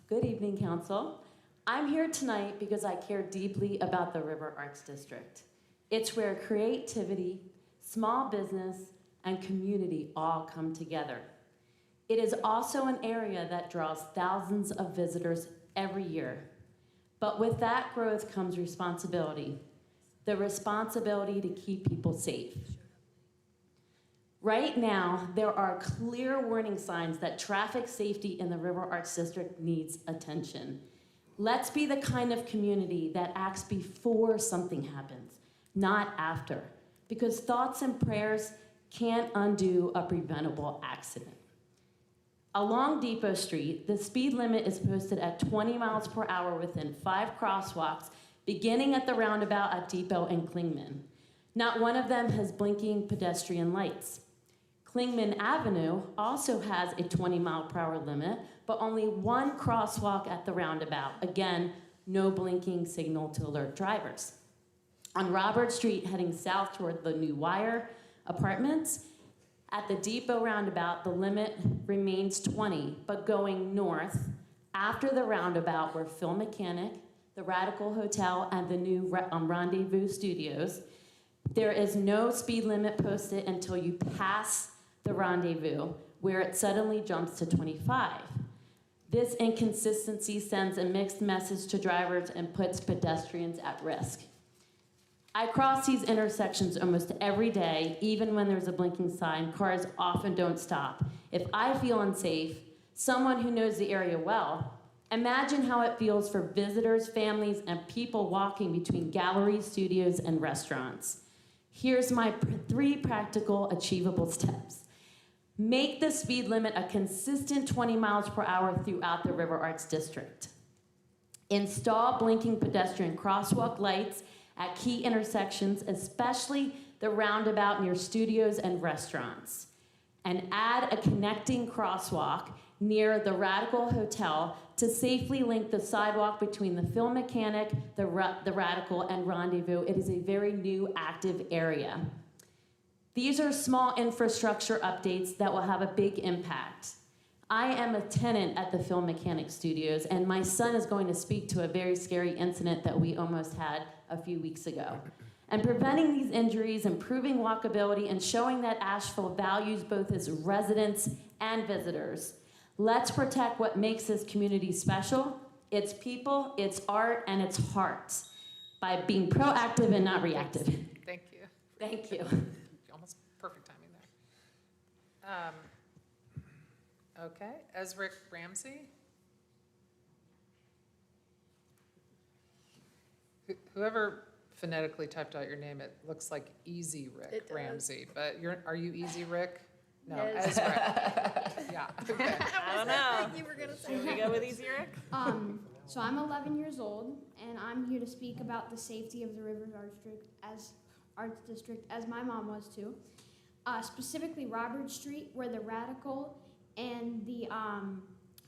Good evening, Council. I'm here tonight because I care deeply about the River Arts District. It's where creativity, small business, and community all come together. It is also an area that draws thousands of visitors every year. But with that growth comes responsibility, the responsibility to keep people safe. Right now, there are clear warning signs that traffic safety in the River Arts District needs attention. Let's be the kind of community that acts before something happens, not after, because thoughts and prayers can't undo a preventable accident. Along Depot Street, the speed limit is posted at 20 miles per hour within 5 crosswalks, beginning at the roundabout at Depot and Klingman. Not one of them has blinking pedestrian lights. Klingman Avenue also has a 20-mile-per-hour limit, but only 1 crosswalk at the roundabout. Again, no blinking signal to alert drivers. On Robert Street, heading south toward the New Wire apartments, at the Depot roundabout, the limit remains 20, but going north, after the roundabout where Phil Mechanic, the Radical Hotel, and the new Rendezvous Studios, there is no speed limit posted until you pass the Rendezvous, where it suddenly jumps to 25. This inconsistency sends a mixed message to drivers and puts pedestrians at risk. I cross these intersections almost every day, even when there's a blinking sign. Cars often don't stop. If I feel unsafe, someone who knows the area well, imagine how it feels for visitors, families, and people walking between galleries, studios, and restaurants. Here's my 3 practical, achievable steps. Make the speed limit a consistent 20 miles per hour throughout the River Arts District. Install blinking pedestrian crosswalk lights at key intersections, especially the roundabout near studios and restaurants. And add a connecting crosswalk near the Radical Hotel to safely link the sidewalk between the Phil Mechanic, the Radical, and Rendezvous. It is a very new, active area. These are small infrastructure updates that will have a big impact. I am a tenant at the Phil Mechanic Studios, and my son is going to speak to a very scary incident that we almost had a few weeks ago. And preventing these injuries, improving walkability, and showing that Asheville values both its residents and visitors. Let's protect what makes this community special, its people, its art, and its hearts, by being proactive and not reactive. Thank you. Thank you. Almost perfect timing there. Okay, Ezric Ramsey? Whoever phonetically typed out your name, it looks like Easy Rick It does. Ramsey, but are you Easy Rick? No, Yes. Ezric. Yeah, okay. I don't know. You were gonna say Should we go with Easy Rick? So I'm 11 years old, and I'm here to speak about the safety of the River Arts District, as my mom was too. Specifically Robert Street, where the Radical and the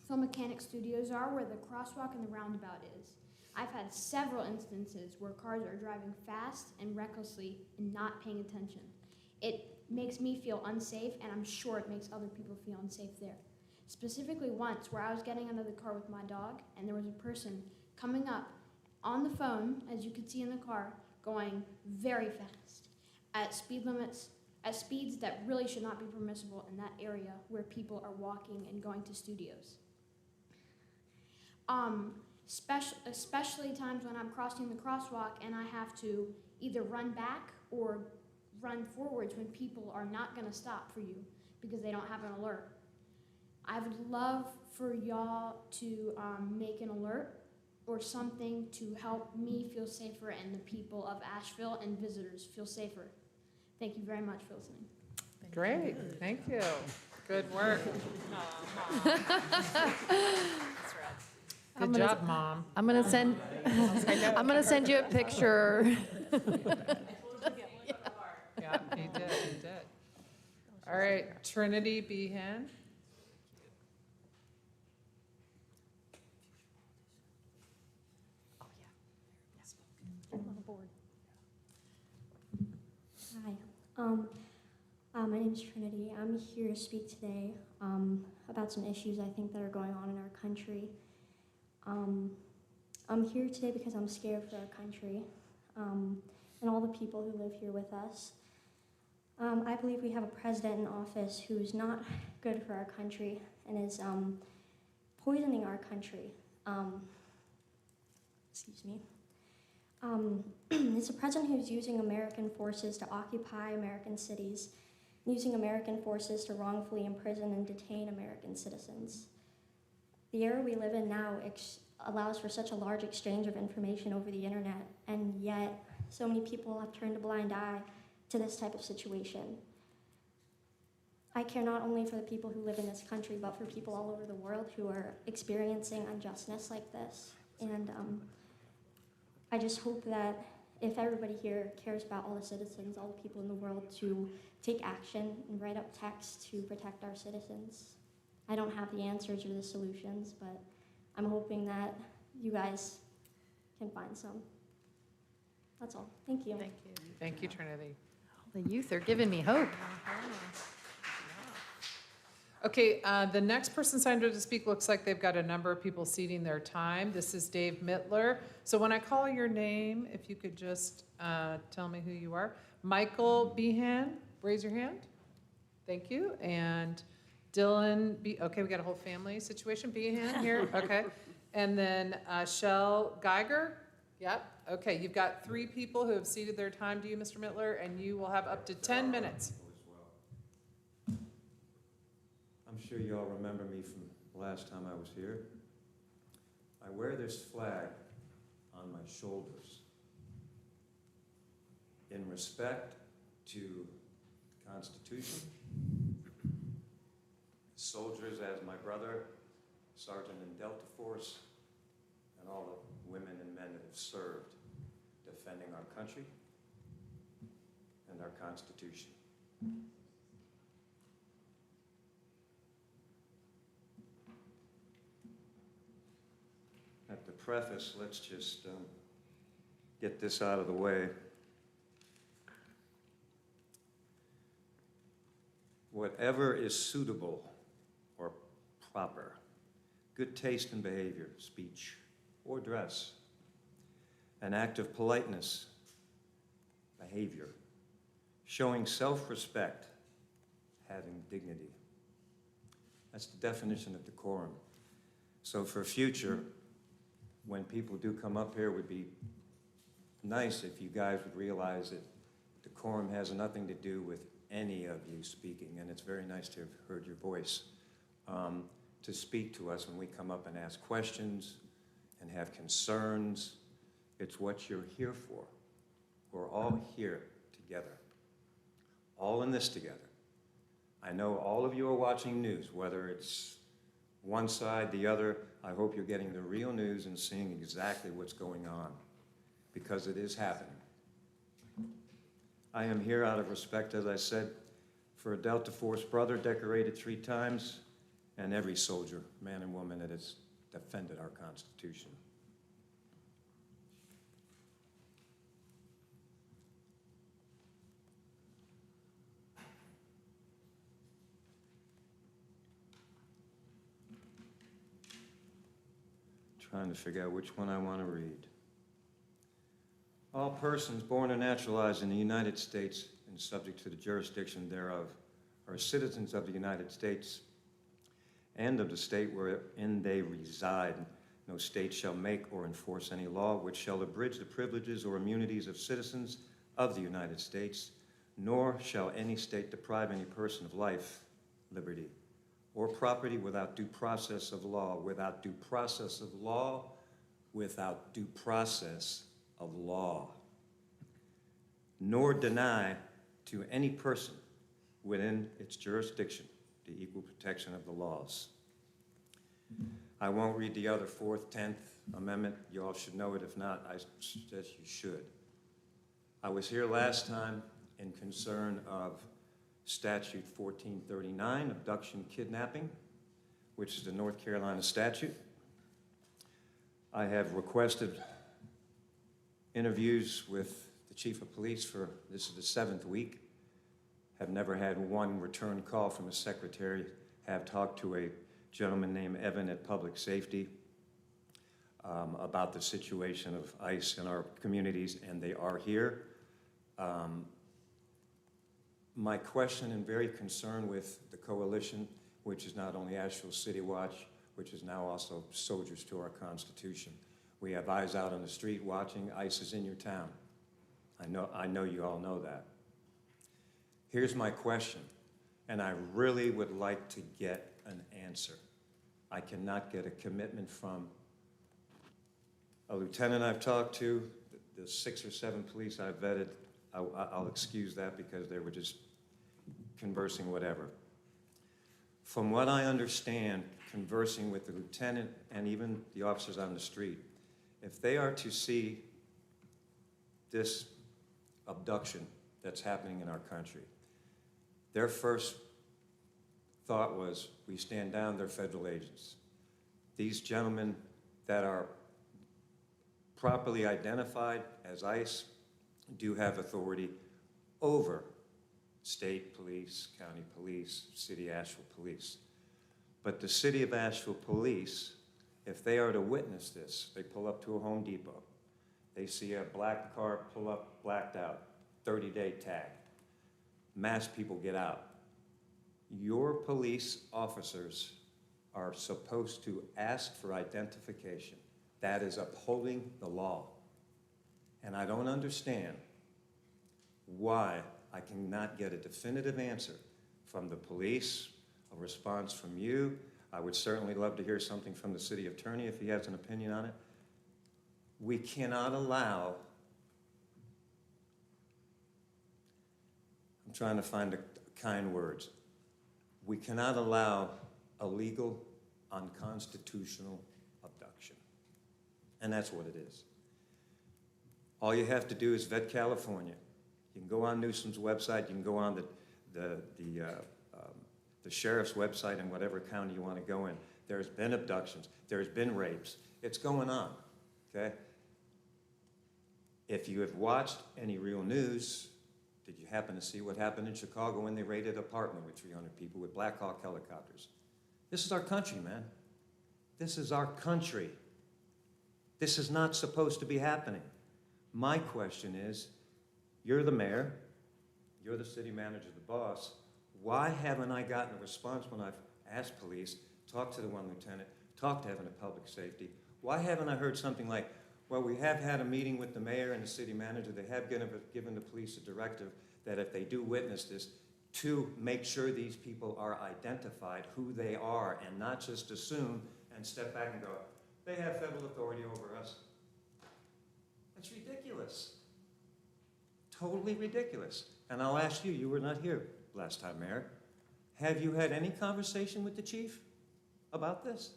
Phil Mechanic Studios are, where the crosswalk and the roundabout is. I've had several instances where cars are driving fast and recklessly and not paying attention. It makes me feel unsafe, and I'm sure it makes other people feel unsafe there. Specifically once where I was getting under the car with my dog, and there was a person coming up on the phone, as you could see in the car, going very fast at speeds that really should not be permissible in that area where people are walking and going to studios. Especially times when I'm crossing the crosswalk and I have to either run back or run forwards when people are not going to stop for you because they don't have an alert. I would love for y'all to make an alert or something to help me feel safer and the people of Asheville and visitors feel safer. Thank you very much for listening. Great, thank you. Good work. That's right. Good job, Mom. I'm gonna send, I'm gonna send you a picture. Yeah, he did, he did. All right, Trinity Behan. Hi, my name is Trinity. I'm here to speak today about some issues I think that are going on in our country. I'm here today because I'm scared for our country and all the people who live here with us. I believe we have a president in office who's not good for our country and is poisoning our country. Excuse me. It's a president who's using American forces to occupy American cities, using American forces to wrongfully imprison and detain American citizens. The era we live in now allows for such a large exchange of information over the internet, and yet so many people have turned a blind eye to this type of situation. I care not only for the people who live in this country, but for people all over the world who are experiencing unjustness like this. And I just hope that if everybody here cares about all the citizens, all the people in the world, to take action and write up text to protect our citizens. I don't have the answers or the solutions, but I'm hoping that you guys can find some. That's all. Thank you. Thank you. Thank you, Trinity. The youth are giving me hope. Okay, the next person signed up to speak looks like they've got a number of people ceding their time. This is Dave Mittler. So when I call your name, if you could just tell me who you are. Michael Behan, raise your hand. Thank you. And Dylan, okay, we got a whole family situation. Behan here, okay. And then Shell Geiger, yep. Okay, you've got 3 people who have ceded their time to you, Mr. Mittler, and you will have up to 10 minutes. I'm sure you all remember me from the last time I was here. I wear this flag on my shoulders in respect to the Constitution, soldiers as my brother, Sergeant in Delta Force, and all the women and men that have served defending our country and our Constitution. At the preface, let's just get this out of the way. Whatever is suitable or proper, good taste and behavior, speech or dress, an act of politeness, behavior, showing self-respect, having dignity. That's the definition of decorum. So for future, when people do come up here, it would be nice if you guys would realize that decorum has nothing to do with any of you speaking, and it's very nice to have heard your voice, to speak to us when we come up and ask questions and have concerns. It's what you're here for. We're all here together, all in this together. I know all of you are watching news, whether it's one side, the other. I hope you're getting the real news and seeing exactly what's going on, because it is happening. I am here out of respect, as I said, for a Delta Force brother decorated 3 times, and every soldier, man and woman, that has defended our Constitution. Trying to figure out which one I want to read. All persons born or naturalized in the United States and subject to the jurisdiction thereof are citizens of the United States and of the state wherein they reside. No state shall make or enforce any law which shall abridge the privileges or immunities of citizens of the United States, nor shall any state deprive any person of life, liberty, or property without due process of law, without due process of law, without due process of law, nor deny to any person within its jurisdiction the equal protection of the laws. I won't read the other 4th, 10th Amendment. You all should know it. If not, I suggest you should. I was here last time in concern of Statute 1439, abduction, kidnapping, which is the North Carolina statute. I have requested interviews with the chief of police for, this is the 7th week. Have never had one return call from a secretary. Have talked to a gentleman named Evan at Public Safety about the situation of ICE in our communities, and they are here. My question and very concerned with the coalition, which is not only Asheville City Watch, which is now also Soldiers to Our Constitution. We have eyes out on the street watching. ICE is in your town. I know you all know that. Here's my question, and I really would like to get an answer. I cannot get a commitment from a lieutenant I've talked to, the 6 or 7 police I've vetted. I'll excuse that because they were just conversing whatever. From what I understand, conversing with the lieutenant and even the officers on the street, if they are to see this abduction that's happening in our country, their first thought was, we stand down, they're federal agents. These gentlemen that are properly identified as ICE do have authority over state police, county police, city Asheville police. But the city of Asheville police, if they are to witness this, they pull up to a Home Depot. They see a black car pull up, blacked out, 30-day tag. Mass people get out. Your police officers are supposed to ask for identification. That is upholding the law. And I don't understand why I cannot get a definitive answer from the police, a response from you. I would certainly love to hear something from the city attorney if he has an opinion on it. We cannot allow, I'm trying to find the kind words. We cannot allow illegal, unconstitutional abduction. And that's what it is. All you have to do is vet California. You can go on Newsom's website, you can go on the sheriff's website in whatever county you want to go in. There's been abductions, there's been rapes. It's going on, okay? If you have watched any real news, did you happen to see what happened in Chicago when they raided an apartment with 300 people with Black Hawk helicopters? This is our country, man. This is our country. This is not supposed to be happening. My question is, you're the mayor, you're the city manager, the boss. Why haven't I gotten a response when I've asked police, talked to the one lieutenant, talked to Evan at Public Safety? Why haven't I heard something like, well, we have had a meeting with the mayor and the city manager. They have given the police a directive that if they do witness this, to make sure these people are identified, who they are, and not just assume and step back and go, they have federal authority over us. That's ridiculous. Totally ridiculous. And I'll ask you, you were not here last time, Mayor. Have you had any conversation with the chief about this?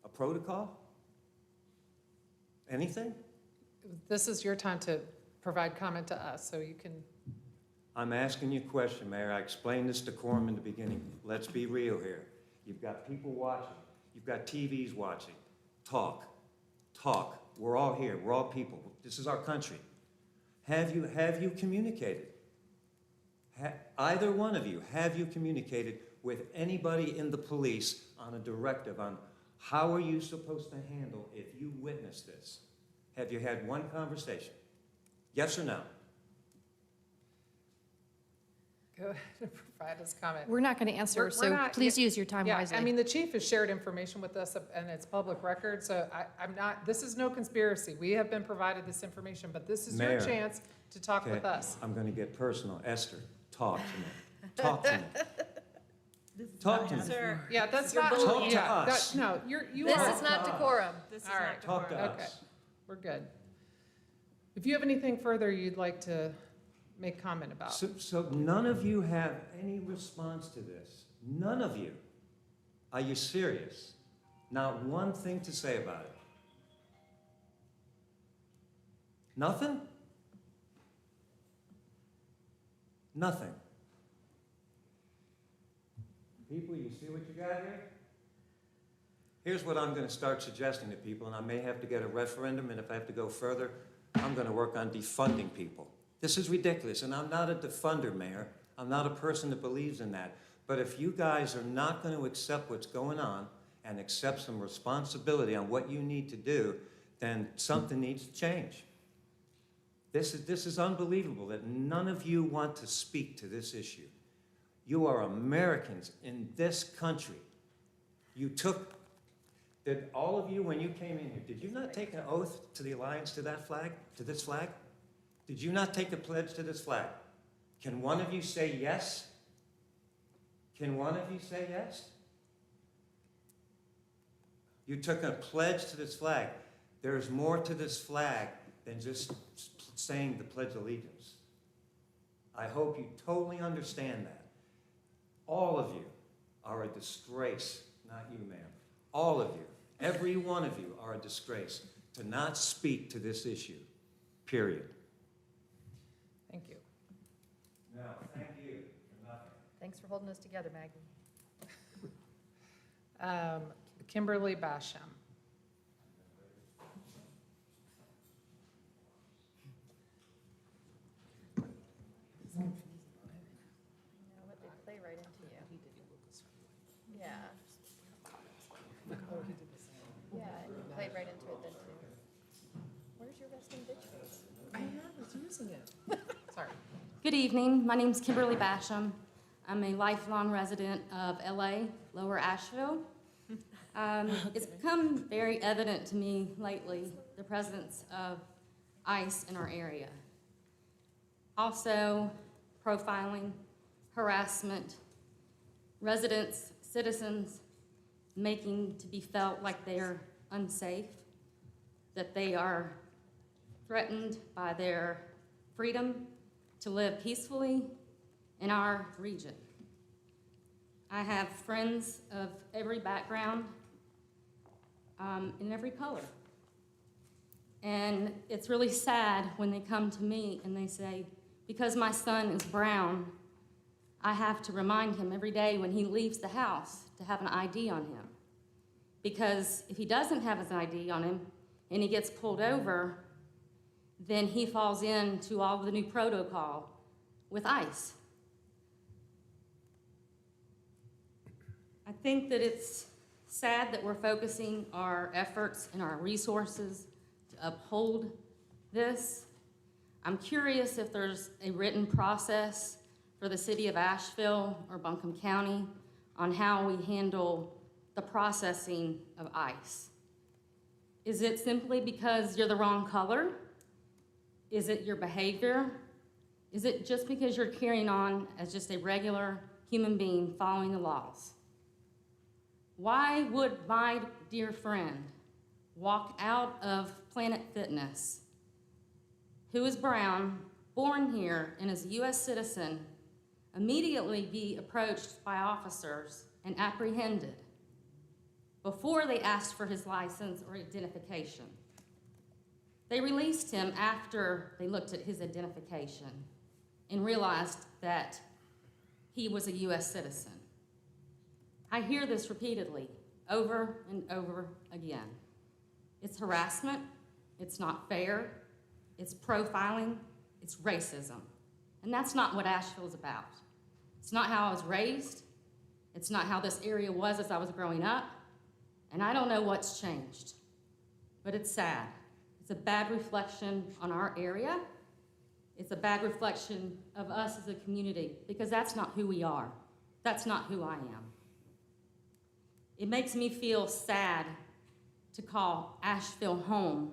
A protocol? Anything? This is your time to provide comment to us, so you can. I'm asking you a question, Mayor. I explained this decorum in the beginning. Let's be real here. You've got people watching. You've got TVs watching. Talk. Talk. We're all here. We're all people. This is our country. Have you communicated? Either one of you, have you communicated with anybody in the police on a directive on how are you supposed to handle if you witness this? Have you had one conversation? Yes or no? Go ahead and provide his comment. We're not going to answer, We're so not- please use your time wisely. I mean, the chief has shared information with us, and it's public record, so I'm not, this is no conspiracy. We have been provided this information, but this is your Mayor, chance to talk with us. I'm going to get personal. Esther, talk to me. Talk to me. Talk to me. Sir, Yeah, that's you're not. bullying. Talk to us. No, you This are. is not decorum. This is All right. not Talk to decorum. Okay, us. we're good. If you have anything further you'd like to make comment about. So none of you have any response to this? None of you? Are you serious? Not one thing to say about it. Nothing? Nothing. People, you see what you got here? Here's what I'm going to start suggesting to people, and I may have to get a referendum, and if I have to go further, I'm going to work on defunding people. This is ridiculous, and I'm not a defunder, Mayor. I'm not a person that believes in that. But if you guys are not going to accept what's going on and accept some responsibility on what you need to do, then something needs to change. This is unbelievable that none of you want to speak to this issue. You are Americans in this country. Did all of you, when you came in here, did you not take an oath to the alliance to that flag, to this flag? Did you not take a pledge to this flag? Can one of you say yes? Can one of you say yes? You took a pledge to this flag. There's more to this flag than just saying the Pledge of Allegiance. I hope you totally understand that. All of you are a disgrace, not you, ma'am. All of you, every one of you are a disgrace to not speak to this issue, period. Thank you. No, thank you for nothing. Thanks for holding us together, Maggie. Kimberly Basham. What they play right into you. Yeah. Yeah, and you played right into it then too. Where's your resting bitch face? I was using it. Sorry. Good evening. My name's Kimberly Basham. I'm a lifelong resident of LA, Lower Asheville. It's become very evident to me lately, the presence of ICE in our area. Also, profiling, harassment, residents, citizens making to be felt like they're unsafe, that they are threatened by their freedom to live peacefully in our region. I have friends of every background, in every color. And it's really sad when they come to me and they say, because my son is brown, I have to remind him every day when he leaves the house to have an ID on him. Because if he doesn't have his ID on him and he gets pulled over, then he falls into all the new protocol with ICE. I think that it's sad that we're focusing our efforts and our resources to uphold this. I'm curious if there's a written process for the city of Asheville or Buncombe County on how we handle the processing of ICE. Is it simply because you're the wrong color? Is it your behavior? Is it just because you're carrying on as just a regular human being following the laws? Why would my dear friend walk out of Planet Fitness, who is brown, born here, and is a U.S. citizen, immediately be approached by officers and apprehended before they asked for his license or identification? They released him after they looked at his identification and realized that he was a U.S. citizen. I hear this repeatedly, over and over again. It's harassment, it's not fair, it's profiling, it's racism. And that's not what Asheville is about. It's not how I was raised, it's not how this area was as I was growing up, and I don't know what's changed. But it's sad. It's a bad reflection on our area. It's a bad reflection of us as a community, because that's not who we are. That's not who I am. It makes me feel sad to call Asheville home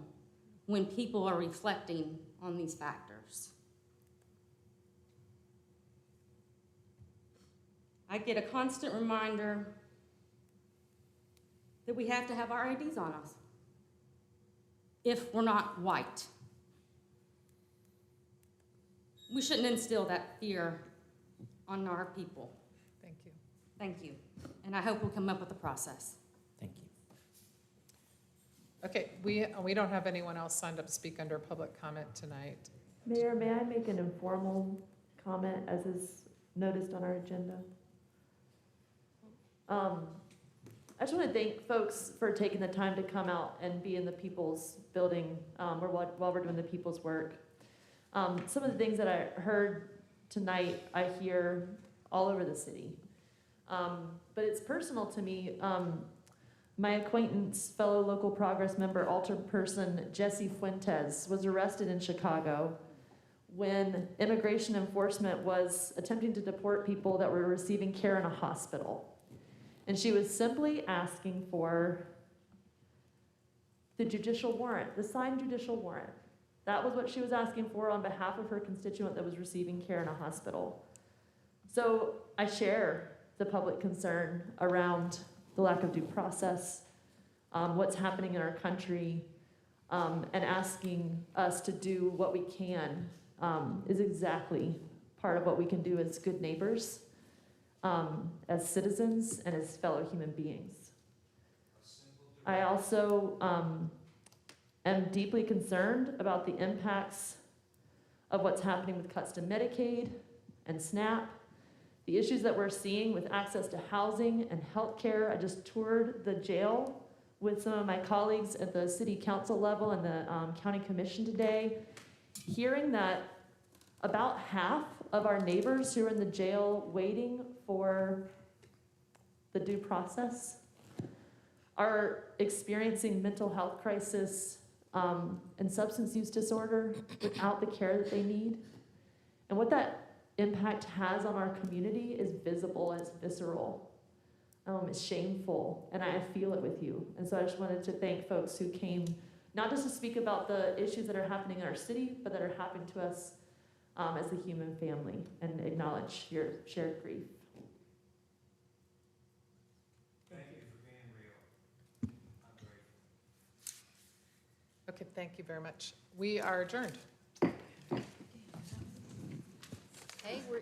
when people are reflecting on these factors. I get a constant reminder that we have to have our IDs on us if we're not white. We shouldn't instill that fear on our people. Thank you. Thank you. And I hope we'll come up with a process. Thank you. Okay, we don't have anyone else signed up to speak under public comment tonight. Mayor, may I make an informal comment as is noticed on our agenda? I just want to thank folks for taking the time to come out and be in the People's Building while we're doing the People's work. Some of the things that I heard tonight, I hear all over the city. But it's personal to me. My acquaintance, fellow local progress member, alderperson Jesse Fuentes was arrested in Chicago when immigration enforcement was attempting to deport people that were receiving care in a hospital. And she was simply asking for the judicial warrant, the signed judicial warrant. That was what she was asking for on behalf of her constituent that was receiving care in a hospital. So I share the public concern around the lack of due process, what's happening in our country, and asking us to do what we can is exactly part of what we can do as good neighbors, as citizens, and as fellow human beings. I also am deeply concerned about the impacts of what's happening with cuts to Medicaid and SNAP, the issues that we're seeing with access to housing and health care. I just toured the jail with some of my colleagues at the city council level and the county commission today, hearing that about half of our neighbors who are in the jail waiting for the due process are experiencing mental health crisis and substance use disorder without the care that they need. And what that impact has on our community is visible, it's visceral, it's shameful, and I feel it with you. And so I just wanted to thank folks who came, not just to speak about the issues that are happening in our city, but that are happening to us as a human family, and acknowledge your shared grief. Thank you for being real. I'm grateful. Okay, thank you very much. We are adjourned. Hey, we're.